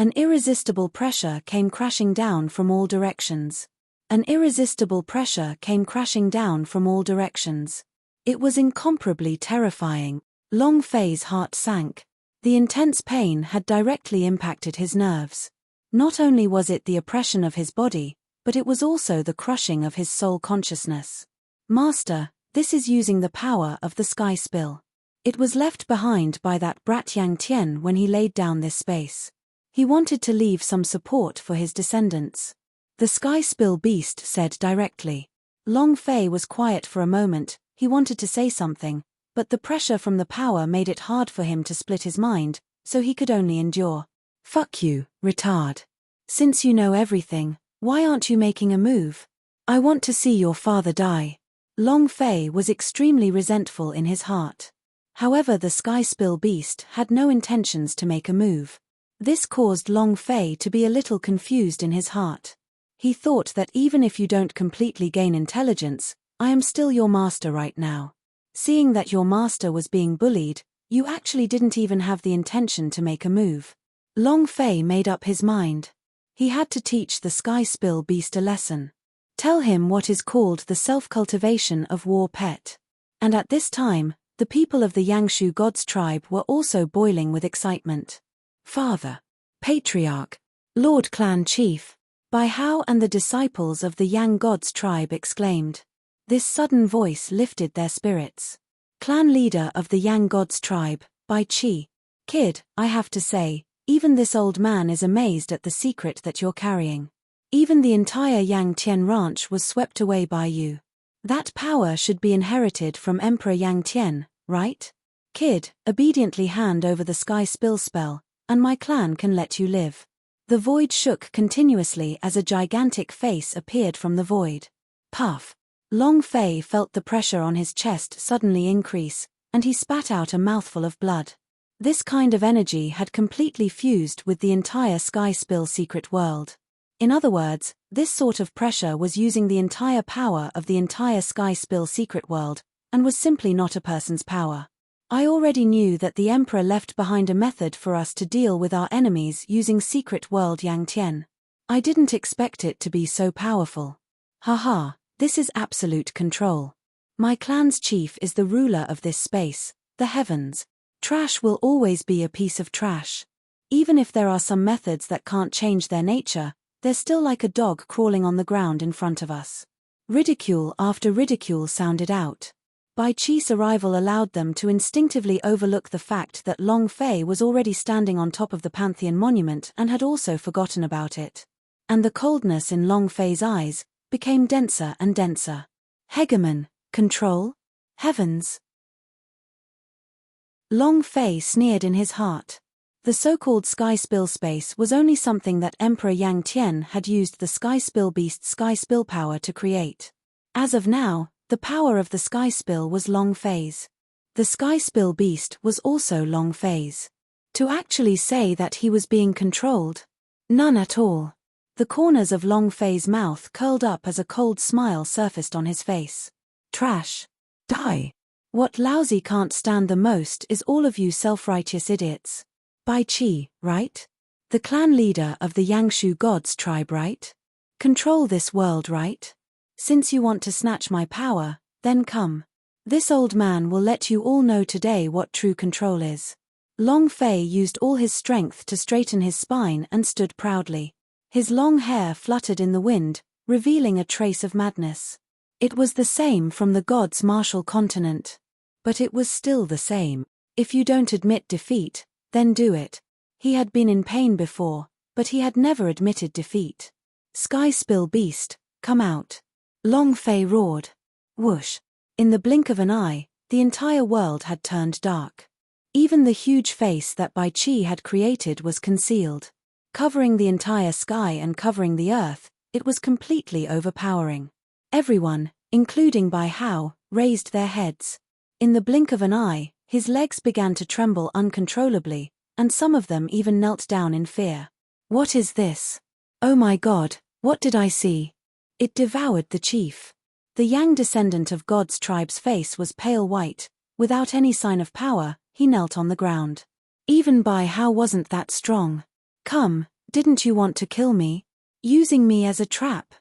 An irresistible pressure came crashing down from all directions. An irresistible pressure came crashing down from all directions. It was incomparably terrifying. Long Fei's heart sank. The intense pain had directly impacted his nerves. Not only was it the oppression of his body, but it was also the crushing of his soul consciousness. Master, this is using the power of the sky spill. It was left behind by that brat Yang Tian when he laid down this space. He wanted to leave some support for his descendants. The sky spill beast said directly. Long Fei was quiet for a moment. He wanted to say something, but the pressure from the power made it hard for him to split his mind, so he could only endure. Fuck you, retard. Since you know everything, why aren't you making a move? I want to see your father die. Long Fei was extremely resentful in his heart. However, the sky spill beast had no intentions to make a move. This caused Long Fei to be a little confused in his heart. He thought that even if you don't completely gain intelligence, I am still your master right now. Seeing that your master was being bullied, you actually didn't even have the intention to make a move. Long Fei made up his mind. He had to teach the sky spill beast a lesson. Tell him what is called the self-cultivation of war pet. And at this time, the people of the Yangshu gods tribe were also boiling with excitement. Father, Patriarch, Lord Clan Chief, Bai Hao and the disciples of the Yang gods tribe exclaimed. This sudden voice lifted their spirits. Clan leader of the Yang gods tribe, Bai Qi. Kid, I have to say, even this old man is amazed at the secret that you're carrying. Even the entire Yang Tian ranch was swept away by you. That power should be inherited from Emperor Yang Tian, right? Kid, obediently hand over the sky spill spell, and my clan can let you live. The void shook continuously as a gigantic face appeared from the void. Puff. Long Fei felt the pressure on his chest suddenly increase, and he spat out a mouthful of blood. This kind of energy had completely fused with the entire sky spill secret world. In other words, this sort of pressure was using the entire power of the entire sky spill secret world, and was simply not a person's power. I already knew that the Emperor left behind a method for us to deal with our enemies using secret world Yang Tian. I didn't expect it to be so powerful. Haha, this is absolute control. My clan's chief is the ruler of this space, the heavens. Trash will always be a piece of trash. Even if there are some methods that can't change their nature, they're still like a dog crawling on the ground in front of us. Ridicule after ridicule sounded out. Bai Qi's arrival allowed them to instinctively overlook the fact that Long Fei was already standing on top of the Pantheon monument and had also forgotten about it. And the coldness in Long Fei's eyes became denser and denser. Hegemon, control? Heavens. Long Fei sneered in his heart. The so-called sky spill space was only something that Emperor Yang Tian had used the sky spill beast's sky spill power to create. As of now, the power of the sky spill was Long Fei's. The sky spill beast was also Long Fei's. To actually say that he was being controlled? None at all. The corners of Long Fei's mouth curled up as a cold smile surfaced on his face. Trash. Die. What lousy can't stand the most is all of you self-righteous idiots. Bai Qi, right? The clan leader of the Yangshu gods tribe, right? Control this world, right? Since you want to snatch my power, then come. This old man will let you all know today what true control is. Long Fei used all his strength to straighten his spine and stood proudly. His long hair fluttered in the wind, revealing a trace of madness. It was the same from the gods' martial continent. But it was still the same. If you don't admit defeat, then do it. He had been in pain before, but he had never admitted defeat. Sky spill beast, come out. Long Fei roared. Whoosh. In the blink of an eye, the entire world had turned dark. Even the huge face that Bai Qi had created was concealed. Covering the entire sky and covering the earth, it was completely overpowering. Everyone, including Bai Hao, raised their heads. In the blink of an eye, his legs began to tremble uncontrollably, and some of them even knelt down in fear. What is this? Oh my God, what did I see? It devoured the chief. The Yang descendant of God's tribe's face was pale white. Without any sign of power, he knelt on the ground. Even Bai Hao wasn't that strong. Come, didn't you want to kill me? Using me as a trap?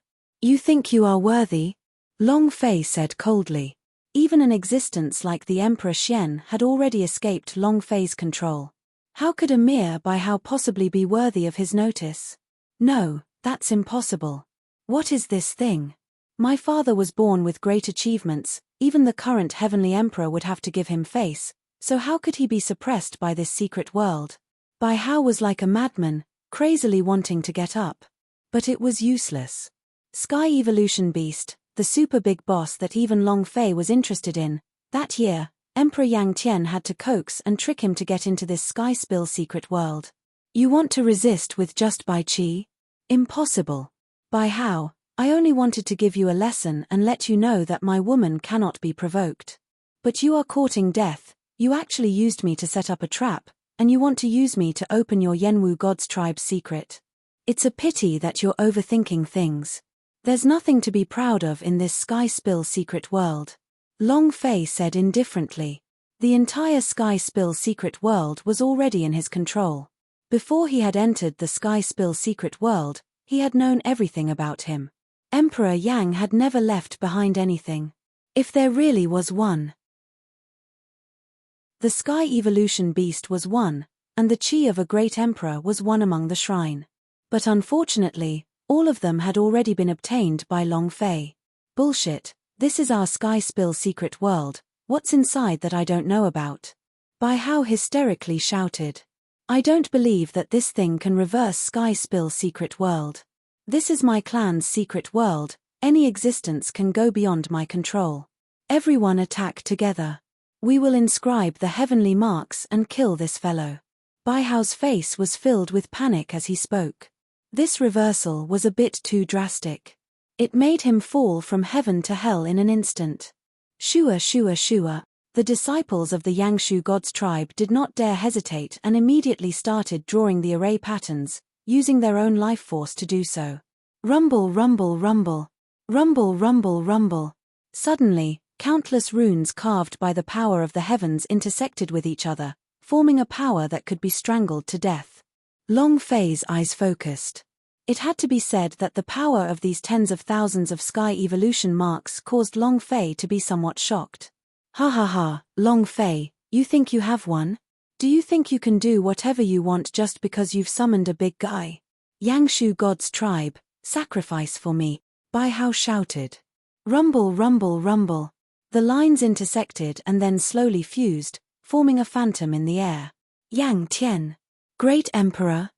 You think you are worthy? Long Fei said coldly. Even an existence like the Emperor Xian had already escaped Long Fei's control. How could a mere Bai Hao possibly be worthy of his notice? No, that's impossible. What is this thing? My father was born with great achievements, even the current heavenly emperor would have to give him face, so how could he be suppressed by this secret world? Bai Hao was like a madman, crazily wanting to get up. But it was useless. Sky Evolution Beast, the super big boss that even Long Fei was interested in, that year, Emperor Yang Tian had to coax and trick him to get into this Sky Spill secret world. You want to resist with just Bai Qi? Impossible. Bai Hao, I only wanted to give you a lesson and let you know that my woman cannot be provoked. But you are courting death, you actually used me to set up a trap, and you want to use me to open your Yenwu God's tribe secret. It's a pity that you're overthinking things. There's nothing to be proud of in this Sky Spill secret world. Long Fei said indifferently. The entire Sky Spill secret world was already in his control. Before he had entered the Sky Spill secret world, he had known everything about him. Emperor Yang had never left behind anything. If there really was one. The Sky Evolution Beast was one, and the Qi of a great emperor was one among the shrine. But unfortunately, all of them had already been obtained by Long Fei. Bullshit. This is our Sky Spill secret world, what's inside that I don't know about? Bai Hao hysterically shouted. I don't believe that this thing can reverse Sky Spill secret world. This is my clan's secret world, any existence can go beyond my control. Everyone attack together. We will inscribe the heavenly marks and kill this fellow. Bai Hao's face was filled with panic as he spoke. This reversal was a bit too drastic. It made him fall from heaven to hell in an instant. Shua Shua Shua, the disciples of the Yangshu God's tribe did not dare hesitate and immediately started drawing the array patterns, using their own life force to do so. Rumble rumble rumble. Rumble rumble rumble. Suddenly, countless runes carved by the power of the heavens intersected with each other, forming a power that could be strangled to death. Long Fei's eyes focused. It had to be said that the power of these tens of thousands of Sky Evolution marks caused Long Fei to be somewhat shocked. Ha ha ha, Long Fei, you think you have one? Do you think you can do whatever you want just because you've summoned a big guy? Yangshu God's tribe, sacrifice for me, Bai Hao shouted. Rumble rumble rumble. The lines intersected and then slowly fused, forming a phantom in the air. Yang Tian. Great Emperor.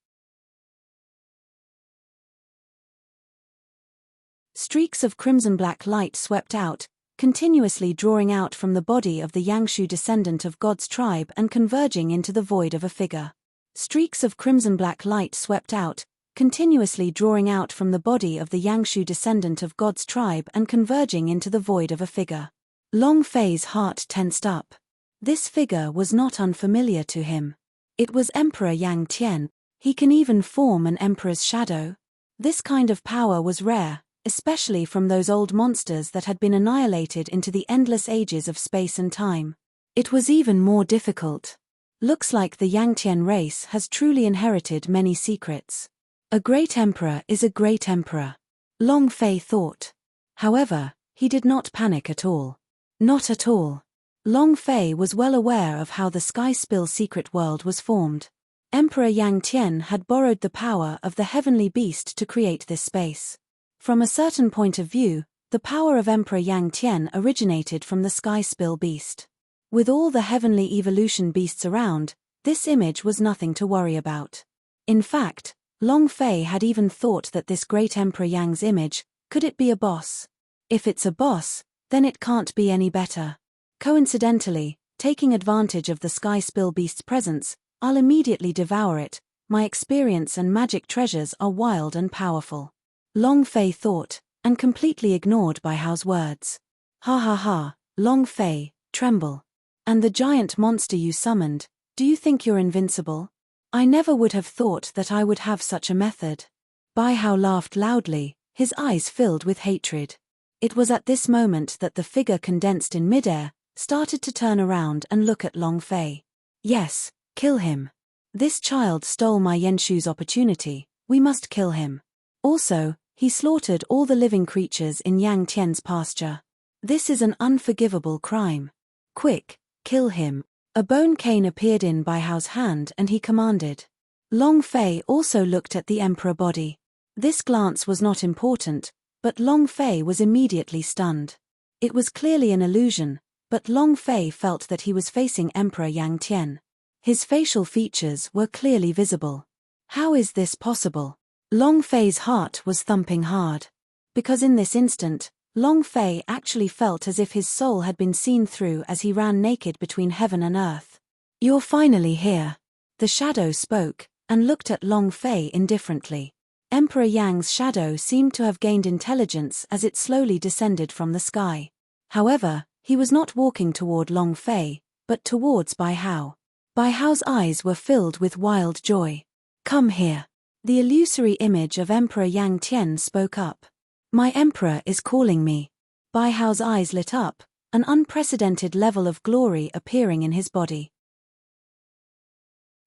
Streaks of crimson-black light swept out, continuously drawing out from the body of the Yangshu descendant of God's tribe and converging into the void of a figure. Streaks of crimson-black light swept out, continuously drawing out from the body of the Yangshu descendant of God's tribe and converging into the void of a figure. Long Fei's heart tensed up. This figure was not unfamiliar to him. It was Emperor Yang Tian. He can even form an emperor's shadow. This kind of power was rare, especially from those old monsters that had been annihilated into the endless ages of space and time. It was even more difficult. Looks like the Yangtian race has truly inherited many secrets. A great emperor is a great emperor. Long Fei thought. However, he did not panic at all. Not at all. Long Fei was well aware of how the Sky Spill secret world was formed. Emperor Yang Tian had borrowed the power of the heavenly beast to create this space. From a certain point of view, the power of Emperor Yang Tian originated from the Sky Spill beast. With all the heavenly evolution beasts around, this image was nothing to worry about. In fact, Long Fei had even thought that this great Emperor Yang's image, could it be a boss? If it's a boss, then it can't be any better. Coincidentally, taking advantage of the Sky Spill beast's presence, I'll immediately devour it. My experience and magic treasures are wild and powerful. Long Fei thought, and completely ignored Bai Hao's words. Ha ha ha, Long Fei, tremble. And the giant monster you summoned, do you think you're invincible? I never would have thought that I would have such a method. Bai Hao laughed loudly, his eyes filled with hatred. It was at this moment that the figure condensed in midair, started to turn around and look at Long Fei. Yes, kill him. This child stole my Yenshu's opportunity, we must kill him. Also, he slaughtered all the living creatures in Yang Tian's pasture. This is an unforgivable crime. Quick, kill him. A bone cane appeared in Bai Hao's hand and he commanded. Long Fei also looked at the emperor body. This glance was not important, but Long Fei was immediately stunned. It was clearly an illusion, but Long Fei felt that he was facing Emperor Yang Tian. His facial features were clearly visible. How is this possible? Long Fei's heart was thumping hard. Because in this instant, Long Fei actually felt as if his soul had been seen through as he ran naked between heaven and earth. You're finally here. The shadow spoke, and looked at Long Fei indifferently. Emperor Yang's shadow seemed to have gained intelligence as it slowly descended from the sky. However, he was not walking toward Long Fei, but towards Bai Hao. Bai Hao's eyes were filled with wild joy. Come here. The illusory image of Emperor Yang Tian spoke up. My emperor is calling me. Bai Hao's eyes lit up, an unprecedented level of glory appearing in his body.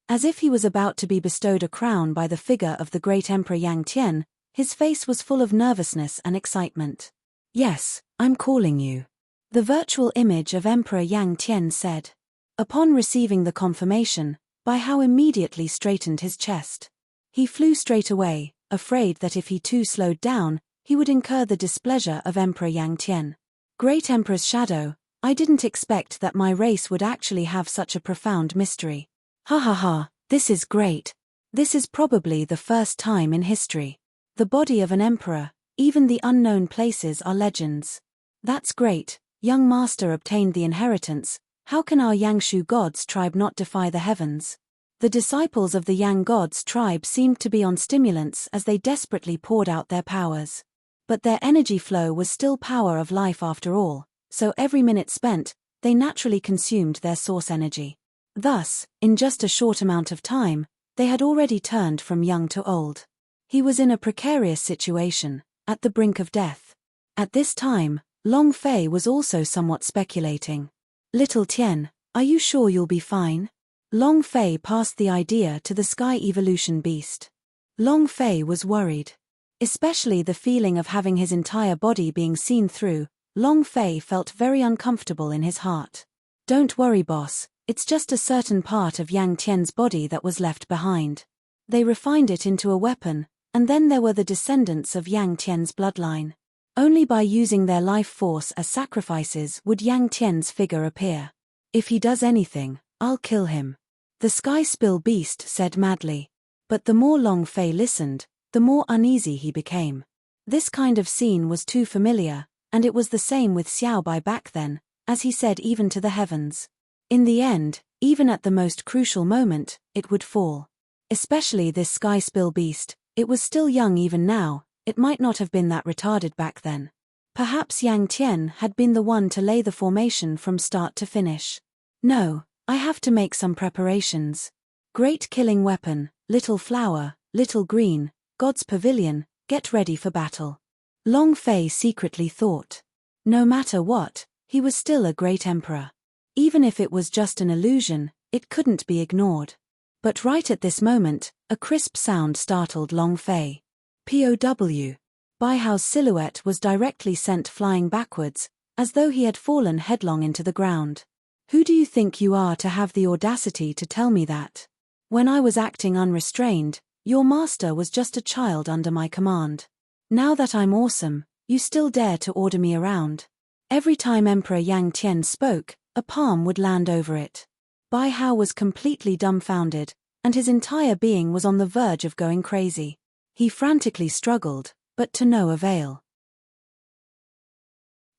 As if he was about to be bestowed a crown by the figure of the great Emperor Yang Tian, his face was full of nervousness and excitement. Yes, I'm calling you. The virtual image of Emperor Yang Tian said. Upon receiving the confirmation, Bai Hao immediately straightened his chest. He flew straight away, afraid that if he too slowed down, he would incur the displeasure of Emperor Yang Tian. Great Emperor's shadow, I didn't expect that my race would actually have such a profound mystery. Ha ha ha, this is great. This is probably the first time in history. The body of an emperor, even the unknown places are legends. That's great, young master obtained the inheritance. How can our Yangshu gods tribe not defy the heavens? The disciples of the Yang gods tribe seemed to be on stimulants as they desperately poured out their powers. But their energy flow was still power of life after all, so every minute spent, they naturally consumed their source energy. Thus, in just a short amount of time, they had already turned from young to old. He was in a precarious situation, at the brink of death. At this time, Long Fei was also somewhat speculating. Little Tian, are you sure you'll be fine? Long Fei passed the idea to the Sky Evolution Beast. Long Fei was worried. Especially the feeling of having his entire body being seen through, Long Fei felt very uncomfortable in his heart. Don't worry, boss. It's just a certain part of Yang Tian's body that was left behind. They refined it into a weapon, and then there were the descendants of Yang Tian's bloodline. Only by using their life force as sacrifices would Yang Tian's figure appear. If he does anything, I'll kill him. The Sky Spill Beast said madly. But the more Long Fei listened, the more uneasy he became. This kind of scene was too familiar, and it was the same with Xiao Bai back then, as he said even to the heavens. In the end, even at the most crucial moment, it would fall. Especially this Sky Spill Beast, it was still young even now, it might not have been that retarded back then. Perhaps Yang Tian had been the one to lay the formation from start to finish. No, I have to make some preparations. Great killing weapon, little flower, little green, God's pavilion, get ready for battle. Long Fei secretly thought. No matter what, he was still a great emperor. Even if it was just an illusion, it couldn't be ignored. But right at this moment, a crisp sound startled Long Fei. POW. Bai Hao's silhouette was directly sent flying backwards, as though he had fallen headlong into the ground. Who do you think you are to have the audacity to tell me that? When I was acting unrestrained, your master was just a child under my command. Now that I'm awesome, you still dare to order me around. Every time Emperor Yang Tian spoke, a palm would land over it. Bai Hao was completely dumbfounded, and his entire being was on the verge of going crazy. He frantically struggled, but to no avail.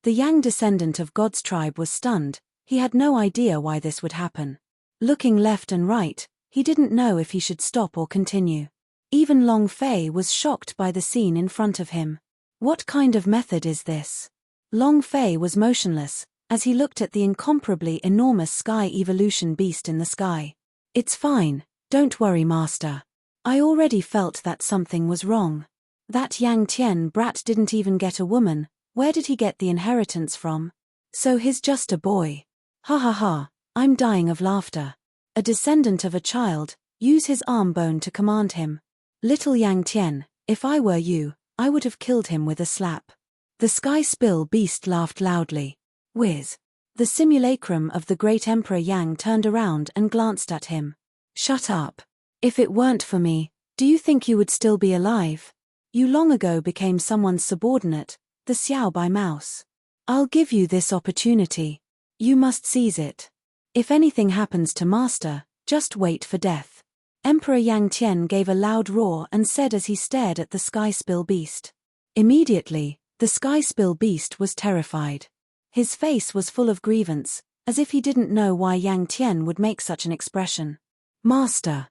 The Yang descendant of God's tribe was stunned. He had no idea why this would happen. Looking left and right, he didn't know if he should stop or continue. Even Long Fei was shocked by the scene in front of him. What kind of method is this? Long Fei was motionless, as he looked at the incomparably enormous Sky Evolution Beast in the sky. It's fine, don't worry, master. I already felt that something was wrong. That Yang Tian brat didn't even get a woman, where did he get the inheritance from? So he's just a boy. Ha ha ha, I'm dying of laughter. A descendant of a child, Use his arm bone to command him. Little Yang Tian, if I were you, I would have killed him with a slap. The sky spill beast laughed loudly. Whiz. The simulacrum of the great Emperor Yang turned around and glanced at him. Shut up. If it weren't for me, do you think you would still be alive? You long ago became someone's subordinate, the Xiao Bai mouse. I'll give you this opportunity. You must seize it. If anything happens to Master, just wait for death. Emperor Yang Tian gave a loud roar and said as he stared at the sky spill beast. Immediately, the sky spill beast was terrified. His face was full of grievance, as if he didn't know why Yang Tian would make such an expression. Master.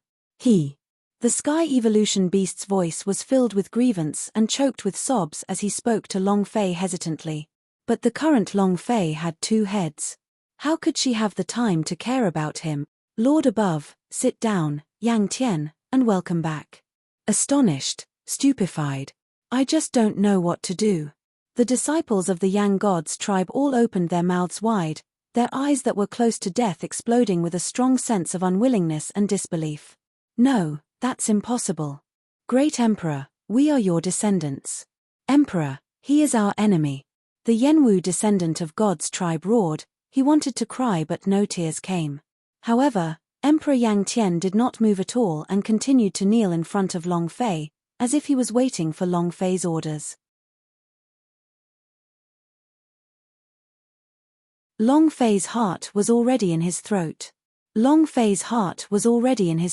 The sky evolution beast's voice was filled with grievance and choked with sobs as he spoke to Long Fei hesitantly. But the current Long Fei had 2 heads. How could she have the time to care about him? Lord above, sit down, Yang Tian, and welcome back. Astonished, stupefied. I just don't know what to do. The disciples of the Yang gods tribe all opened their mouths wide, their eyes that were close to death exploding with a strong sense of unwillingness and disbelief. No, that's impossible. Great Emperor, we are your descendants. Emperor, he is our enemy. The Yenwu descendant of God's tribe roared. He wanted to cry but no tears came. However, Emperor Yang Tian did not move at all and continued to kneel in front of Long Fei, as if he was waiting for Long Fei's orders. Long Fei's heart was already in his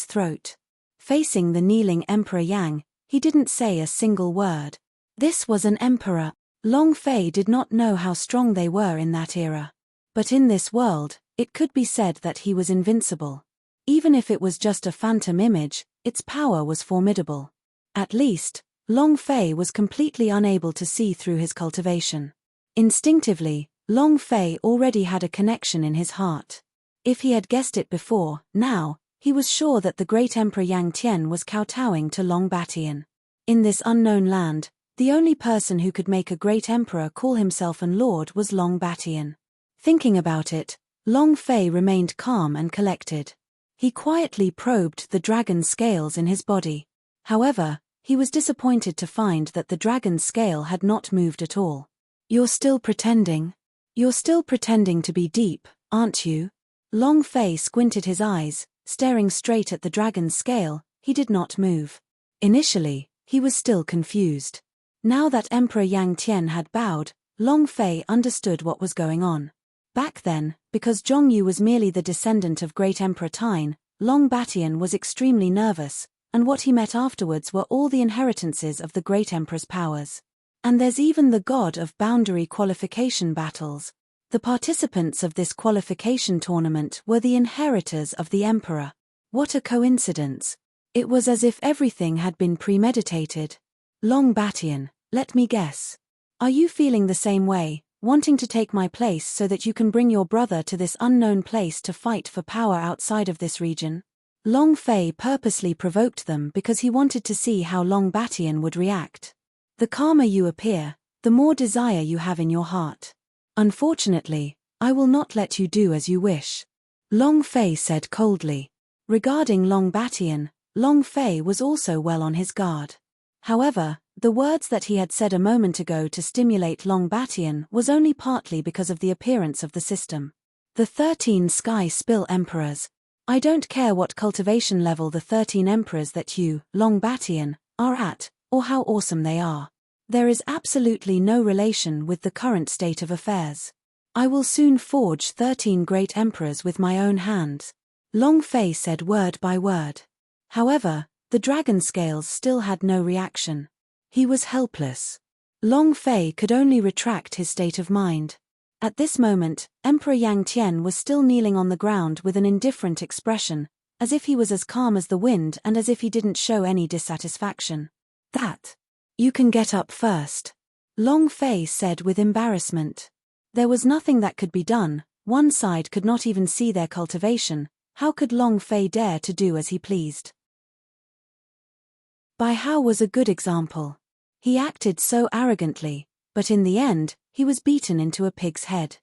throat. Facing the kneeling Emperor Yang, he didn't say a single word. This was an emperor. Long Fei did not know how strong they were in that era. But in this world, it could be said that he was invincible. Even if it was just a phantom image, its power was formidable. At least, Long Fei was completely unable to see through his cultivation. Instinctively, Long Fei already had a connection in his heart. If he had guessed it before, now, he was sure that the great Emperor Yang Tian was kowtowing to Long Batian. In this unknown land, the only person who could make a great emperor call himself an lord was Long Batian. Thinking about it, Long Fei remained calm and collected. He quietly probed the dragon scales in his body. However, he was disappointed to find that the dragon scale had not moved at all. You're still pretending to be deep, aren't you? Long Fei squinted his eyes, staring straight at the dragon's scale. He did not move. Initially, he was still confused. Now that Emperor Yang Tian had bowed, Long Fei understood what was going on. Back then, because Zhongyu was merely the descendant of great Emperor Tine, Long Batian was extremely nervous, and what he met afterwards were all the inheritances of the great emperor's powers. And there's even the god of boundary qualification battles. The participants of this qualification tournament were the inheritors of the emperor. What a coincidence. It was as if everything had been premeditated. Long Batian, let me guess. Are you feeling the same way, wanting to take my place so that you can bring your brother to this unknown place to fight for power outside of this region? Long Fei purposely provoked them because he wanted to see how Long Batian would react. The calmer you appear, the more desire you have in your heart. Unfortunately, I will not let you do as you wish. Long Fei said coldly. Regarding Long Batian, Long Fei was also well on his guard. However, the words that he had said a moment ago to stimulate Long Batian was only partly because of the appearance of the system. The 13 Sky Spill Emperors. I don't care what cultivation level the 13 emperors that you, Long Batian, are at, or how awesome they are. There is absolutely no relation with the current state of affairs. I will soon forge 13 great emperors with my own hands. Long Fei said word by word. However, the dragon scales still had no reaction. He was helpless. Long Fei could only retract his state of mind. At this moment, Emperor Yang Tian was still kneeling on the ground with an indifferent expression, as if he was as calm as the wind and as if he didn't show any dissatisfaction. That. You can get up first. Long Fei said with embarrassment. There was nothing that could be done, one side could not even see their cultivation, how could Long Fei dare to do as he pleased? Bai Hao was a good example. He acted so arrogantly, but in the end, he was beaten into a pig's head.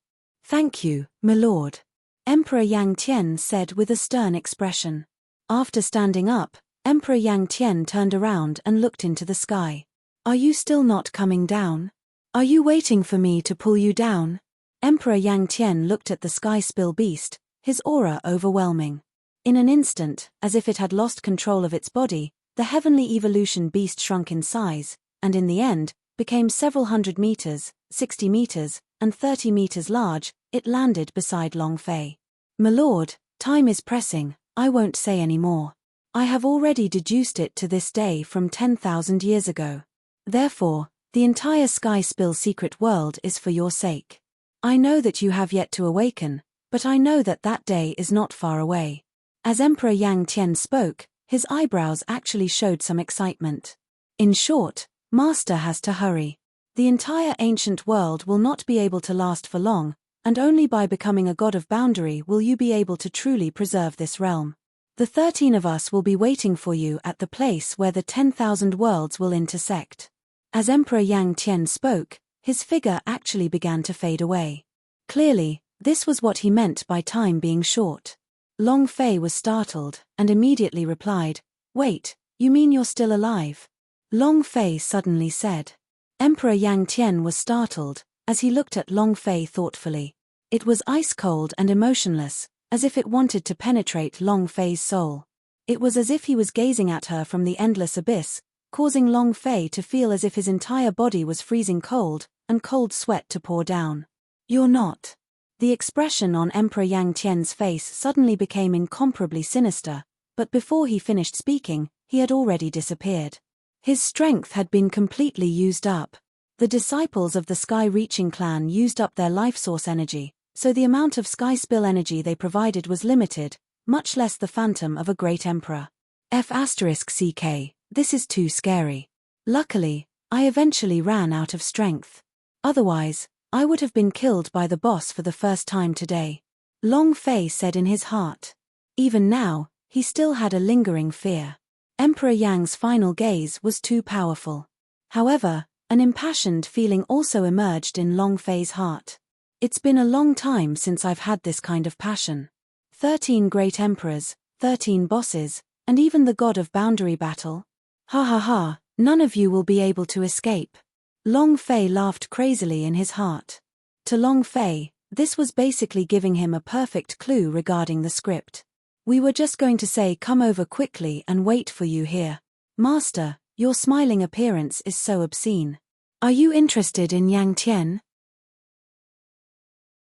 Thank you, my lord. Emperor Yang Tian said with a stern expression. After standing up, Emperor Yang Tian turned around and looked into the sky. Are you still not coming down? Are you waiting for me to pull you down? Emperor Yang Tian looked at the sky spill beast, his aura overwhelming. In an instant, as if it had lost control of its body, the heavenly evolution beast shrunk in size, and in the end, became several hundred meters, 60 meters, and 30 meters large. It landed beside Long Fei. My lord, time is pressing, I won't say any more. I have already deduced it to this day from 10,000 years ago. Therefore, the entire sky spill secret world is for your sake. I know that you have yet to awaken, but I know that that day is not far away. As Emperor Yang Tian spoke, his eyebrows actually showed some excitement. In short, Master has to hurry. The entire ancient world will not be able to last for long, and only by becoming a god of boundary will you be able to truly preserve this realm. The 13 of us will be waiting for you at the place where the 10,000 worlds will intersect. As Emperor Yang Tian spoke, his figure actually began to fade away. Clearly, this was what he meant by time being short. Long Fei was startled, and immediately replied, Wait, you mean you're still alive? Long Fei suddenly said. Emperor Yang Tian was startled, as he looked at Long Fei thoughtfully. It was ice-cold and emotionless, as if it wanted to penetrate Long Fei's soul. It was as if he was gazing at her from the endless abyss, causing Long Fei to feel as if his entire body was freezing cold, and cold sweat to pour down. You're not. The expression on Emperor Yang Tian's face suddenly became incomparably sinister, but before he finished speaking, he had already disappeared. His strength had been completely used up. The disciples of the Sky-Reaching clan used up their life source energy, so the amount of sky spill energy they provided was limited, much less the phantom of a great emperor. F***CK, this is too scary. Luckily, I eventually ran out of strength. Otherwise, I would have been killed by the boss for the first time today. Long Fei said in his heart. Even now, he still had a lingering fear. Emperor Yang's final gaze was too powerful. However, an impassioned feeling also emerged in Long Fei's heart. It's been a long time since I've had this kind of passion. 13 great emperors, 13 bosses, and even the god of boundary battle? Ha ha ha, none of you will be able to escape. Long Fei laughed crazily in his heart. To Long Fei, this was basically giving him a perfect clue regarding the script. We were just going to say come over quickly and wait for you here. Master, your smiling appearance is so obscene. Are you interested in Yang Tian?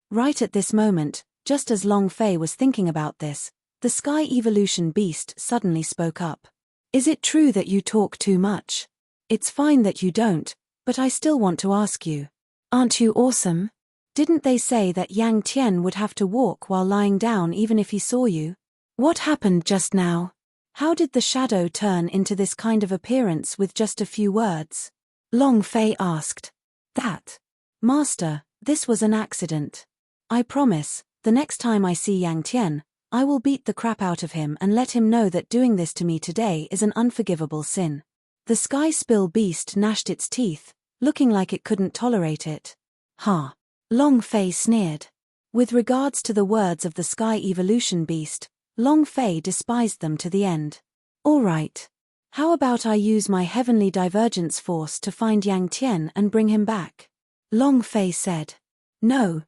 Right at this moment, just as Long Fei was thinking about this, the Sky Evolution Beast suddenly spoke up. Is it true that you talk too much? It's fine that you don't, but I still want to ask you. Aren't you awesome? Didn't they say that Yang Tian would have to walk while lying down even if he saw you? What happened just now? How did the shadow turn into this kind of appearance with just a few words? Long Fei asked. That. Master, this was an accident. I promise, the next time I see Yang Tian, I will beat the crap out of him and let him know that doing this to me today is an unforgivable sin. The Sky Spill Beast gnashed its teeth, looking like it couldn't tolerate it. Ha! Long Fei sneered. With regards to the words of the Sky Evolution Beast, Long Fei despised them to the end. All right. How about I use my heavenly divergence force to find Yang Tian and bring him back? Long Fei said. No,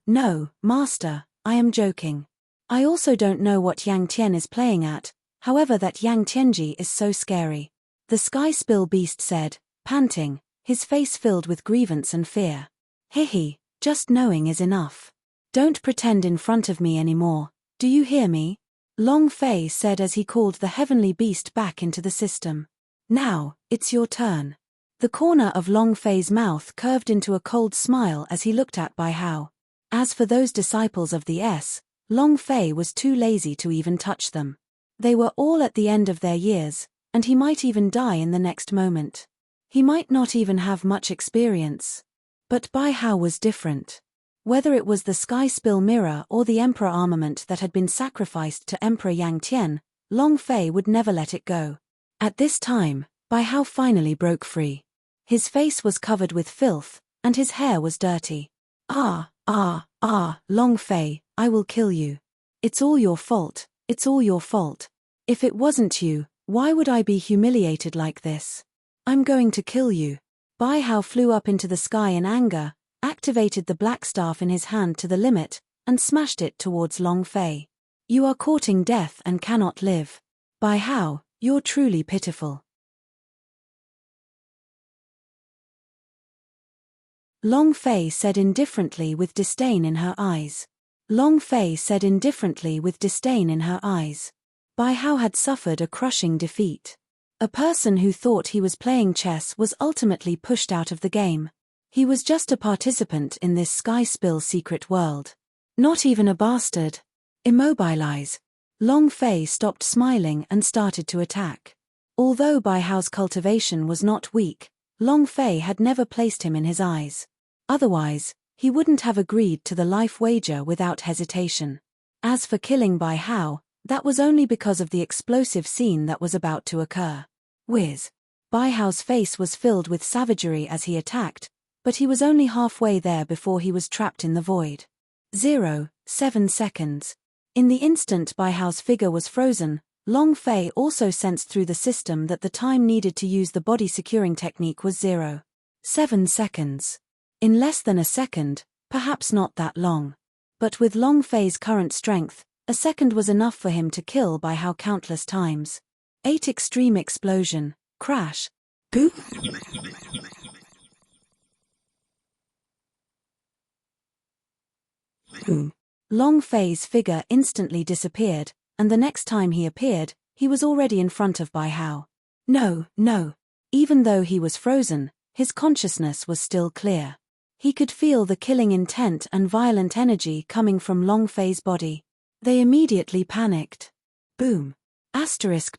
Master, I am joking. I also don't know what Yang Tian is playing at, however that Yang Tianji is so scary. The Sky Spill Beast said, panting, his face filled with grievance and fear. Hehe, just knowing is enough. Don't pretend in front of me anymore, do you hear me? Long Fei said as he called the heavenly beast back into the system. Now, it's your turn. The corner of Long Fei's mouth curved into a cold smile as he looked at Bai Hao. As for those disciples of the S, Long Fei was too lazy to even touch them. They were all at the end of their years, and he might even die in the next moment. He might not even have much experience. But Bai Hao was different. Whether it was the Sky Spill Mirror or the Emperor armament that had been sacrificed to Emperor Yang Tian, Long Fei would never let it go. At this time, Bai Hao finally broke free. His face was covered with filth, and his hair was dirty. Long Fei, I will kill you. It's all your fault, it's all your fault. If it wasn't you, why would I be humiliated like this? I'm going to kill you. Bai Hao flew up into the sky in anger, activated the black staff in his hand to the limit, and smashed it towards Long Fei. You are courting death and cannot live. Bai Hao, you're truly pitiful. Long Fei said indifferently with disdain in her eyes. Long Fei said indifferently with disdain in her eyes. Bai Hao had suffered a crushing defeat. A person who thought he was playing chess was ultimately pushed out of the game. He was just a participant in this sky spill secret world. Not even a bastard. Immobilize. Long Fei stopped smiling and started to attack. Although Bai Hao's cultivation was not weak, Long Fei had never placed him in his eyes. Otherwise, he wouldn't have agreed to the life wager without hesitation. As for killing Bai Hao, that was only because of the explosive scene that was about to occur. Whiz. Bai Hao's face was filled with savagery as he attacked, but he was only halfway there before he was trapped in the void. 7 seconds. In the instant Bai Hao's figure was frozen, Long Fei also sensed through the system that the time needed to use the body securing technique was 7 seconds. In less than a second, perhaps not that long. But with Long Fei's current strength, a second was enough for him to kill Bai Hao countless times. 8 extreme explosion, crash, boom. Long Fei's figure instantly disappeared, and the next time he appeared, he was already in front of Bai Hao. No. Even though he was frozen, his consciousness was still clear. He could feel the killing intent and violent energy coming from Long Fei's body. They immediately panicked. Boom.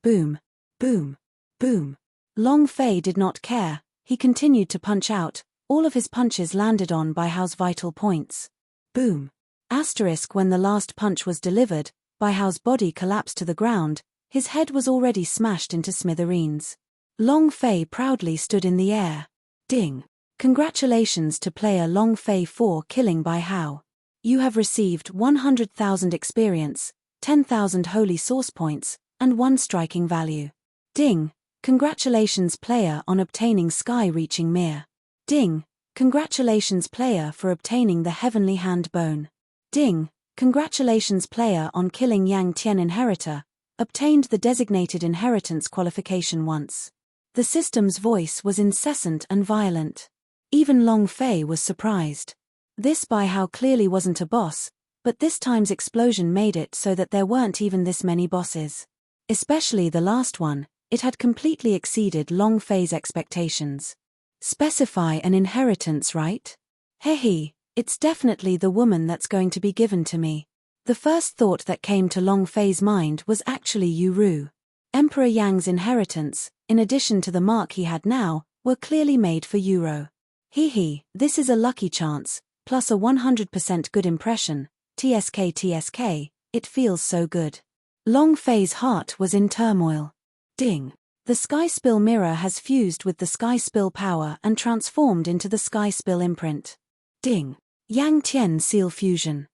Boom. Boom. Boom. Long Fei did not care, he continued to punch out, all of his punches landed on Bai Hao's vital points. Boom. When the last punch was delivered, Bai Hao's body collapsed to the ground, his head was already smashed into smithereens. Long Fei proudly stood in the air. Ding. Congratulations to player Long Fei for killing Bai Hao. You have received 100,000 experience, 10,000 holy source points, and 1 striking value. Ding. Congratulations player on obtaining sky-reaching mirror. Ding. Congratulations player for obtaining the heavenly hand bone. Ding. Congratulations player on killing Yang Tian inheritor, obtained the designated inheritance qualification once. The system's voice was incessant and violent. Even Long Fei was surprised. This Bai Hao clearly wasn't a boss, but this time's explosion made it so that there weren't even this many bosses. Especially the last one, it had completely exceeded Long Fei's expectations. Specify an inheritance, right? Hehe, it's definitely the woman that's going to be given to me. The first thought that came to Long Fei's mind was actually Yu Ru. Emperor Yang's inheritance, in addition to the mark he had now, were clearly made for Euro. This is a lucky chance, plus a 100% good impression, TSK, it feels so good. Long Fei's heart was in turmoil. Ding. The Sky Spill mirror has fused with the Sky Spill power and transformed into the Sky Spill imprint. Ding. Yang Tian seal fusion.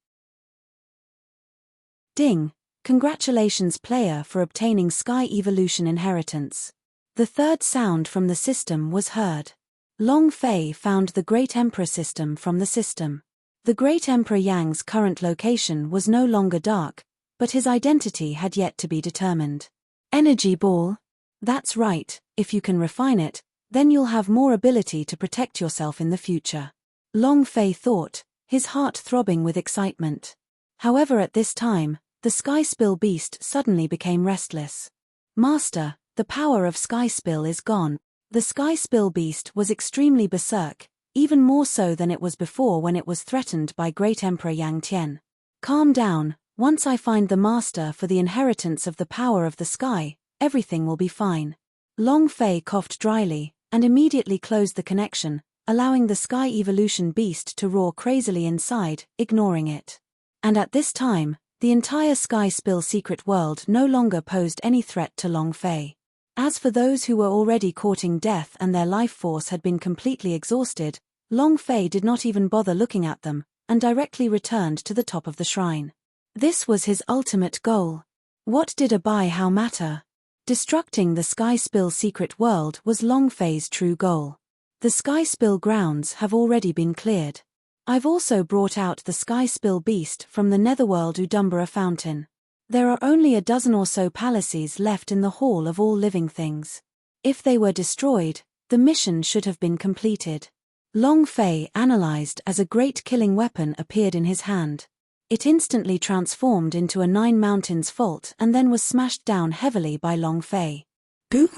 Ding. Congratulations player for obtaining Sky Evolution inheritance. The third sound from the system was heard. Long Fei found the Great Emperor system from the system. The Great Emperor Yang's current location was no longer dark, but his identity had yet to be determined. Energy ball? That's right, if you can refine it, then you'll have more ability to protect yourself in the future. Long Fei thought, his heart throbbing with excitement. However, at this time, the Sky Spill beast suddenly became restless. Master, the power of Sky Spill is gone. The Sky Spill beast was extremely berserk, even more so than it was before when it was threatened by Great Emperor Yang Tian. Calm down, once I find the master for the inheritance of the power of the sky, everything will be fine. Long Fei coughed dryly, and immediately closed the connection, allowing the Sky Evolution beast to roar crazily inside, ignoring it. And at this time, the entire Sky Spill secret world no longer posed any threat to Long Fei. As for those who were already courting death and their life force had been completely exhausted, Long Fei did not even bother looking at them, and directly returned to the top of the shrine. This was his ultimate goal. What did a how matter? Destructing the Sky Spill secret world was Long Fei's true goal. The Sky Spill grounds have already been cleared. I've also brought out the Sky Spill beast from the Netherworld Udumbara fountain. There are only a dozen or so palaces left in the Hall of All Living Things. If they were destroyed, the mission should have been completed. Long Fei analyzed as a great killing weapon appeared in his hand. It instantly transformed into a 9 mountains fault and then was smashed down heavily by Long Fei. Boom!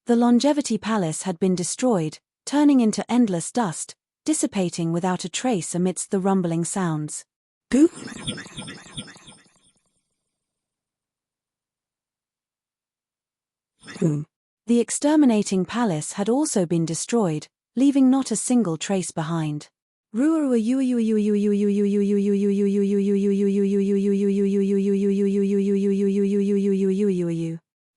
The Longevity Palace had been destroyed, turning into endless dust, dissipating without a trace amidst the rumbling sounds. Boom! The Exterminating Palace had also been destroyed, leaving not a single trace behind.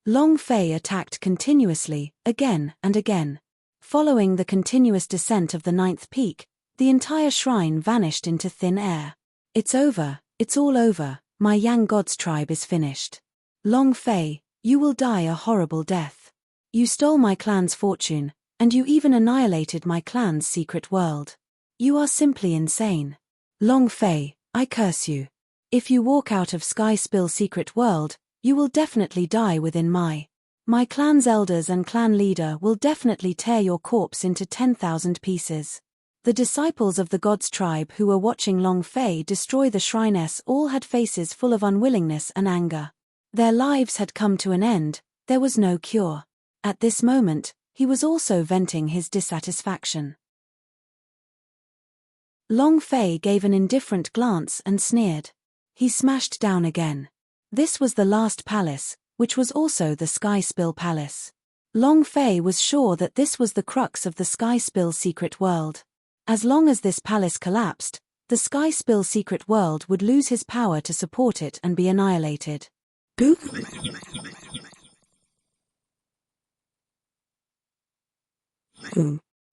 Long Fei attacked continuously, again and again. Following the continuous descent of the 9th peak, the entire shrine vanished into thin air. It's over, it's all over, my Yang God's tribe is finished. Long Fei, you will die a horrible death. You stole my clan's fortune, and you even annihilated my clan's secret world. You are simply insane. Long Fei, I curse you. If you walk out of Sky Spill secret world, you will definitely die within my clan's elders and clan leader will definitely tear your corpse into 10,000 pieces. The disciples of the God's tribe who were watching Long Fei destroy the shriness all had faces full of unwillingness and anger. Their lives had come to an end, there was no cure. At this moment, he was also venting his dissatisfaction. Long Fei gave an indifferent glance and sneered. He smashed down again. This was the last palace, which was also the Sky Spill Palace. Long Fei was sure that this was the crux of the Sky Spill secret world. As long as this palace collapsed, the Sky Spill secret world would lose his power to support it and be annihilated. Boop!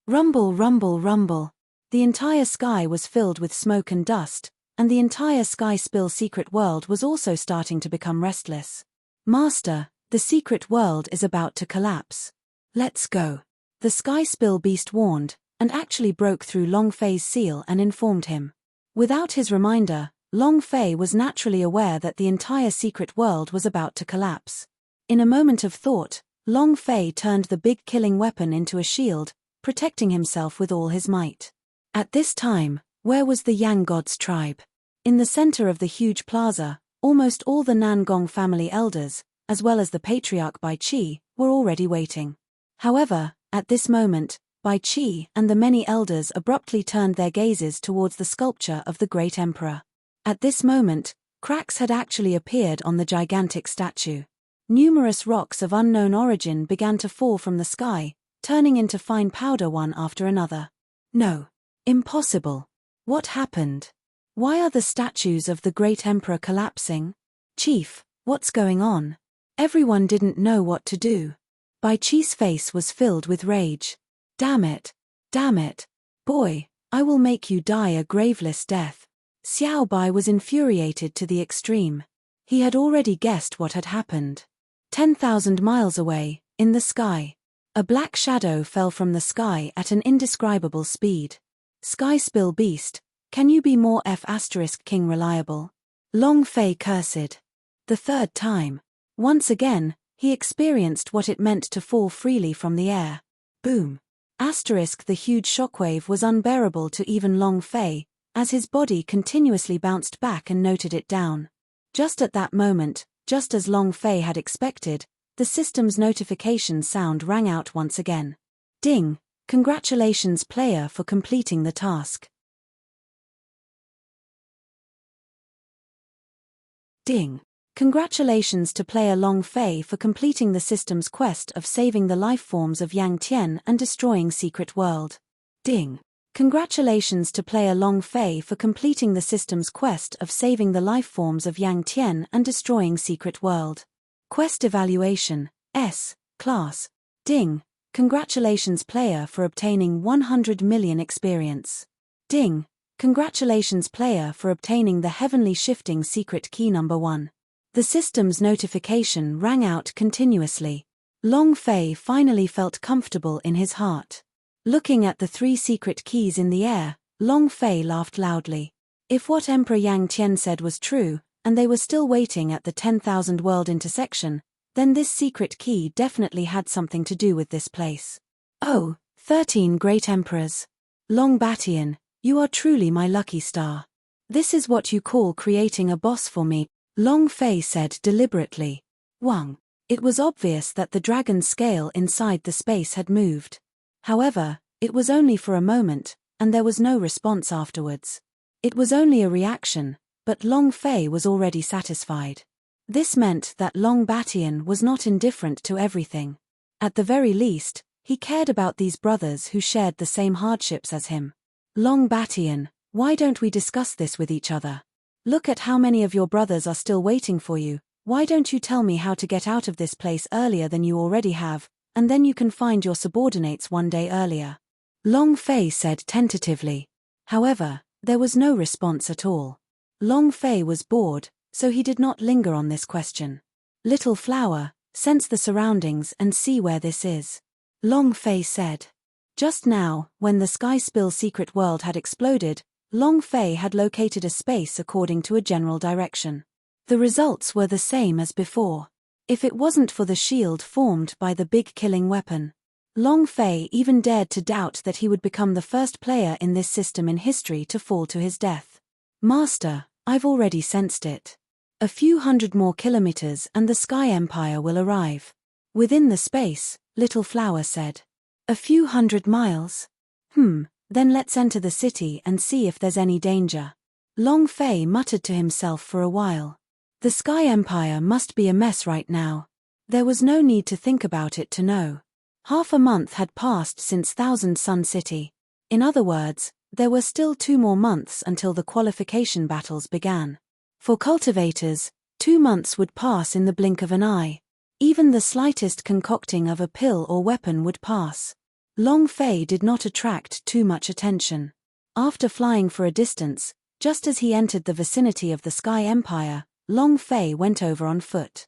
Rumble, rumble, rumble. The entire sky was filled with smoke and dust, and the entire Sky Spill secret world was also starting to become restless. Master, the secret world is about to collapse. Let's go. The Sky Spill beast warned, and actually broke through Long Fei's seal and informed him. Without his reminder, Long Fei was naturally aware that the entire secret world was about to collapse. In a moment of thought, Long Fei turned the big killing weapon into a shield, protecting himself with all his might. At this time, where was the Yang God's tribe? In the center of the huge plaza, almost all the Nangong family elders, as well as the patriarch Bai Qi, were already waiting. However, at this moment, Bai Qi and the many elders abruptly turned their gazes towards the sculpture of the great emperor. At this moment, cracks had actually appeared on the gigantic statue. Numerous rocks of unknown origin began to fall from the sky, turning into fine powder one after another. No. Impossible. What happened? Why are the statues of the great emperor collapsing? Chief, what's going on? Everyone didn't know what to do. Bai Qi's face was filled with rage. Damn it. Damn it. Boy, I will make you die a graveless death. Xiao Bai was infuriated to the extreme. He had already guessed what had happened. 10,000 miles away, in the sky, a black shadow fell from the sky at an indescribable speed. Sky Spill beast, can you be more King reliable? Long Fei cursed. The third time. Once again, he experienced what it meant to fall freely from the air. Boom. The huge shockwave was unbearable to even Long Fei, as his body continuously bounced back and noted it down. Just at that moment, just as Long Fei had expected, the system's notification sound rang out once again. Ding! Congratulations player for completing the task. Ding! Congratulations to player Long Fei for completing the system's quest of saving the life forms of Yang Tian and destroying Secret World. Ding! Congratulations to player Long Fei for completing the system's quest of saving the life forms of Yang Tian and destroying Secret World. Quest evaluation, S, class. Ding! Congratulations player for obtaining 100 million experience. Ding! Congratulations player for obtaining the heavenly shifting secret key number 1. The system's notification rang out continuously. Long Fei finally felt comfortable in his heart. Looking at the 3 secret keys in the air, Long Fei laughed loudly. If what Emperor Yang Tian said was true, and they were still waiting at the 10,000 world intersection, then this secret key definitely had something to do with this place. Oh, 13 great emperors. Long Batian, you are truly my lucky star. This is what you call creating a boss for me, Long Fei said deliberately. Wang. It was obvious that the dragon's scale inside the space had moved. However, it was only for a moment, and there was no response afterwards. It was only a reaction, but Long Fei was already satisfied. This meant that Long Batian was not indifferent to everything. At the very least, he cared about these brothers who shared the same hardships as him. Long Batian, why don't we discuss this with each other? Look at how many of your brothers are still waiting for you. Why don't you tell me how to get out of this place earlier than you already have, and then you can find your subordinates one day earlier? Long Fei said tentatively. However, there was no response at all. Long Fei was bored, so he did not linger on this question. Little flower, sense the surroundings and see where this is. Long Fei said. Just now, when the Sky Spill secret world had exploded, Long Fei had located a space according to a general direction. The results were the same as before. If it wasn't for the shield formed by the big killing weapon, Long Fei even dared to doubt that he would become the first player in this system in history to fall to his death. Master, I've already sensed it. A few hundred more kilometers and the Sky Empire will arrive. Within the space, Little Flower said. A few hundred miles? Then let's enter the city and see if there's any danger. Long Fei muttered to himself for a while. The Sky Empire must be a mess right now. There was no need to think about it to know. Half a month had passed since Thousand Sun City. In other words, there were still 2 more months until the qualification battles began. For cultivators, 2 months would pass in the blink of an eye. Even the slightest concocting of a pill or weapon would pass. Long Fei did not attract too much attention. After flying for a distance, just as he entered the vicinity of the Sky Empire, Long Fei went over on foot.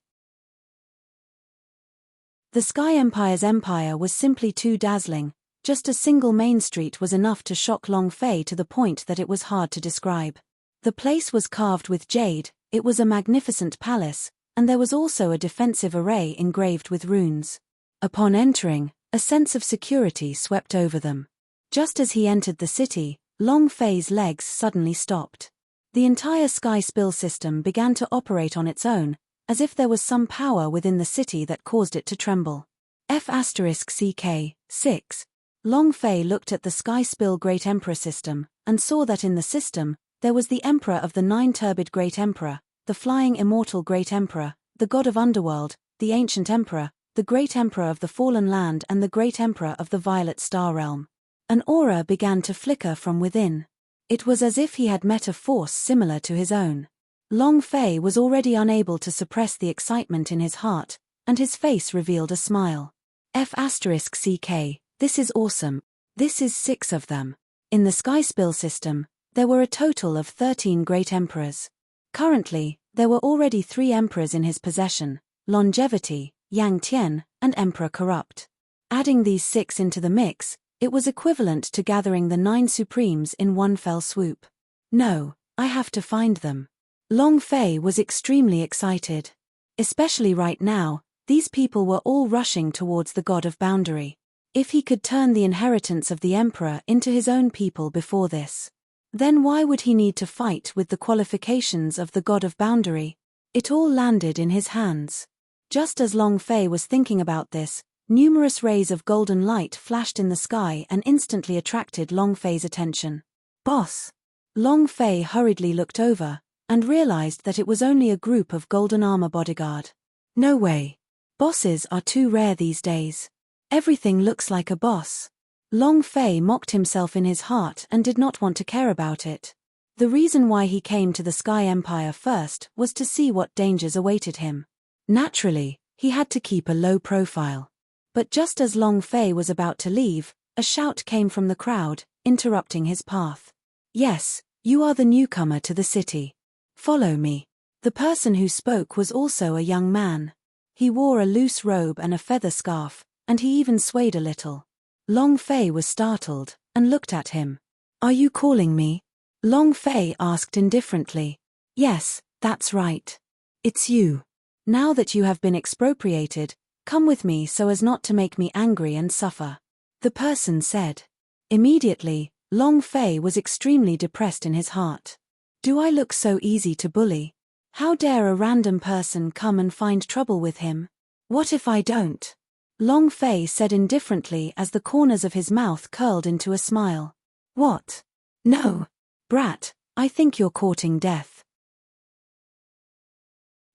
The Sky Empire's empire was simply too dazzling. Just a single main street was enough to shock Long Fei to the point that it was hard to describe. The place was carved with jade, it was a magnificent palace, and there was also a defensive array engraved with runes. Upon entering, a sense of security swept over them. Just as he entered the city, Long Fei's legs suddenly stopped. The entire Sky Spill system began to operate on its own, as if there was some power within the city that caused it to tremble. F***CK, 6. Long Fei looked at the Sky Spill Great Emperor system, and saw that in the system, there was the Emperor of the 9-turbid Great Emperor, the Flying Immortal Great Emperor, the God of Underworld, the Ancient Emperor, the Great Emperor of the Fallen Land and the Great Emperor of the Violet Star Realm. An aura began to flicker from within. It was as if he had met a force similar to his own. Long Fei was already unable to suppress the excitement in his heart, and his face revealed a smile. F***CK, this is awesome. This is 6 of them. In the Sky Spill system, there were a total of 13 Great Emperors. Currently, there were already 3 emperors in his possession, Longevity, Yang Tian, and Emperor Corrupt. Adding these 6 into the mix, it was equivalent to gathering the 9 Supremes in one fell swoop. No, I have to find them. Long Fei was extremely excited. Especially right now, these people were all rushing towards the God of Boundary. If he could turn the inheritance of the Emperor into his own people before this, then why would he need to fight with the qualifications of the God of Boundary? It all landed in his hands. Just as Long Fei was thinking about this, numerous rays of golden light flashed in the sky and instantly attracted Long Fei's attention. Boss! Long Fei hurriedly looked over, and realized that it was only a group of golden armor bodyguard. No way. Bosses are too rare these days. Everything looks like a boss. Long Fei mocked himself in his heart and did not want to care about it. The reason why he came to the Sky Empire first was to see what dangers awaited him. Naturally, he had to keep a low profile. But just as Long Fei was about to leave, a shout came from the crowd, interrupting his path. Yes, you are the newcomer to the city. Follow me. The person who spoke was also a young man. He wore a loose robe and a feather scarf, and he even swayed a little. Long Fei was startled, and looked at him. Are you calling me? Long Fei asked indifferently. Yes, that's right. It's you. Now that you have been expropriated, come with me so as not to make me angry and suffer. The person said. Immediately, Long Fei was extremely depressed in his heart. Do I look so easy to bully? How dare a random person come and find trouble with him? What if I don't? Long Fei said indifferently as the corners of his mouth curled into a smile. What? No. Brat, I think you're courting death.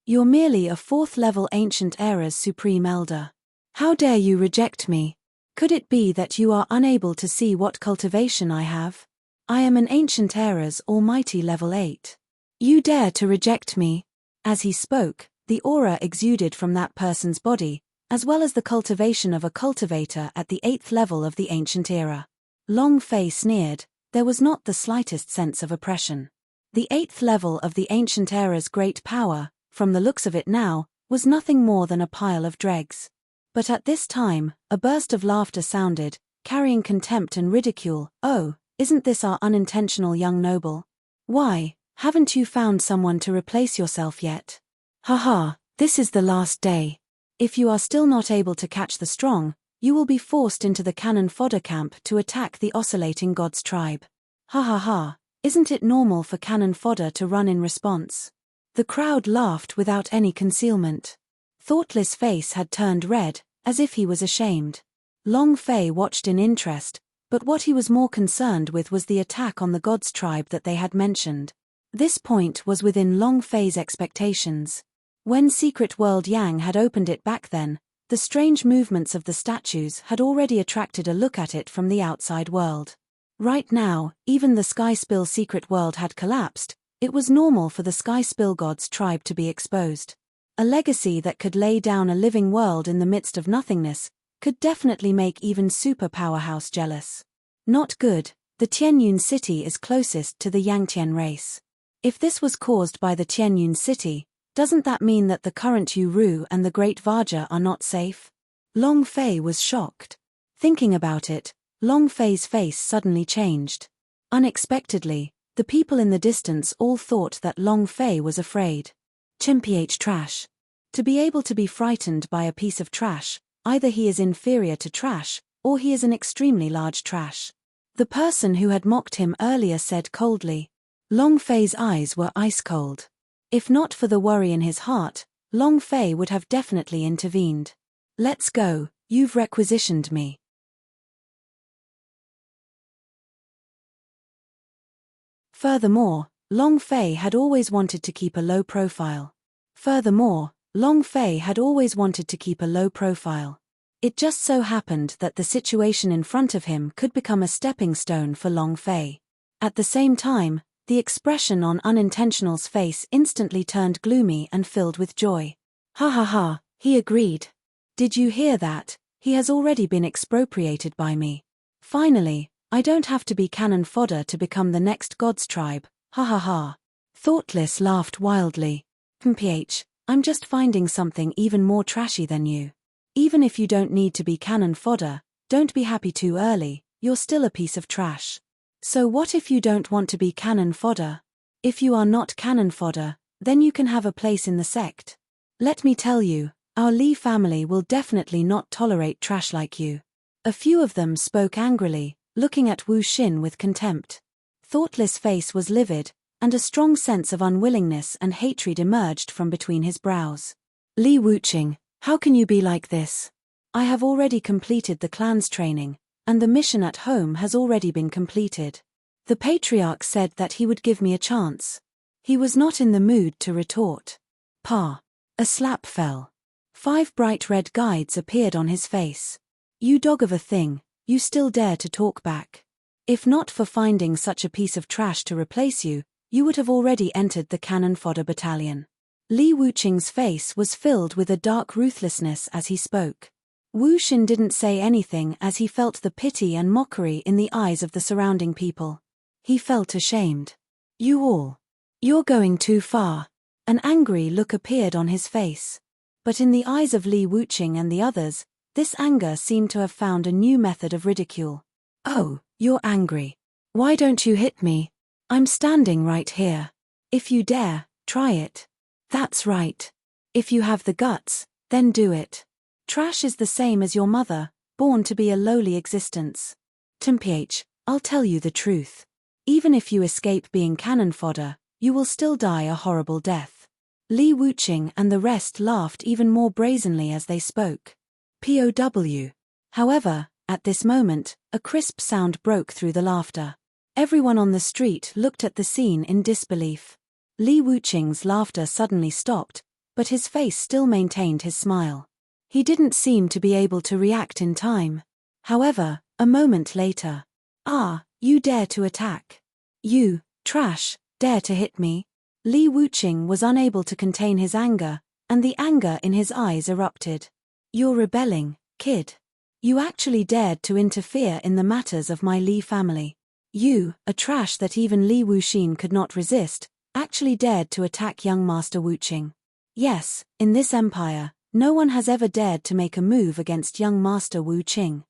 You're merely a 4th-level Ancient Era's Supreme Elder. How dare you reject me? Could it be that you are unable to see what cultivation I have? I am an Ancient Era's Almighty Level 8. You dare to reject me? As he spoke, the aura exuded from that person's body, as well as the cultivation of a cultivator at the 8th level of the Ancient Era. Long Fei sneered. There was not the slightest sense of oppression. The 8th level of the Ancient Era's great power, from the looks of it now, was nothing more than a pile of dregs. But at this time, a burst of laughter sounded, carrying contempt and ridicule. Oh, isn't this our unintentional young noble? Why, haven't you found someone to replace yourself yet? Haha, this is the last day. If you are still not able to catch the strong, you will be forced into the cannon fodder camp to attack the oscillating gods tribe. Ha ha ha, isn't it normal for cannon fodder to run in response? The crowd laughed without any concealment. Thoughtless face had turned red, as if he was ashamed. Long Fei watched in interest, but what he was more concerned with was the attack on the gods tribe that they had mentioned. This point was within Long Fei's expectations. When Secret World Yang had opened it back then, the strange movements of the statues had already attracted a look at it from the outside world. Right now, even the Skyspill secret world had collapsed. It was normal for the Skyspill gods tribe to be exposed. A legacy that could lay down a living world in the midst of nothingness could definitely make even Super Powerhouse jealous. Not good. The Tianyun city is closest to the Yangtian race. If this was caused by the Tianyun city, doesn't that mean that the current Uru and the Great Vaja are not safe? Long Fei was shocked. Thinking about it, Long Fei's face suddenly changed. Unexpectedly, the people in the distance all thought that Long Fei was afraid. Chimph trash. To be able to be frightened by a piece of trash, either he is inferior to trash, or he is an extremely large trash. The person who had mocked him earlier said coldly. Long Fei's eyes were ice cold. If not for the worry in his heart, Long Fei would have definitely intervened. Let's go, you've requisitioned me. Furthermore, Long Fei had always wanted to keep a low profile. It just so happened that the situation in front of him could become a stepping stone for Long Fei. At the same time, the expression on Unintentional's face instantly turned gloomy and filled with joy. Ha ha ha, he agreed. Did you hear that? He has already been expropriated by me. Finally, I don't have to be cannon fodder to become the next gods tribe. Ha ha ha. Thoughtless laughed wildly. I'm just finding something even more trashy than you. Even if you don't need to be cannon fodder, don't be happy too early, you're still a piece of trash. So what if you don't want to be cannon fodder? If you are not cannon fodder, then you can have a place in the sect. Let me tell you, our Li family will definitely not tolerate trash like you. A few of them spoke angrily, looking at Wu Xin with contempt. Thoughtless face was livid, and a strong sense of unwillingness and hatred emerged from between his brows. Li Wuqing, how can you be like this? I have already completed the clan's training, and the mission at home has already been completed. The patriarch said that he would give me a chance. He was not in the mood to retort. Pa. A slap fell. 5 bright red guides appeared on his face. You dog of a thing, you still dare to talk back. If not for finding such a piece of trash to replace you, you would have already entered the cannon fodder battalion. Li Wuqing's face was filled with a dark ruthlessness as he spoke. Wu Xin didn't say anything as he felt the pity and mockery in the eyes of the surrounding people. He felt ashamed. You all. You're going too far. An angry look appeared on his face. But in the eyes of Li Wuqing and the others, this anger seemed to have found a new method of ridicule. Oh, you're angry. Why don't you hit me? I'm standing right here. If you dare, try it. That's right. If you have the guts, then do it. Trash is the same as your mother, born to be a lowly existence. Temph, I'll tell you the truth. Even if you escape being cannon fodder, you will still die a horrible death. Li Wuqing and the rest laughed even more brazenly as they spoke. POW. However, at this moment, a crisp sound broke through the laughter. Everyone on the street looked at the scene in disbelief. Li Wuqing's laughter suddenly stopped, but his face still maintained his smile. He didn't seem to be able to react in time. However, a moment later. Ah, you dare to attack. You, trash, dare to hit me. Li Wuqing was unable to contain his anger, and the anger in his eyes erupted. You're rebelling, kid. You actually dared to interfere in the matters of my Li family. You, a trash that even Li Wuxin could not resist, actually dared to attack young Master Wuqing. Yes, in this empire, no one has ever dared to make a move against young Master Wuqing.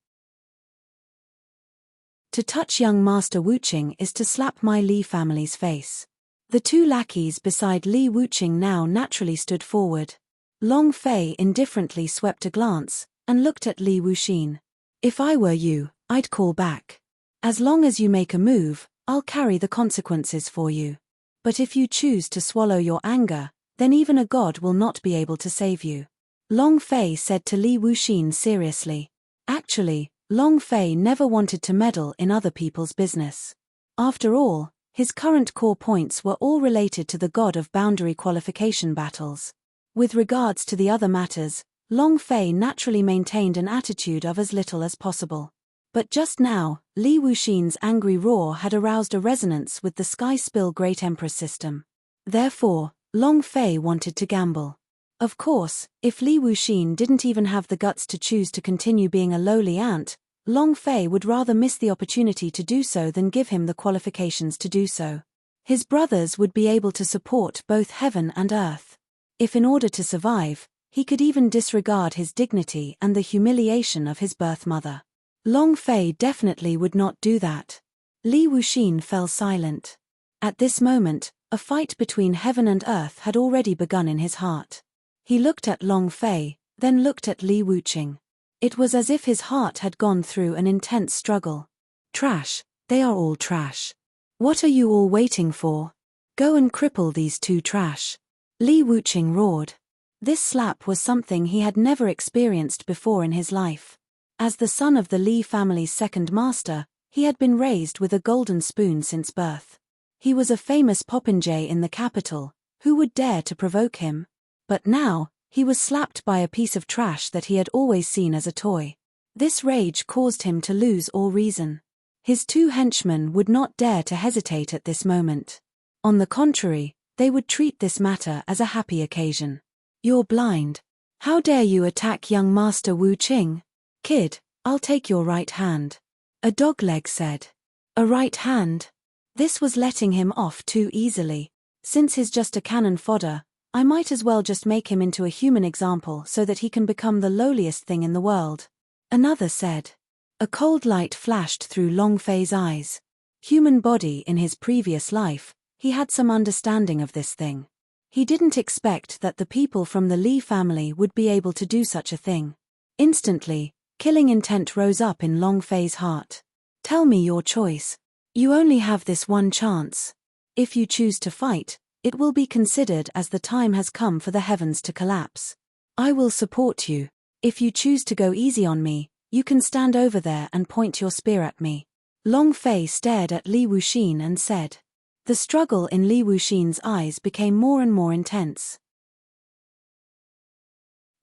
To touch young Master Wuqing is to slap my Li family's face. The two lackeys beside Li Wuqing now naturally stood forward. Long Fei indifferently swept a glance, and looked at Li Wuxin. If I were you, I'd call back. As long as you make a move, I'll carry the consequences for you. But if you choose to swallow your anger, then even a god will not be able to save you. Long Fei said to Li Wuxin seriously. Actually, Long Fei never wanted to meddle in other people's business. After all, his current core points were all related to the god of boundary qualification battles. With regards to the other matters, Long Fei naturally maintained an attitude of as little as possible. But just now, Li Wuxin's angry roar had aroused a resonance with the Sky Spill Great Empress system. Therefore, Long Fei wanted to gamble. Of course, if Li Wuxin didn't even have the guts to choose to continue being a lowly ant, Long Fei would rather miss the opportunity to do so than give him the qualifications to do so. His brothers would be able to support both heaven and earth. If in order to survive, he could even disregard his dignity and the humiliation of his birth mother. Long Fei definitely would not do that. Li Wuxin fell silent. At this moment, a fight between heaven and earth had already begun in his heart. He looked at Long Fei, then looked at Li Wuqing. It was as if his heart had gone through an intense struggle. Trash, they are all trash. What are you all waiting for? Go and cripple these two trash. Li Wuqing roared. This slap was something he had never experienced before in his life. As the son of the Li family's second master, he had been raised with a golden spoon since birth. He was a famous popinjay in the capital. Who would dare to provoke him? But now, he was slapped by a piece of trash that he had always seen as a toy. This rage caused him to lose all reason. His two henchmen would not dare to hesitate at this moment. On the contrary, they would treat this matter as a happy occasion. You're blind. How dare you attack young Master Wuqing? Kid, I'll take your right hand. A dogleg said. A right hand? This was letting him off too easily. Since he's just a cannon fodder, I might as well just make him into a human example so that he can become the lowliest thing in the world. Another said. A cold light flashed through Long Fei's eyes. Human body in his previous life, he had some understanding of this thing. He didn't expect that the people from the Li family would be able to do such a thing. Instantly, killing intent rose up in Long Fei's heart. Tell me your choice. You only have this one chance. If you choose to fight, it will be considered as the time has come for the heavens to collapse. I will support you. If you choose to go easy on me, you can stand over there and point your spear at me. Long Fei stared at Li Wuxin and said. The struggle in Li Wuxin's eyes became more and more intense.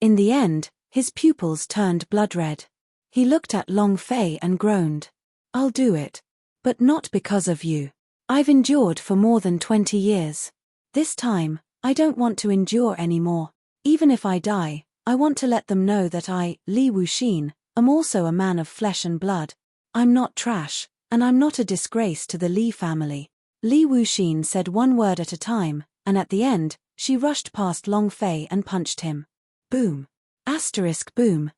In the end, his pupils turned blood red. He looked at Long Fei and groaned. I'll do it. But not because of you. I've endured for more than 20 years. This time, I don't want to endure anymore. Even if I die, I want to let them know that I, Li Wuxin, am also a man of flesh and blood. I'm not trash, And I'm not a disgrace to the Li family. Li Wuxin said one word at a time, and at the end, she rushed past Long Fei and punched him. Boom. Boom.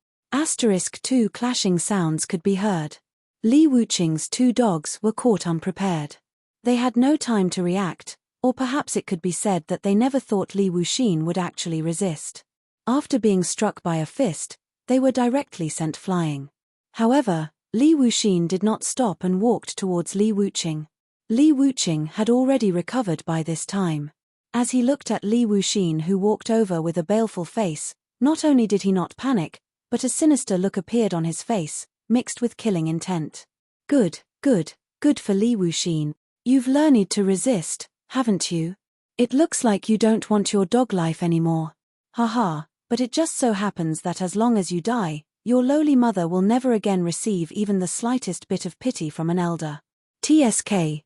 Two clashing sounds could be heard. Li Wuqing's two dogs were caught unprepared. They had no time to react, or perhaps it could be said that they never thought Li Wuxin would actually resist. After being struck by a fist, they were directly sent flying. However, Li Wuxin did not stop and walked towards Li Wuqing. Li Wuqing had already recovered by this time. As he looked at Li Wuxin, who walked over with a baleful face, not only did he not panic, but a sinister look appeared on his face, mixed with killing intent. Good for Li Wuxin. You've learned to resist, haven't you? It looks like you don't want your dog life anymore. Haha, but it just so happens that as long as you die, your lowly mother will never again receive even the slightest bit of pity from an elder. TSK.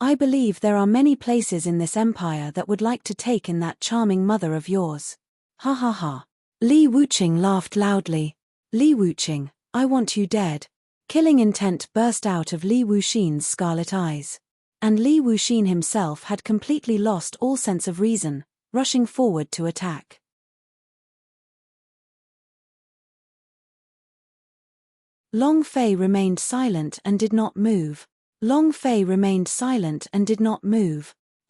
I believe there are many places in this empire that would like to take in that charming mother of yours. Ha ha ha. Li Wuqing laughed loudly. Li Wuqing, I want you dead. Killing intent burst out of Li Wuxin's scarlet eyes. And Li Wuxin himself had completely lost all sense of reason, rushing forward to attack. Long Fei remained silent and did not move.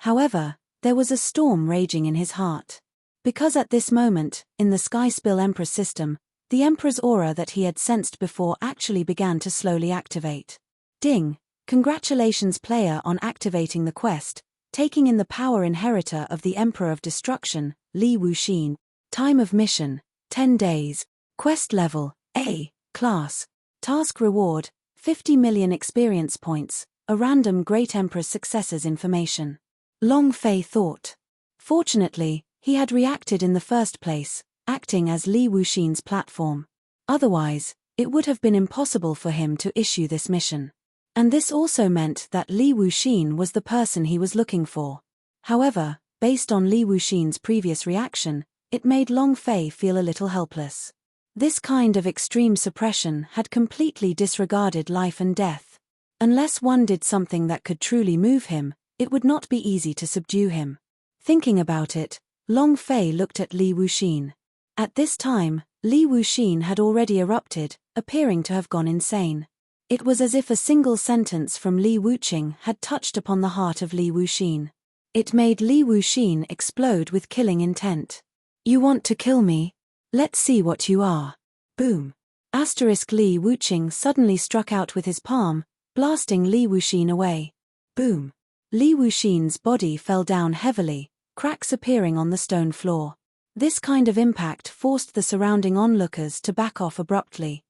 However, there was a storm raging in his heart. Because at this moment, in the Sky Spill Emperor system, the Emperor's aura that he had sensed before actually began to slowly activate. Ding! Congratulations player on activating the quest, taking in the power inheritor of the Emperor of Destruction, Li Wuxin. Time of mission, 10 days. Quest level, A, class. Task reward, 50 million experience points, a random Great Emperor's successors information. Long Fei thought. Fortunately, he had reacted in the first place, acting as Li Wuxin's platform. Otherwise, it would have been impossible for him to issue this mission. And this also meant that Li Wuxin was the person he was looking for. However, based on Li Wuxin's previous reaction, it made Long Fei feel a little helpless. This kind of extreme suppression had completely disregarded life and death. Unless one did something that could truly move him, it would not be easy to subdue him. Thinking about it, Long Fei looked at Li Wuxin. At this time, Li Wuxin had already erupted, appearing to have gone insane. It was as if a single sentence from Li Wuqing had touched upon the heart of Li Wuxin. It made Li Wuxin explode with killing intent. You want to kill me? Let's see what you are. Boom. Li Wuqing suddenly struck out with his palm, blasting Li Wuxin away. Boom. Li Wuxin's body fell down heavily, cracks appearing on the stone floor. This kind of impact forced the surrounding onlookers to back off abruptly.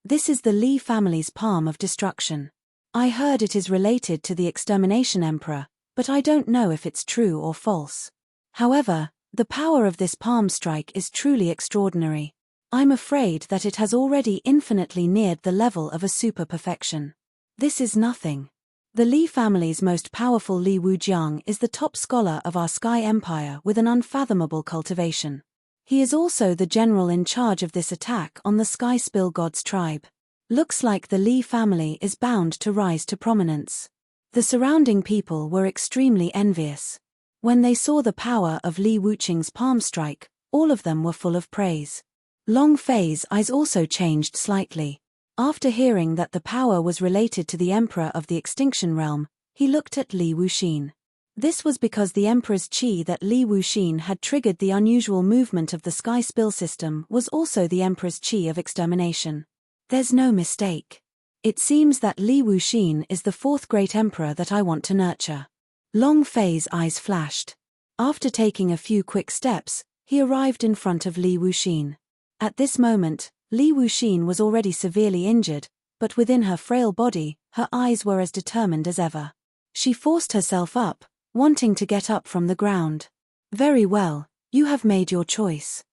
This is the Li family's palm of destruction. I heard it is related to the Extermination Emperor, but I don't know if it's true or false. However, the power of this palm strike is truly extraordinary. I'm afraid that it has already infinitely neared the level of a super perfection. This is nothing. The Li family's most powerful Li Wujiang is the top scholar of our Sky Empire with an unfathomable cultivation. He is also the general in charge of this attack on the Sky Spill God's tribe. Looks like the Li family is bound to rise to prominence. The surrounding people were extremely envious. When they saw the power of Li Wuqing's palm strike, all of them were full of praise. Long Fei's eyes also changed slightly. After hearing that the power was related to the Emperor of the Extinction Realm, he looked at Li Wuxin. This was because the Emperor's chi that Li Wuxin had triggered the unusual movement of the Sky Spill system was also the Emperor's chi of extermination. There's no mistake. It seems that Li Wuxin is the fourth great emperor that I want to nurture. Long Fei's eyes flashed. After taking a few quick steps, he arrived in front of Li Wuxin. At this moment, Li Wuxin was already severely injured, but within her frail body, her eyes were as determined as ever. She forced herself up, wanting to get up from the ground. Very well, you have made your choice.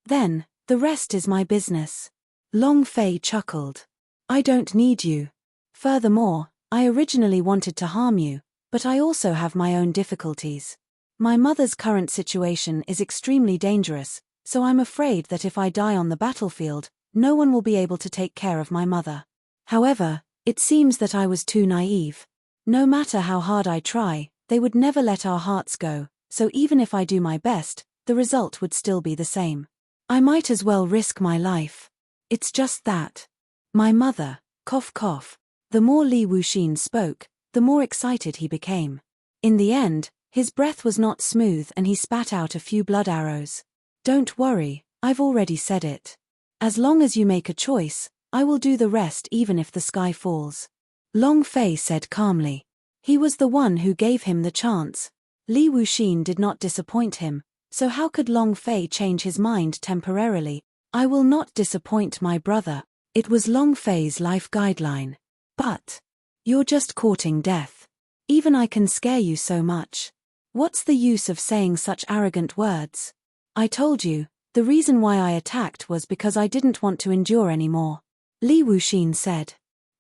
Then, the rest is my business. Long Fei chuckled. I don't need you. Furthermore, I originally wanted to harm you, but I also have my own difficulties. My mother's current situation is extremely dangerous, so I'm afraid that if I die on the battlefield, no one will be able to take care of my mother. However, it seems that I was too naive. No matter how hard I try, they would never let our hearts go, so even if I do my best, the result would still be the same. I might as well risk my life. It's just that. My mother, cough cough. The more Li Wuxin spoke, the more excited he became. In the end, his breath was not smooth and he spat out a few blood arrows. Don't worry, I've already said it. As long as you make a choice, I will do the rest even if the sky falls. Long Fei said calmly. He was the one who gave him the chance. Li Wuxin did not disappoint him, so how could Long Fei change his mind temporarily? I will not disappoint my brother. It was Long Fei's life guideline. But you're just courting death. Even I can scare you so much. What's the use of saying such arrogant words? I told you, the reason why I attacked was because I didn't want to endure anymore. Li Wuxin said.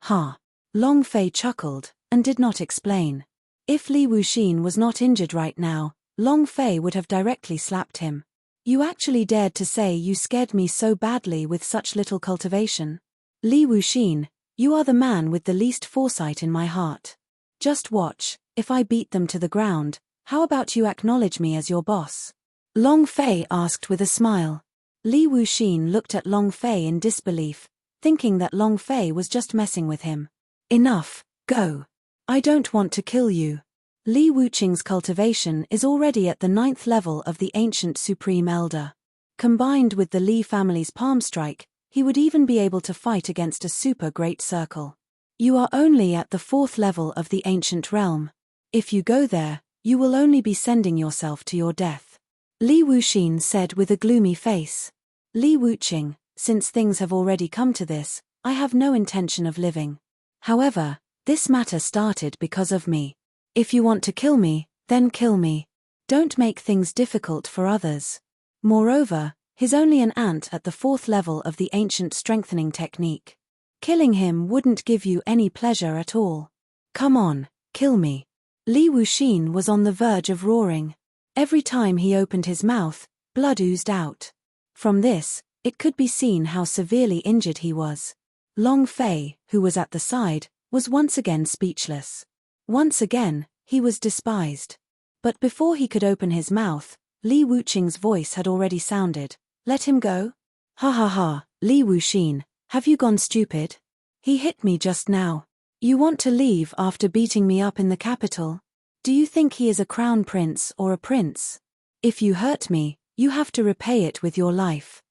Ha. Long Fei chuckled, and did not explain. If Li Wuxin was not injured right now, Long Fei would have directly slapped him. You actually dared to say you scared me so badly with such little cultivation? Li Wuxin, you are the man with the least foresight in my heart. Just watch, if I beat them to the ground, how about you acknowledge me as your boss? Long Fei asked with a smile. Li Wuxin looked at Long Fei in disbelief, thinking that Long Fei was just messing with him. Enough, go. I don't want to kill you. Li Wuxing's cultivation is already at the 9th level of the ancient Supreme Elder. Combined with the Li family's palm strike, he would even be able to fight against a super great circle. You are only at the 4th level of the ancient realm. If you go there, you will only be sending yourself to your death. Li Wuxin said with a gloomy face. Li Wuxing, since things have already come to this, I have no intention of living. However, this matter started because of me. If you want to kill me, then kill me. Don't make things difficult for others. Moreover, he's only an ant at the 4th level of the ancient strengthening technique. Killing him wouldn't give you any pleasure at all. Come on, kill me. Li Wuxin was on the verge of roaring. Every time he opened his mouth, blood oozed out. From this, it could be seen how severely injured he was. Long Fei, who was at the side, was once again speechless. Once again, he was despised. But before he could open his mouth, Li Wuxing's voice had already sounded. Let him go? Ha ha ha, Li Wuxin, have you gone stupid? He hit me just now. You want to leave after beating me up in the capital? Do you think he is a crown prince or a prince? If you hurt me, you have to repay it with your life.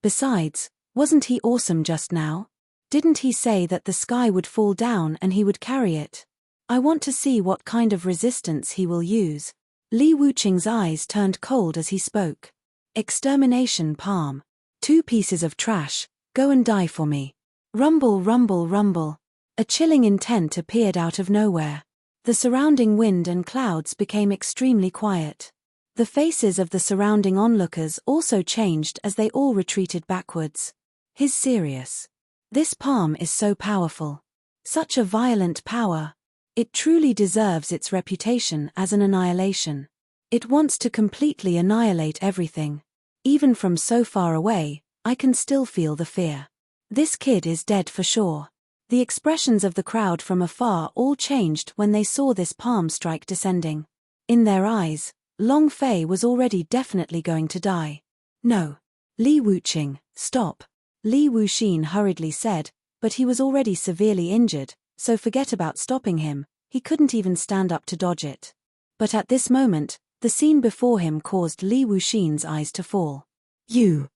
Besides, wasn't he awesome just now? Didn't he say that the sky would fall down and he would carry it? I want to see what kind of resistance he will use. Li Wuxing's eyes turned cold as he spoke. Extermination palm. 2 pieces of trash, go and die for me. Rumble rumble rumble. A chilling intent appeared out of nowhere. The surrounding wind and clouds became extremely quiet. The faces of the surrounding onlookers also changed as they all retreated backwards. He's serious. This palm is so powerful. Such a violent power. It truly deserves its reputation as an annihilation. It wants to completely annihilate everything. Even from so far away, I can still feel the fear. This kid is dead for sure. The expressions of the crowd from afar all changed when they saw this palm strike descending. In their eyes, Long Fei was already definitely going to die. No. Li Wuxing, stop. Li Wuxin hurriedly said, but he was already severely injured, so forget about stopping him, he couldn't even stand up to dodge it. But at this moment, the scene before him caused Li Wuxin's eyes to fall. You.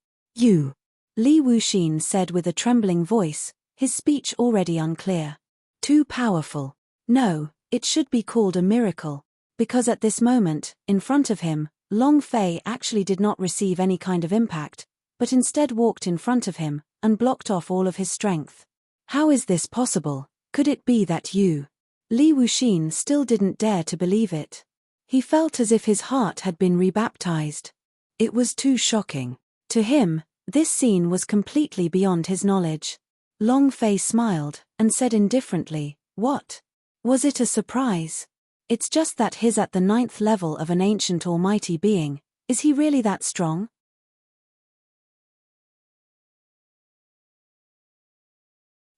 Li Wuxin said with a trembling voice, his speech already unclear. Too powerful. No, it should be called a miracle. Because at this moment, in front of him, Long Fei actually did not receive any kind of impact, but instead walked in front of him, and blocked off all of his strength. How is this possible? Could it be that you? Li Wuxin still didn't dare to believe it. He felt as if his heart had been rebaptized. It was too shocking. To him, this scene was completely beyond his knowledge. Long Fei smiled, and said indifferently, what? Was it a surprise? It's just that he's at the 9th level of an ancient almighty being. Is he really that strong?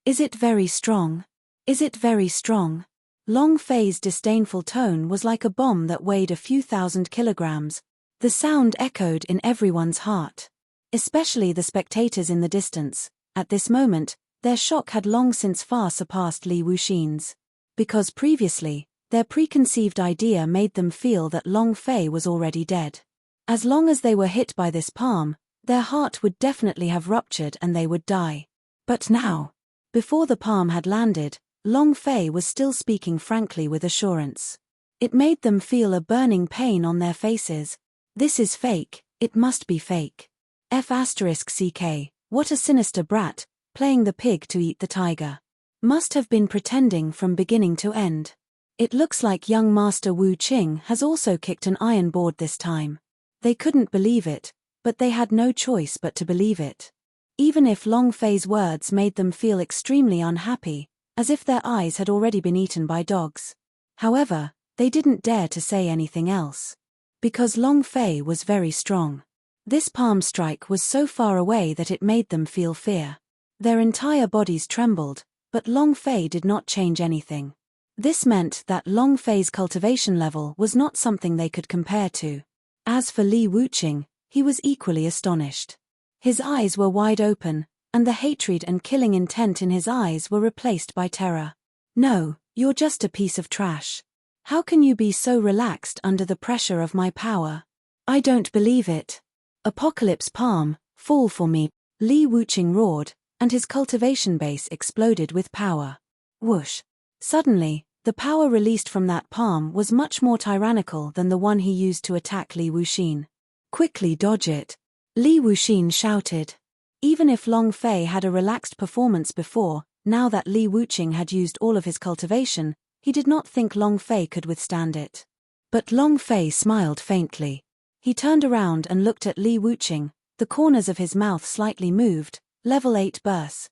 Is it very strong? Is it very strong? Long Fei's disdainful tone was like a bomb that weighed a few thousand kilograms. The sound echoed in everyone's heart, especially the spectators in the distance. At this moment, their shock had long since far surpassed Li Wuxin's. Because previously, their preconceived idea made them feel that Long Fei was already dead. As long as they were hit by this palm, their heart would definitely have ruptured and they would die. But now, before the palm had landed, Long Fei was still speaking frankly with assurance. It made them feel a burning pain on their faces. This is fake, it must be fake. F***ck, what a sinister brat, playing the pig to eat the tiger. Must have been pretending from beginning to end. It looks like young Master Wu Qing has also kicked an iron board this time. They couldn't believe it, but they had no choice but to believe it. Even if Long Fei's words made them feel extremely unhappy, as if their eyes had already been eaten by dogs. However, they didn't dare to say anything else. Because Long Fei was very strong. This palm strike was so far away that it made them feel fear. Their entire bodies trembled, but Long Fei did not change anything. This meant that Long Fei's cultivation level was not something they could compare to. As for Li Wuqing, he was equally astonished. His eyes were wide open, and the hatred and killing intent in his eyes were replaced by terror. No, you're just a piece of trash. How can you be so relaxed under the pressure of my power? I don't believe it. Apocalypse palm, fall for me, Li Wuqing roared, and his cultivation base exploded with power. Whoosh. Suddenly, the power released from that palm was much more tyrannical than the one he used to attack Li Wuxin. Quickly dodge it, Li Wuxin shouted. Even if Long Fei had a relaxed performance before, now that Li Wuqing had used all of his cultivation, he did not think Long Fei could withstand it. But Long Fei smiled faintly. He turned around and looked at Li Wuqing, the corners of his mouth slightly moved. Level 8 burst.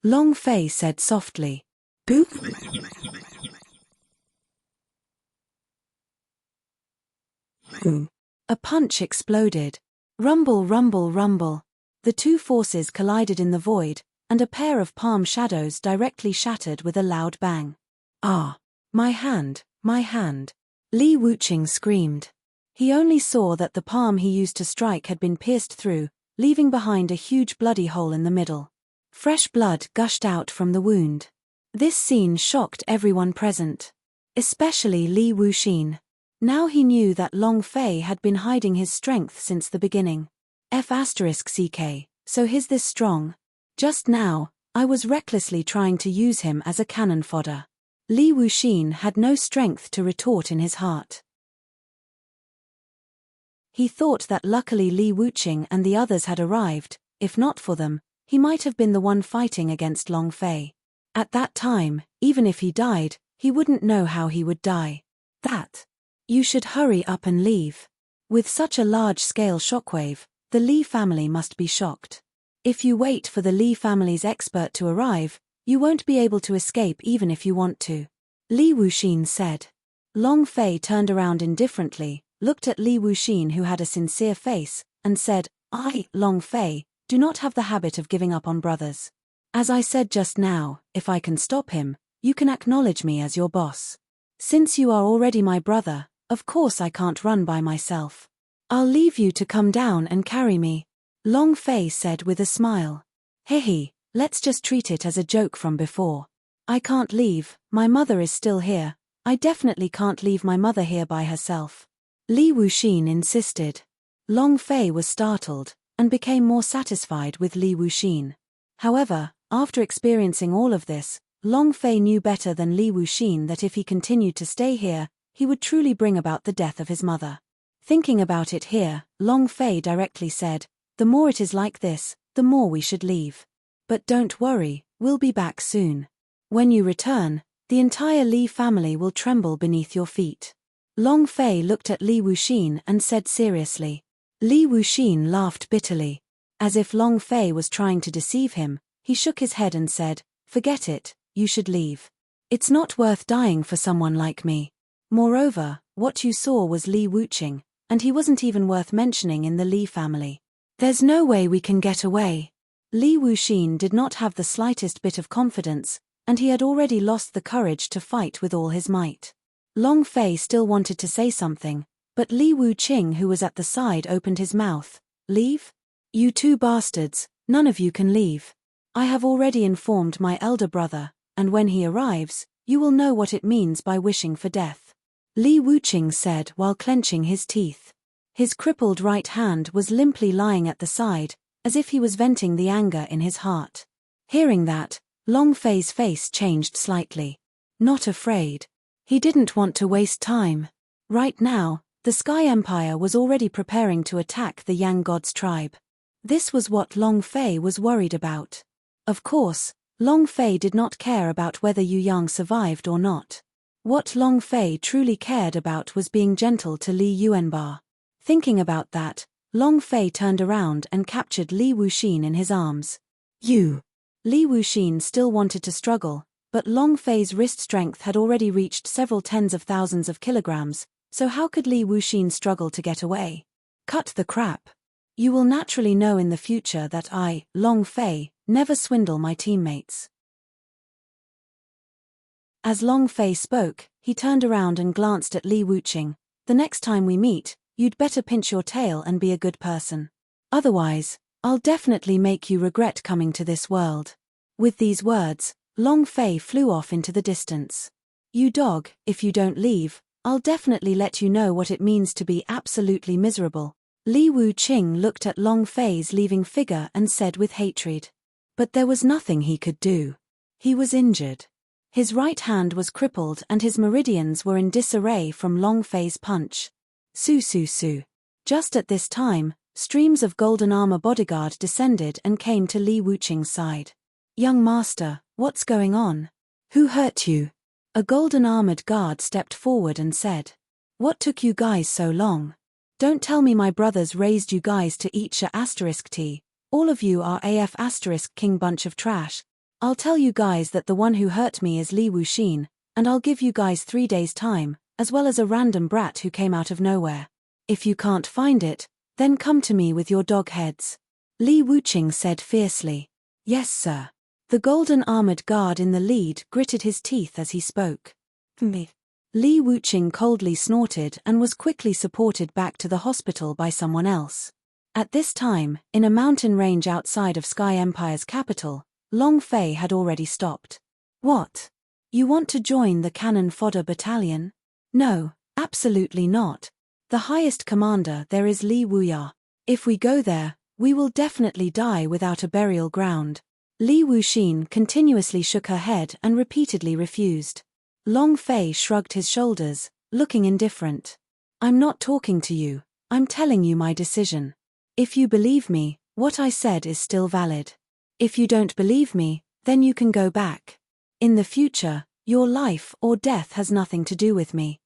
Long Fei said softly, "Boop." A punch exploded. Rumble, rumble, rumble. The two forces collided in the void, and a pair of palm shadows directly shattered with a loud bang. Ah! My hand, my hand. Li Wuqing screamed. He only saw that the palm he used to strike had been pierced through, leaving behind a huge bloody hole in the middle. Fresh blood gushed out from the wound. This scene shocked everyone present. Especially Li Wuxin. Now he knew that Long Fei had been hiding his strength since the beginning. F***ck, so he's this strong. Just now, I was recklessly trying to use him as a cannon fodder. Li Wuxin had no strength to retort in his heart. He thought that luckily Li Wuqing and the others had arrived. If not for them, he might have been the one fighting against Long Fei. At that time, even if he died, he wouldn't know how he would die. You should hurry up and leave. With such a large-scale shockwave, the Li family must be shocked. If you wait for the Li family's expert to arrive, you won't be able to escape even if you want to. Li Wuxin said. Long Fei turned around indifferently, looked at Li Wuxin who had a sincere face, and said, I, Long Fei, do not have the habit of giving up on brothers. As I said just now, if I can stop him, you can acknowledge me as your boss. Since you are already my brother, of course I can't run by myself. I'll leave you to come down and carry me. Long Fei said with a smile. Hehe, let's just treat it as a joke from before. I can't leave, my mother is still here. I definitely can't leave my mother here by herself. Li Wuxin insisted. Long Fei was startled, and became more satisfied with Li Wuxin. However, after experiencing all of this, Long Fei knew better than Li Wuxin that if he continued to stay here, he would truly bring about the death of his mother. Thinking about it here, Long Fei directly said, the more it is like this, the more we should leave. But don't worry, we'll be back soon. When you return, the entire Li family will tremble beneath your feet. Long Fei looked at Li Wuxin and said seriously. Li Wuxin laughed bitterly. As if Long Fei was trying to deceive him, he shook his head and said, forget it, you should leave. It's not worth dying for someone like me. Moreover, what you saw was Li Wuxing, and he wasn't even worth mentioning in the Li family. There's no way we can get away. Li Wuxin did not have the slightest bit of confidence, and he had already lost the courage to fight with all his might. Long Fei still wanted to say something, but Li Wuqing, who was at the side, opened his mouth. Leave? You two bastards, none of you can leave. I have already informed my elder brother, and when he arrives, you will know what it means by wishing for death. Li Wuqing said while clenching his teeth. His crippled right hand was limply lying at the side, as if he was venting the anger in his heart. Hearing that, Long Fei's face changed slightly. Not afraid. He didn't want to waste time. Right now, the Sky Empire was already preparing to attack the Yang God's tribe. This was what Long Fei was worried about. Of course, Long Fei did not care about whether Yu Yang survived or not. What Long Fei truly cared about was being gentle to Li Yuanba. Thinking about that, Long Fei turned around and captured Li Wuxin in his arms. You! Li Wuxin still wanted to struggle, but Long Fei's wrist strength had already reached several tens of thousands of kilograms, so how could Li Wuxin struggle to get away? Cut the crap. You will naturally know in the future that I, Long Fei, never swindle my teammates. As Long Fei spoke, he turned around and glanced at Li Wuqing. The next time we meet, you'd better pinch your tail and be a good person. Otherwise, I'll definitely make you regret coming to this world. With these words, Long Fei flew off into the distance. You dog, if you don't leave, I'll definitely let you know what it means to be absolutely miserable. Li Wuqing looked at Long Fei's leaving figure and said with hatred. But there was nothing he could do. He was injured. His right hand was crippled and his meridians were in disarray from Long Fei's punch. Su su su. Just at this time, streams of golden armor bodyguard descended and came to Li Wuqing's side. Young master, what's going on? Who hurt you? A golden armored guard stepped forward and said. What took you guys so long? Don't tell me my brothers raised you guys to eat *T. All of you are AF *King bunch of trash. I'll tell you guys that the one who hurt me is Li Wuxin, and I'll give you guys 3 days time, as well as a random brat who came out of nowhere. If you can't find it, then come to me with your dog heads. Li Wuqing said fiercely. Yes sir. The golden armored guard in the lead gritted his teeth as he spoke. Me. Li Wuqing coldly snorted and was quickly supported back to the hospital by someone else. At this time, in a mountain range outside of Sky Empire's capital, Long Fei had already stopped. What? You want to join the cannon fodder battalion? No, absolutely not. The highest commander there is Li Wuya. If we go there, we will definitely die without a burial ground. Li Wuxin continuously shook her head and repeatedly refused. Long Fei shrugged his shoulders, looking indifferent. I'm not talking to you, I'm telling you my decision. If you believe me, what I said is still valid. If you don't believe me, then you can go back. In the future, your life or death has nothing to do with me.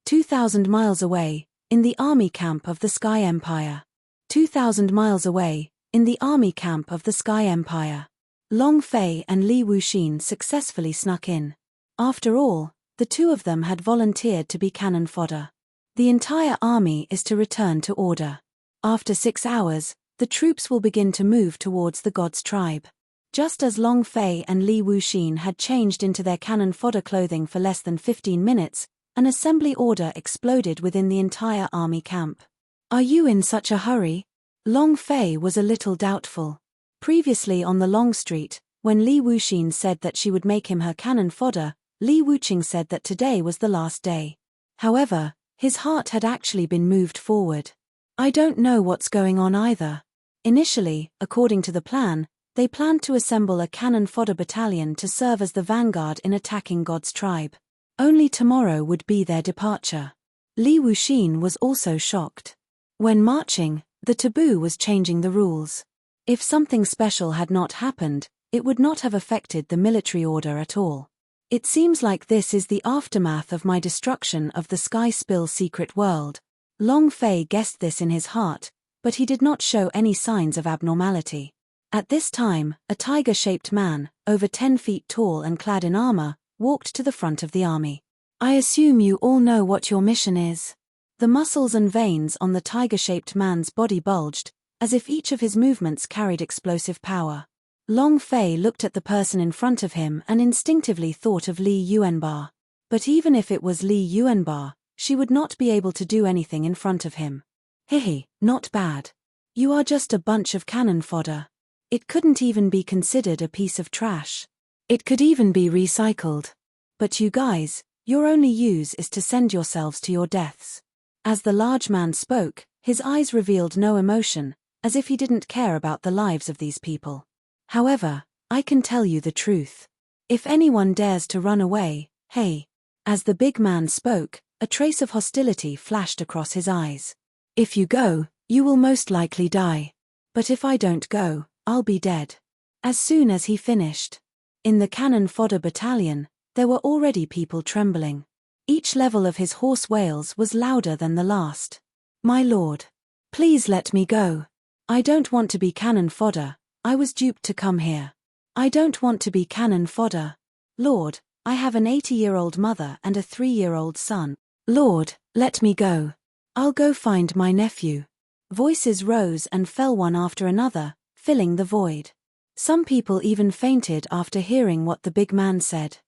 2,000 miles away, in the army camp of the Sky Empire. 2,000 miles away, in the army camp of the Sky Empire. Long Fei and Li Wuxin successfully snuck in. After all, the two of them had volunteered to be cannon fodder. The entire army is to return to order. After 6 hours, the troops will begin to move towards the God's tribe. Just as Long Fei and Li Wuxin had changed into their cannon fodder clothing for less than 15 minutes, an assembly order exploded within the entire army camp. Are you in such a hurry? Long Fei was a little doubtful. Previously on the Long Street, when Li Wuxin said that she would make him her cannon fodder, Li Wuqing said that today was the last day. However, his heart had actually been moved forward. I don't know what's going on either. Initially, according to the plan, they planned to assemble a cannon fodder battalion to serve as the vanguard in attacking God's tribe. Only tomorrow would be their departure. Li Wuxin was also shocked. When marching, the taboo was changing the rules. If something special had not happened, it would not have affected the military order at all. It seems like this is the aftermath of my destruction of the Sky Spill secret world. Long Fei guessed this in his heart, but he did not show any signs of abnormality. At this time, a tiger-shaped man, over 10 feet tall and clad in armor, walked to the front of the army. I assume you all know what your mission is. The muscles and veins on the tiger-shaped man's body bulged, as if each of his movements carried explosive power. Long Fei looked at the person in front of him and instinctively thought of Li Yuanba. But even if it was Li Yuanba, she would not be able to do anything in front of him. Hehe, not bad. You are just a bunch of cannon fodder. It couldn't even be considered a piece of trash. It could even be recycled. But you guys, your only use is to send yourselves to your deaths. As the large man spoke, his eyes revealed no emotion, as if he didn't care about the lives of these people. However, I can tell you the truth. If anyone dares to run away, hey. As the big man spoke, a trace of hostility flashed across his eyes. If you go, you will most likely die. But if I don't go, I'll be dead. As soon as he finished. In the cannon fodder battalion, there were already people trembling. Each level of his hoarse wails was louder than the last. My lord. Please let me go. I don't want to be cannon fodder. I was duped to come here. I don't want to be cannon fodder. Lord, I have an 80-year-old mother and a 3-year-old son. Lord, let me go. I'll go find my nephew. Voices rose and fell one after another, filling the void. Some people even fainted after hearing what the big man said.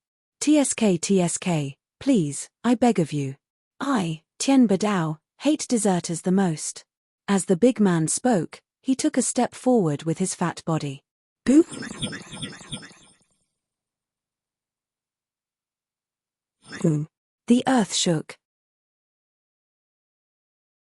TSK, please, I beg of you. I, Tian Badao, hate deserters the most. As the big man spoke, he took a step forward with his fat body. Boop. The earth shook.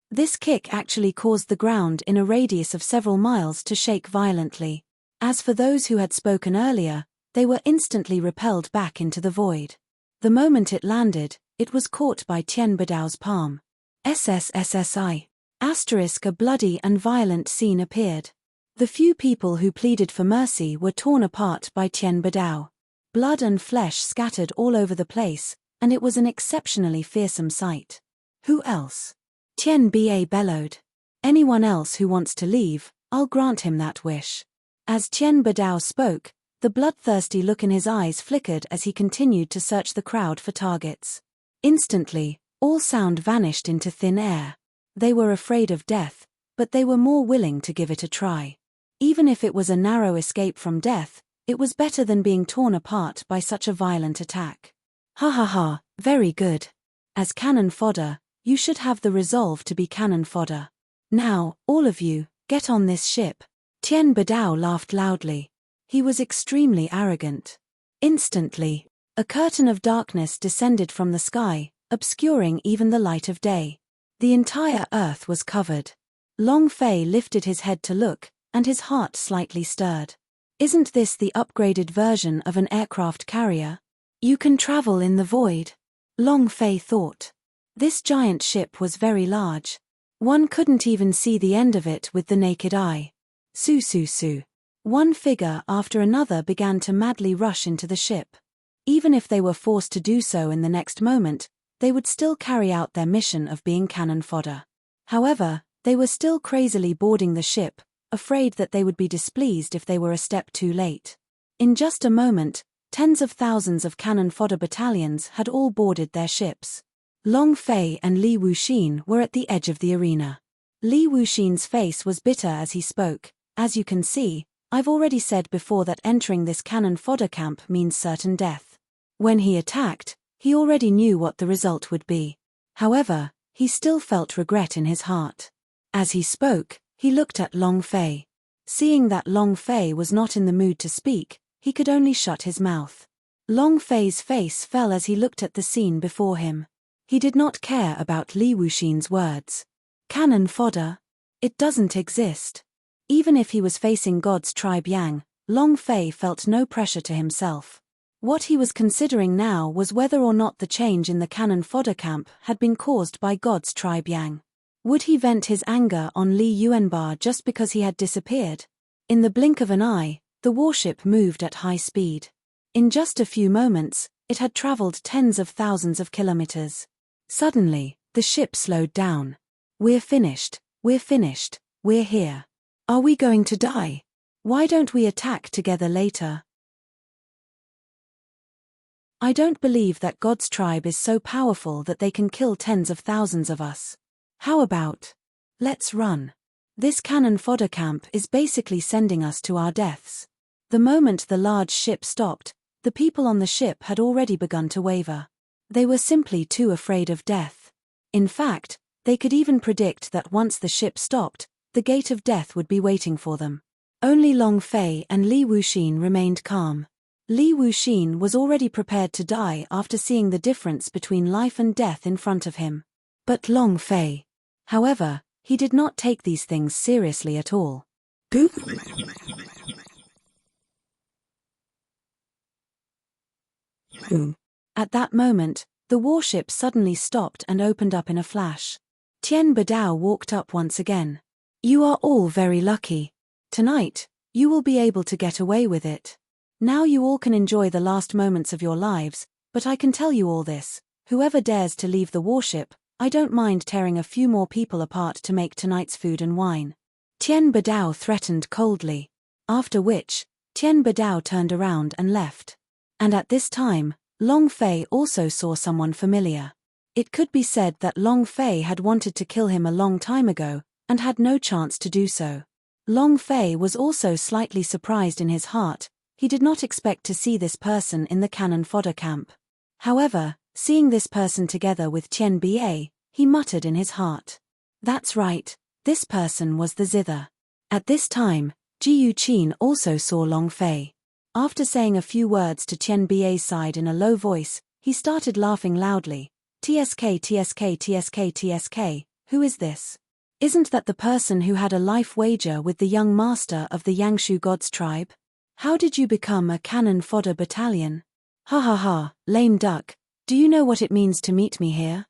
This kick actually caused the ground in a radius of several miles to shake violently. As for those who had spoken earlier, they were instantly repelled back into the void. The moment it landed, it was caught by Tian Badao's palm. SSSSI. Asterisk, a bloody and violent scene appeared. The few people who pleaded for mercy were torn apart by Tian Badao. Blood and flesh scattered all over the place, and it was an exceptionally fearsome sight. Who else? Tian Ba bellowed. Anyone else who wants to leave, I'll grant him that wish. As Tian Badao spoke, the bloodthirsty look in his eyes flickered as he continued to search the crowd for targets. Instantly, all sound vanished into thin air. They were afraid of death, but they were more willing to give it a try. Even if it was a narrow escape from death, it was better than being torn apart by such a violent attack. Ha ha ha, very good. As cannon fodder, you should have the resolve to be cannon fodder. Now, all of you, get on this ship. Tian Badao laughed loudly. He was extremely arrogant. Instantly, a curtain of darkness descended from the sky, obscuring even the light of day. The entire earth was covered. Long Fei lifted his head to look, and his heart slightly stirred. Isn't this the upgraded version of an aircraft carrier? You can travel in the void. Long Fei thought. This giant ship was very large. One couldn't even see the end of it with the naked eye. Su. One figure after another began to madly rush into the ship. Even if they were forced to do so in the next moment, they would still carry out their mission of being cannon fodder. However, they were still crazily boarding the ship, afraid that they would be displeased if they were a step too late. In just a moment, tens of thousands of cannon fodder battalions had all boarded their ships. Long Fei and Li Wuxin were at the edge of the arena. Li Wuxin's face was bitter as he spoke. As you can see, I've already said before that entering this cannon fodder camp means certain death. When he attacked, he already knew what the result would be. However, he still felt regret in his heart. As he spoke, he looked at Long Fei. Seeing that Long Fei was not in the mood to speak, he could only shut his mouth. Long Fei's face fell as he looked at the scene before him. He did not care about Li Wuxin's words. Cannon fodder? It doesn't exist. Even if he was facing God's tribe Yang, Long Fei felt no pressure to himself. What he was considering now was whether or not the change in the cannon fodder camp had been caused by God's tribe Yang. Would he vent his anger on Li Yuanba just because he had disappeared? In the blink of an eye, the warship moved at high speed. In just a few moments, it had traveled tens of thousands of kilometers. Suddenly, the ship slowed down. We're finished, we're here. Are we going to die? Why don't we attack together later? I don't believe that God's tribe is so powerful that they can kill tens of thousands of us. How about, let's run? This cannon fodder camp is basically sending us to our deaths. The moment the large ship stopped, the people on the ship had already begun to waver. They were simply too afraid of death. In fact, they could even predict that once the ship stopped, the gate of death would be waiting for them. Only Long Fei and Li Wuxin remained calm. Li Wuxin was already prepared to die after seeing the difference between life and death in front of him. But Long Fei, however, he did not take these things seriously at all. At that moment, the warship suddenly stopped and opened up in a flash. Tian Badao walked up once again. You are all very lucky. Tonight, you will be able to get away with it. Now you all can enjoy the last moments of your lives, but I can tell you all this, whoever dares to leave the warship, I don't mind tearing a few more people apart to make tonight's food and wine. Tian Badao threatened coldly. After which, Tian Badao turned around and left. And at this time, Long Fei also saw someone familiar. It could be said that Long Fei had wanted to kill him a long time ago, and had no chance to do so. Long Fei was also slightly surprised in his heart. He did not expect to see this person in the cannon fodder camp. However, seeing this person together with Tian Ba, he muttered in his heart. That's right, this person was the zither. At this time, Ji Yuqin also saw Long Fei. After saying a few words to Tian Ba's side in a low voice, he started laughing loudly. TSK TSK TSK TSK, who is this? Isn't that the person who had a life wager with the young master of the Yangshu gods tribe? How did you become a cannon fodder battalion? Ha ha ha, lame duck, do you know what it means to meet me here?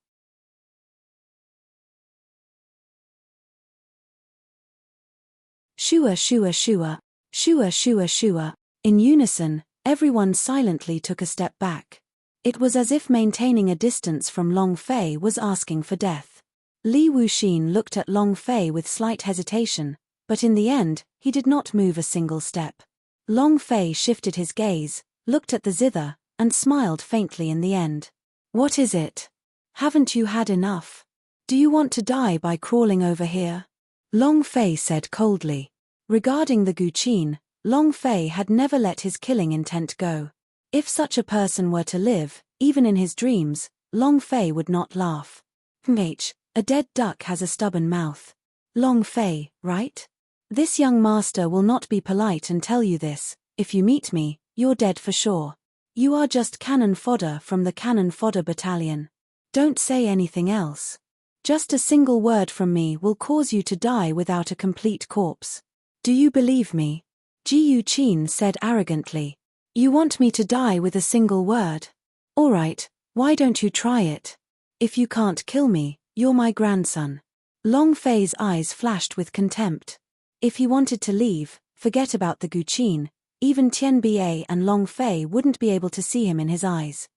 Shua shua shua, shua shua shua. In unison, everyone silently took a step back. It was as if maintaining a distance from Long Fei was asking for death. Li Wuxin looked at Long Fei with slight hesitation, but in the end, he did not move a single step. Long Fei shifted his gaze, looked at the zither, and smiled faintly in the end. What is it? Haven't you had enough? Do you want to die by crawling over here? Long Fei said coldly. Regarding the Guqin, Long Fei had never let his killing intent go. If such a person were to live, even in his dreams, Long Fei would not laugh. A dead duck has a stubborn mouth. Long Fei, right? This young master will not be polite and tell you this. If you meet me, you're dead for sure. You are just cannon fodder from the cannon fodder battalion. Don't say anything else. Just a single word from me will cause you to die without a complete corpse. Do you believe me? Ji Yuqin said arrogantly. You want me to die with a single word? All right, why don't you try it? If you can't kill me, you're my grandson. Long Fei's eyes flashed with contempt. If he wanted to leave, forget about the Guqin, even Tian Ba and Long Fei wouldn't be able to see him in his eyes.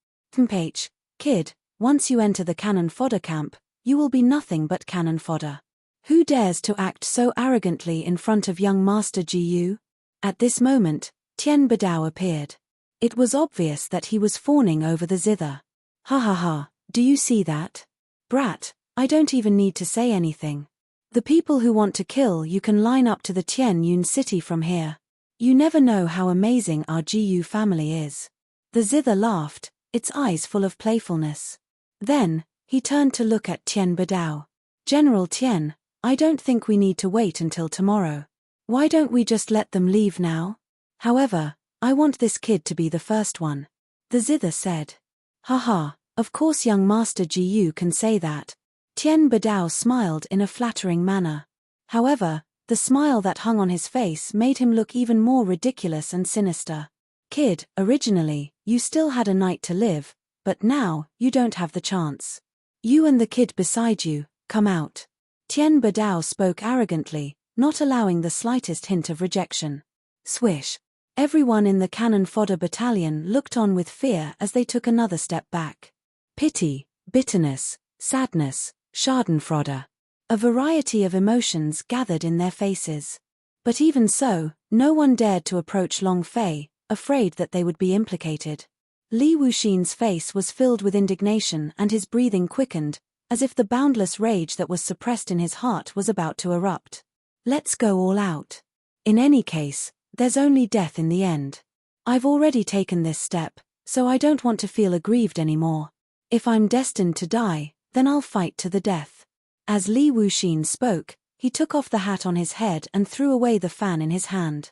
Kid, once you enter the cannon fodder camp, you will be nothing but cannon fodder. Who dares to act so arrogantly in front of young Master Ji Yu? At this moment, Tian Badao appeared. It was obvious that he was fawning over the zither. Ha ha ha, do you see that? Brat, I don't even need to say anything. The people who want to kill you can line up to the Tian Yun city from here. You never know how amazing our Ji Yu family is. The zither laughed, its eyes full of playfulness. Then, he turned to look at Tian Badao. General Tian, I don't think we need to wait until tomorrow. Why don't we just let them leave now? However, I want this kid to be the first one. The zither said. Haha, of course young Master Ji Yu can say that. Tian Badao smiled in a flattering manner. However, the smile that hung on his face made him look even more ridiculous and sinister. Kid, originally, you still had a night to live, but now, you don't have the chance. You and the kid beside you, come out. Tian Badao spoke arrogantly, not allowing the slightest hint of rejection. Swish. Everyone in the cannon fodder battalion looked on with fear as they took another step back. Pity, bitterness, sadness, schadenfreude. A variety of emotions gathered in their faces. But even so, no one dared to approach Long Fei, afraid that they would be implicated. Li Wuxin's face was filled with indignation and his breathing quickened, as if the boundless rage that was suppressed in his heart was about to erupt. Let's go all out. In any case, there's only death in the end. I've already taken this step, so I don't want to feel aggrieved anymore. If I'm destined to die, then I'll fight to the death. As Li Wuxin spoke, he took off the hat on his head and threw away the fan in his hand.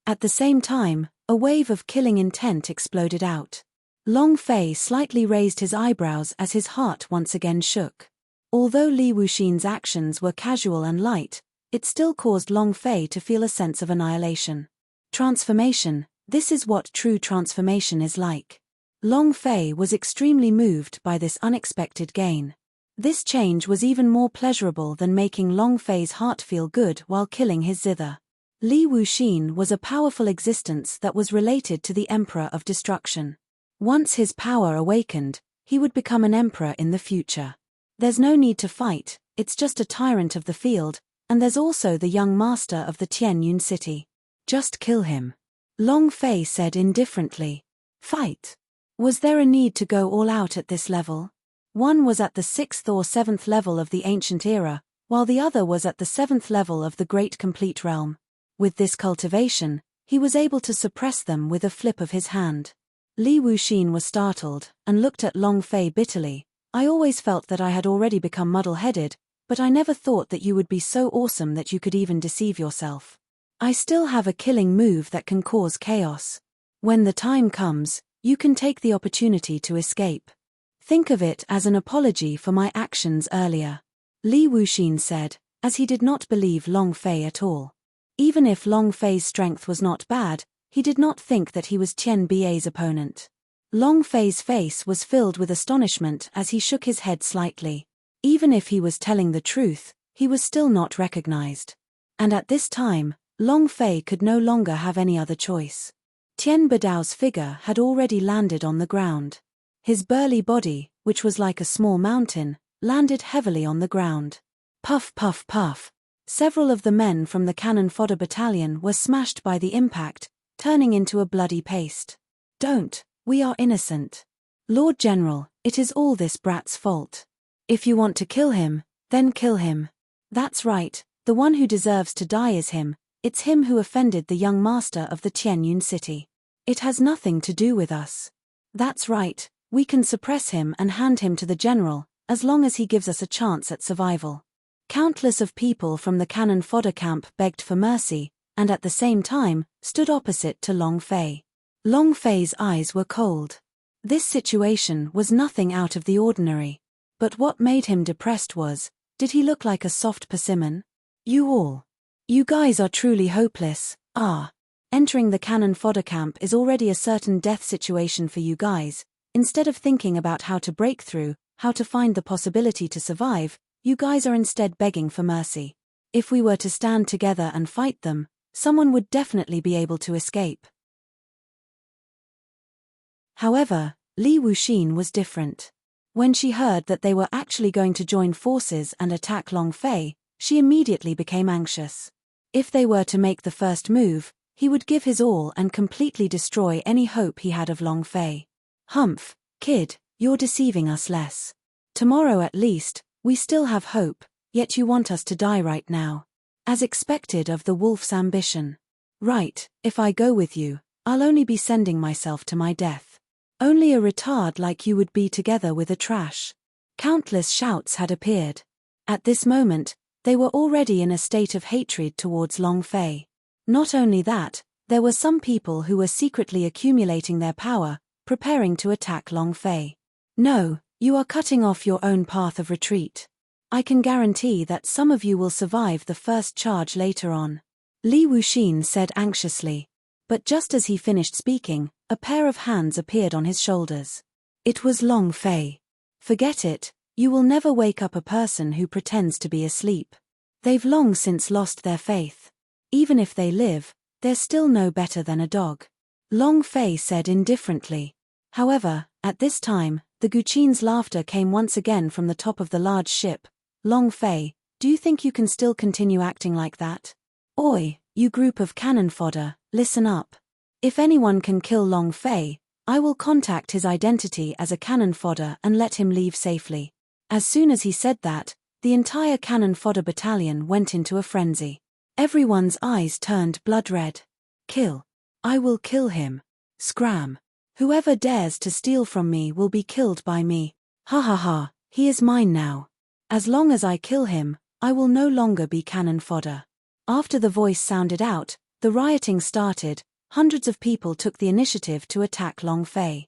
At the same time, a wave of killing intent exploded out. Long Fei slightly raised his eyebrows as his heart once again shook. Although Li Wuxin's actions were casual and light, it still caused Long Fei to feel a sense of annihilation. Transformation, this is what true transformation is like. Long Fei was extremely moved by this unexpected gain. This change was even more pleasurable than making Long Fei's heart feel good while killing his zither. Li Wuxin was a powerful existence that was related to the Emperor of Destruction. Once his power awakened, he would become an emperor in the future. There's no need to fight, it's just a tyrant of the field, and there's also the young master of the Tianyun city. Just kill him. Long Fei said indifferently. Fight. Was there a need to go all out at this level? One was at the 6th or 7th level of the ancient era, while the other was at the 7th level of the Great Complete Realm. With this cultivation, he was able to suppress them with a flip of his hand. Li Wuxin was startled, and looked at Long Fei bitterly. I always felt that I had already become muddle-headed, but I never thought that you would be so awesome that you could even deceive yourself. I still have a killing move that can cause chaos. When the time comes, you can take the opportunity to escape. Think of it as an apology for my actions earlier. Li Wuxin said, as he did not believe Long Fei at all. Even if Long Fei's strength was not bad, he did not think that he was Tian Bai's opponent. Long Fei's face was filled with astonishment as he shook his head slightly. Even if he was telling the truth, he was still not recognized. And at this time, Long Fei could no longer have any other choice. Tian Badao's figure had already landed on the ground. His burly body, which was like a small mountain, landed heavily on the ground. Puff puff puff. Several of the men from the cannon fodder battalion were smashed by the impact, turning into a bloody paste. Don't, we are innocent. Lord General, it is all this brat's fault. If you want to kill him, then kill him. That's right, the one who deserves to die is him, it's him who offended the young master of the Tianyun city. It has nothing to do with us. That's right, we can suppress him and hand him to the general, as long as he gives us a chance at survival. Countless of people from the cannon fodder camp begged for mercy, and at the same time, stood opposite to Long Fei. Long Fei's eyes were cold. This situation was nothing out of the ordinary. But what made him depressed was, did he look like a soft persimmon? You guys are truly hopeless. Entering the cannon fodder camp is already a certain death situation for you guys. Instead of thinking about how to break through, how to find the possibility to survive, you guys are instead begging for mercy. If we were to stand together and fight them, someone would definitely be able to escape. However, Li Wuxin was different. When she heard that they were actually going to join forces and attack Long Fei, she immediately became anxious. If they were to make the first move, he would give his all and completely destroy any hope he had of Long Fei. Humph, kid, you're deceiving us less. Tomorrow at least, we still have hope, yet you want us to die right now. As expected of the wolf's ambition. Right, if I go with you, I'll only be sending myself to my death. Only a retard like you would be together with a trash. Countless shouts had appeared. At this moment, they were already in a state of hatred towards Long Fei. Not only that, there were some people who were secretly accumulating their power, preparing to attack Long Fei. No, you are cutting off your own path of retreat. I can guarantee that some of you will survive the first charge later on. Li Wuxin said anxiously. But just as he finished speaking, a pair of hands appeared on his shoulders. It was Long Fei. Forget it, you will never wake up a person who pretends to be asleep. They've long since lost their faith. Even if they live, they're still no better than a dog. Long Fei said indifferently. However, at this time, the Guqin's laughter came once again from the top of the large ship. Long Fei, do you think you can still continue acting like that? Oi, you group of cannon fodder, listen up. If anyone can kill Long Fei, I will contact his identity as a cannon fodder and let him leave safely. As soon as he said that, the entire cannon fodder battalion went into a frenzy. Everyone's eyes turned blood red. Kill. I will kill him. Scram. Whoever dares to steal from me will be killed by me. Ha ha ha, he is mine now. As long as I kill him, I will no longer be cannon fodder. After the voice sounded out, the rioting started. Hundreds of people took the initiative to attack Long Fei.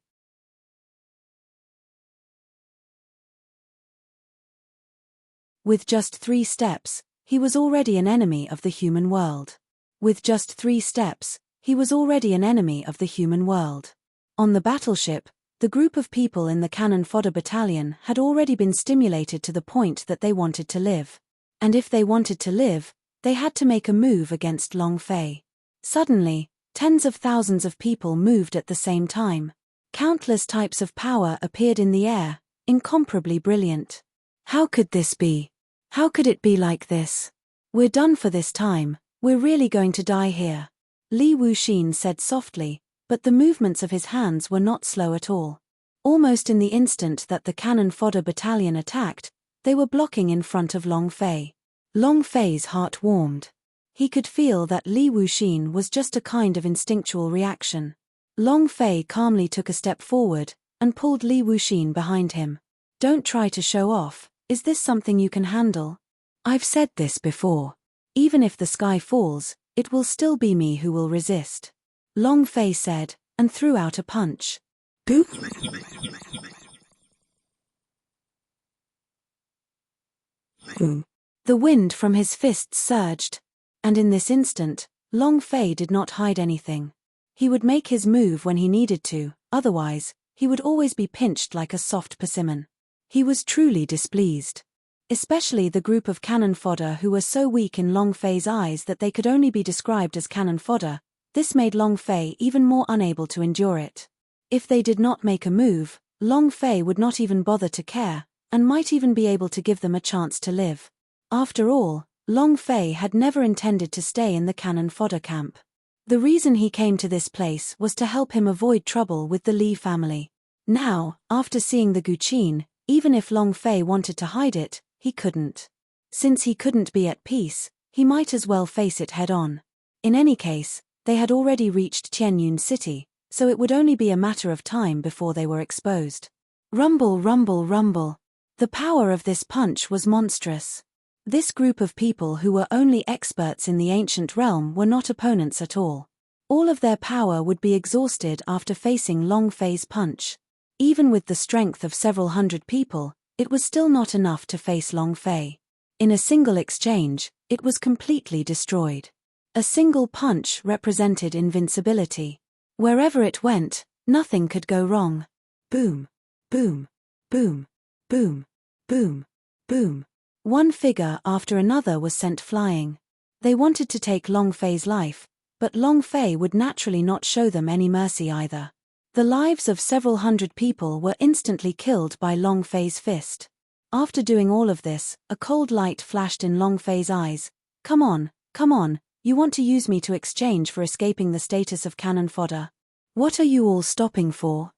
With just 3 steps, he was already an enemy of the human world. With just 3 steps, he was already an enemy of the human world. On the battleship, the group of people in the cannon fodder battalion had already been stimulated to the point that they wanted to live. And if they wanted to live, they had to make a move against Long Fei. Suddenly, tens of thousands of people moved at the same time. Countless types of power appeared in the air, incomparably brilliant. How could this be? How could it be like this? We're done for this time, we're really going to die here. Li Wuxin said softly, but the movements of his hands were not slow at all. Almost in the instant that the cannon fodder battalion attacked, they were blocking in front of Long Fei. Long Fei's heart warmed. He could feel that Li Wuxin was just a kind of instinctual reaction. Long Fei calmly took a step forward, and pulled Li Wuxin behind him. Don't try to show off, is this something you can handle? I've said this before. Even if the sky falls, it will still be me who will resist. Long Fei said, and threw out a punch. Boop! Boom. The wind from his fists surged. And in this instant, Long Fei did not hide anything. He would make his move when he needed to, otherwise, he would always be pinched like a soft persimmon. He was truly displeased. Especially the group of cannon fodder who were so weak in Long Fei's eyes that they could only be described as cannon fodder. This made Long Fei even more unable to endure it. If they did not make a move, Long Fei would not even bother to care, and might even be able to give them a chance to live. After all, Long Fei had never intended to stay in the cannon fodder camp. The reason he came to this place was to help him avoid trouble with the Li family. Now, after seeing the Guqin, even if Long Fei wanted to hide it, he couldn't. Since he couldn't be at peace, he might as well face it head-on. In any case, they had already reached Tianyun City, so it would only be a matter of time before they were exposed. Rumble, rumble, rumble. The power of this punch was monstrous. This group of people who were only experts in the ancient realm were not opponents at all. All of their power would be exhausted after facing Long Fei's punch. Even with the strength of several hundred people, it was still not enough to face Long Fei. In a single exchange, it was completely destroyed. A single punch represented invincibility. Wherever it went, nothing could go wrong. Boom, boom, boom, boom, boom, boom. One figure after another was sent flying. They wanted to take Long Fei's life, but Long Fei would naturally not show them any mercy either. The lives of several hundred people were instantly killed by Long Fei's fist. After doing all of this, a cold light flashed in Long Fei's eyes. Come on, you want to use me to exchange for escaping the status of cannon fodder? What are you all stopping for?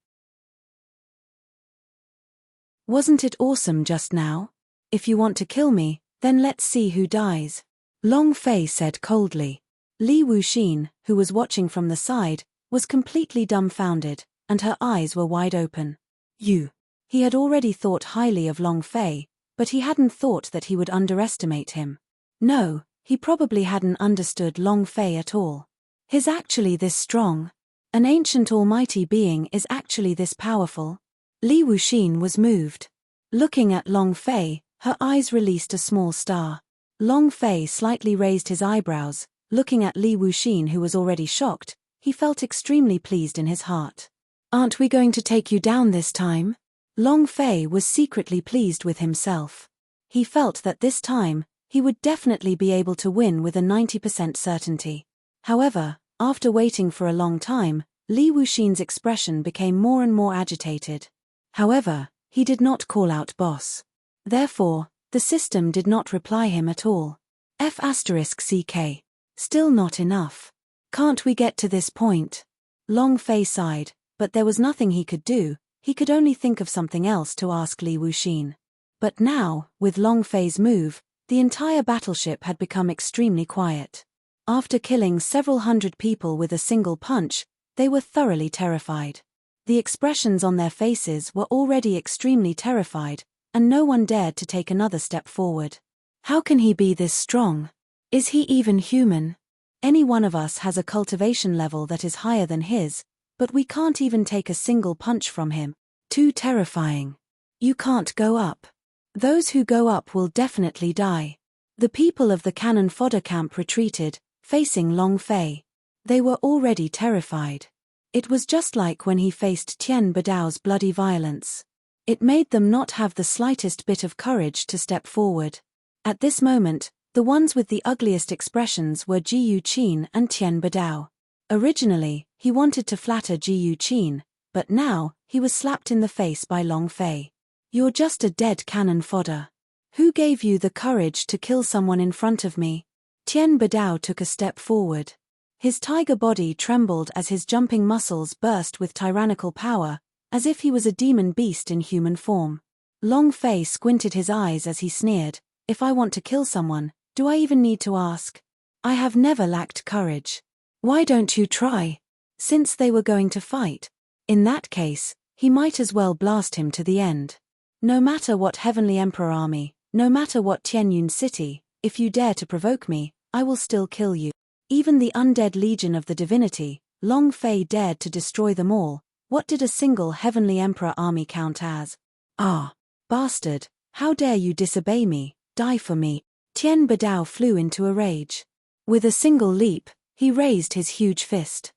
Wasn't it awesome just now? If you want to kill me, then let's see who dies. Long Fei said coldly. Li Wuxin, who was watching from the side, was completely dumbfounded, and her eyes were wide open. You. He had already thought highly of Long Fei, but he hadn't thought that he would underestimate him. No, he probably hadn't understood Long Fei at all. He's actually this strong. An ancient almighty being is actually this powerful. Li Wuxin was moved. Looking at Long Fei, her eyes released a small star. Long Fei slightly raised his eyebrows. Looking at Li Wuxin, who was already shocked, he felt extremely pleased in his heart. Aren't we going to take you down this time? Long Fei was secretly pleased with himself. He felt that this time, he would definitely be able to win with a 90% certainty. However, after waiting for a long time, Li Wuxin's expression became more and more agitated. However, he did not call out boss. Therefore, the system did not reply him at all. F***CK. Still not enough. Can't we get to this point? Long Fei sighed. but there was nothing he could do. He could only think of something else to ask Li Wuxin. But now, with Long Fei's move, the entire battleship had become extremely quiet. After killing several hundred people with a single punch, they were thoroughly terrified. The expressions on their faces were already extremely terrified, and no one dared to take another step forward. How can he be this strong? Is he even human? Any one of us has a cultivation level that is higher than his, but we can't even take a single punch from him. Too terrifying. You can't go up. Those who go up will definitely die. The people of the cannon fodder camp retreated, facing Long Fei. They were already terrified. It was just like when he faced Tian Bidao's bloody violence. It made them not have the slightest bit of courage to step forward. At this moment, the ones with the ugliest expressions were Ji Yuqin and Tian Bidao. Originally, he wanted to flatter Ji Yuqin, but now, he was slapped in the face by Long Fei. You're just a dead cannon fodder. Who gave you the courage to kill someone in front of me? Tian Bidao took a step forward. His tiger body trembled as his jumping muscles burst with tyrannical power, as if he was a demon beast in human form. Long Fei squinted his eyes as he sneered, "If I want to kill someone, do I even need to ask? I have never lacked courage. Why don't you try?" Since they were going to fight, in that case, he might as well blast him to the end. No matter what Heavenly Emperor army, no matter what Tianyun city, if you dare to provoke me, I will still kill you. Even the undead legion of the divinity, Long Fei dared to destroy them all. What did a single Heavenly Emperor army count as? Ah! Bastard, how dare you disobey me, die for me. Tian Bidao flew into a rage. With a single leap, he raised his huge fist.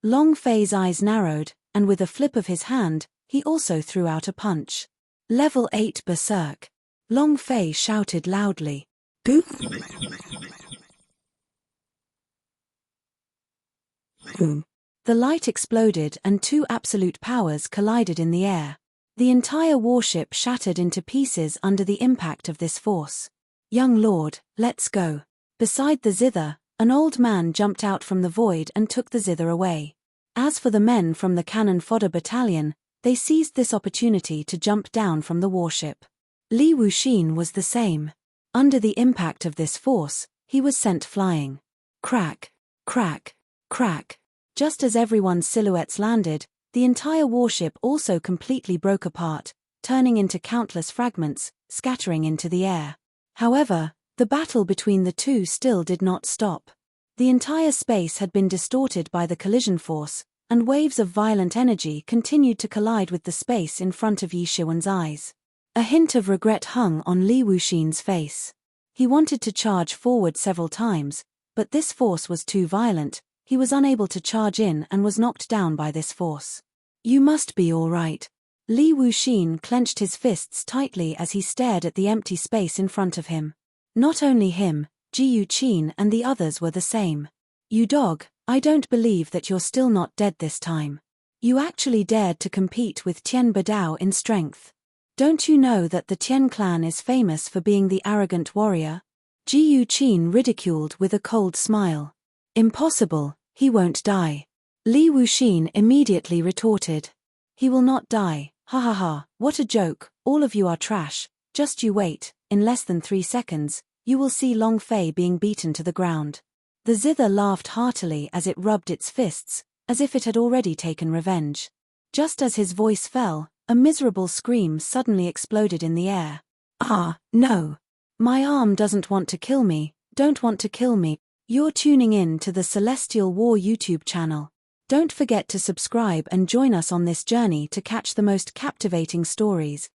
Long Fei's eyes narrowed, and with a flip of his hand, he also threw out a punch. Level 8 Berserk. Long Fei shouted loudly. Boom! Boom. The light exploded and two absolute powers collided in the air. The entire warship shattered into pieces under the impact of this force. Young lord, let's go. Beside the zither, an old man jumped out from the void and took the zither away. As for the men from the cannon fodder battalion, they seized this opportunity to jump down from the warship. Li Wuxin was the same. Under the impact of this force, he was sent flying. Crack, crack, crack. Just as everyone's silhouettes landed, the entire warship also completely broke apart, turning into countless fragments, scattering into the air. However, the battle between the two still did not stop. The entire space had been distorted by the collision force, and waves of violent energy continued to collide with the space in front of Yi Shiwen's eyes. A hint of regret hung on Li Wuxin's face. He wanted to charge forward several times, but this force was too violent. He was unable to charge in and was knocked down by this force. You must be all right. Li Wuxin clenched his fists tightly as he stared at the empty space in front of him. Not only him, Ji Yuqin and the others were the same. You dog, I don't believe that you're still not dead this time. You actually dared to compete with Tian Bidao in strength. Don't you know that the Tian clan is famous for being the arrogant warrior? Ji Yuqin ridiculed with a cold smile. Impossible. He won't die. Li Wuxin immediately retorted. He will not die, ha ha ha, what a joke, all of you are trash, just you wait, in less than 3 seconds, you will see Long Fei being beaten to the ground. The zither laughed heartily as it rubbed its fists, as if it had already taken revenge. Just as his voice fell, a miserable scream suddenly exploded in the air. Ah, no. My arm doesn't want to kill me, don't want to kill me. You're tuning in to the Celestial War YouTube channel. Don't forget to subscribe and join us on this journey to catch the most captivating stories.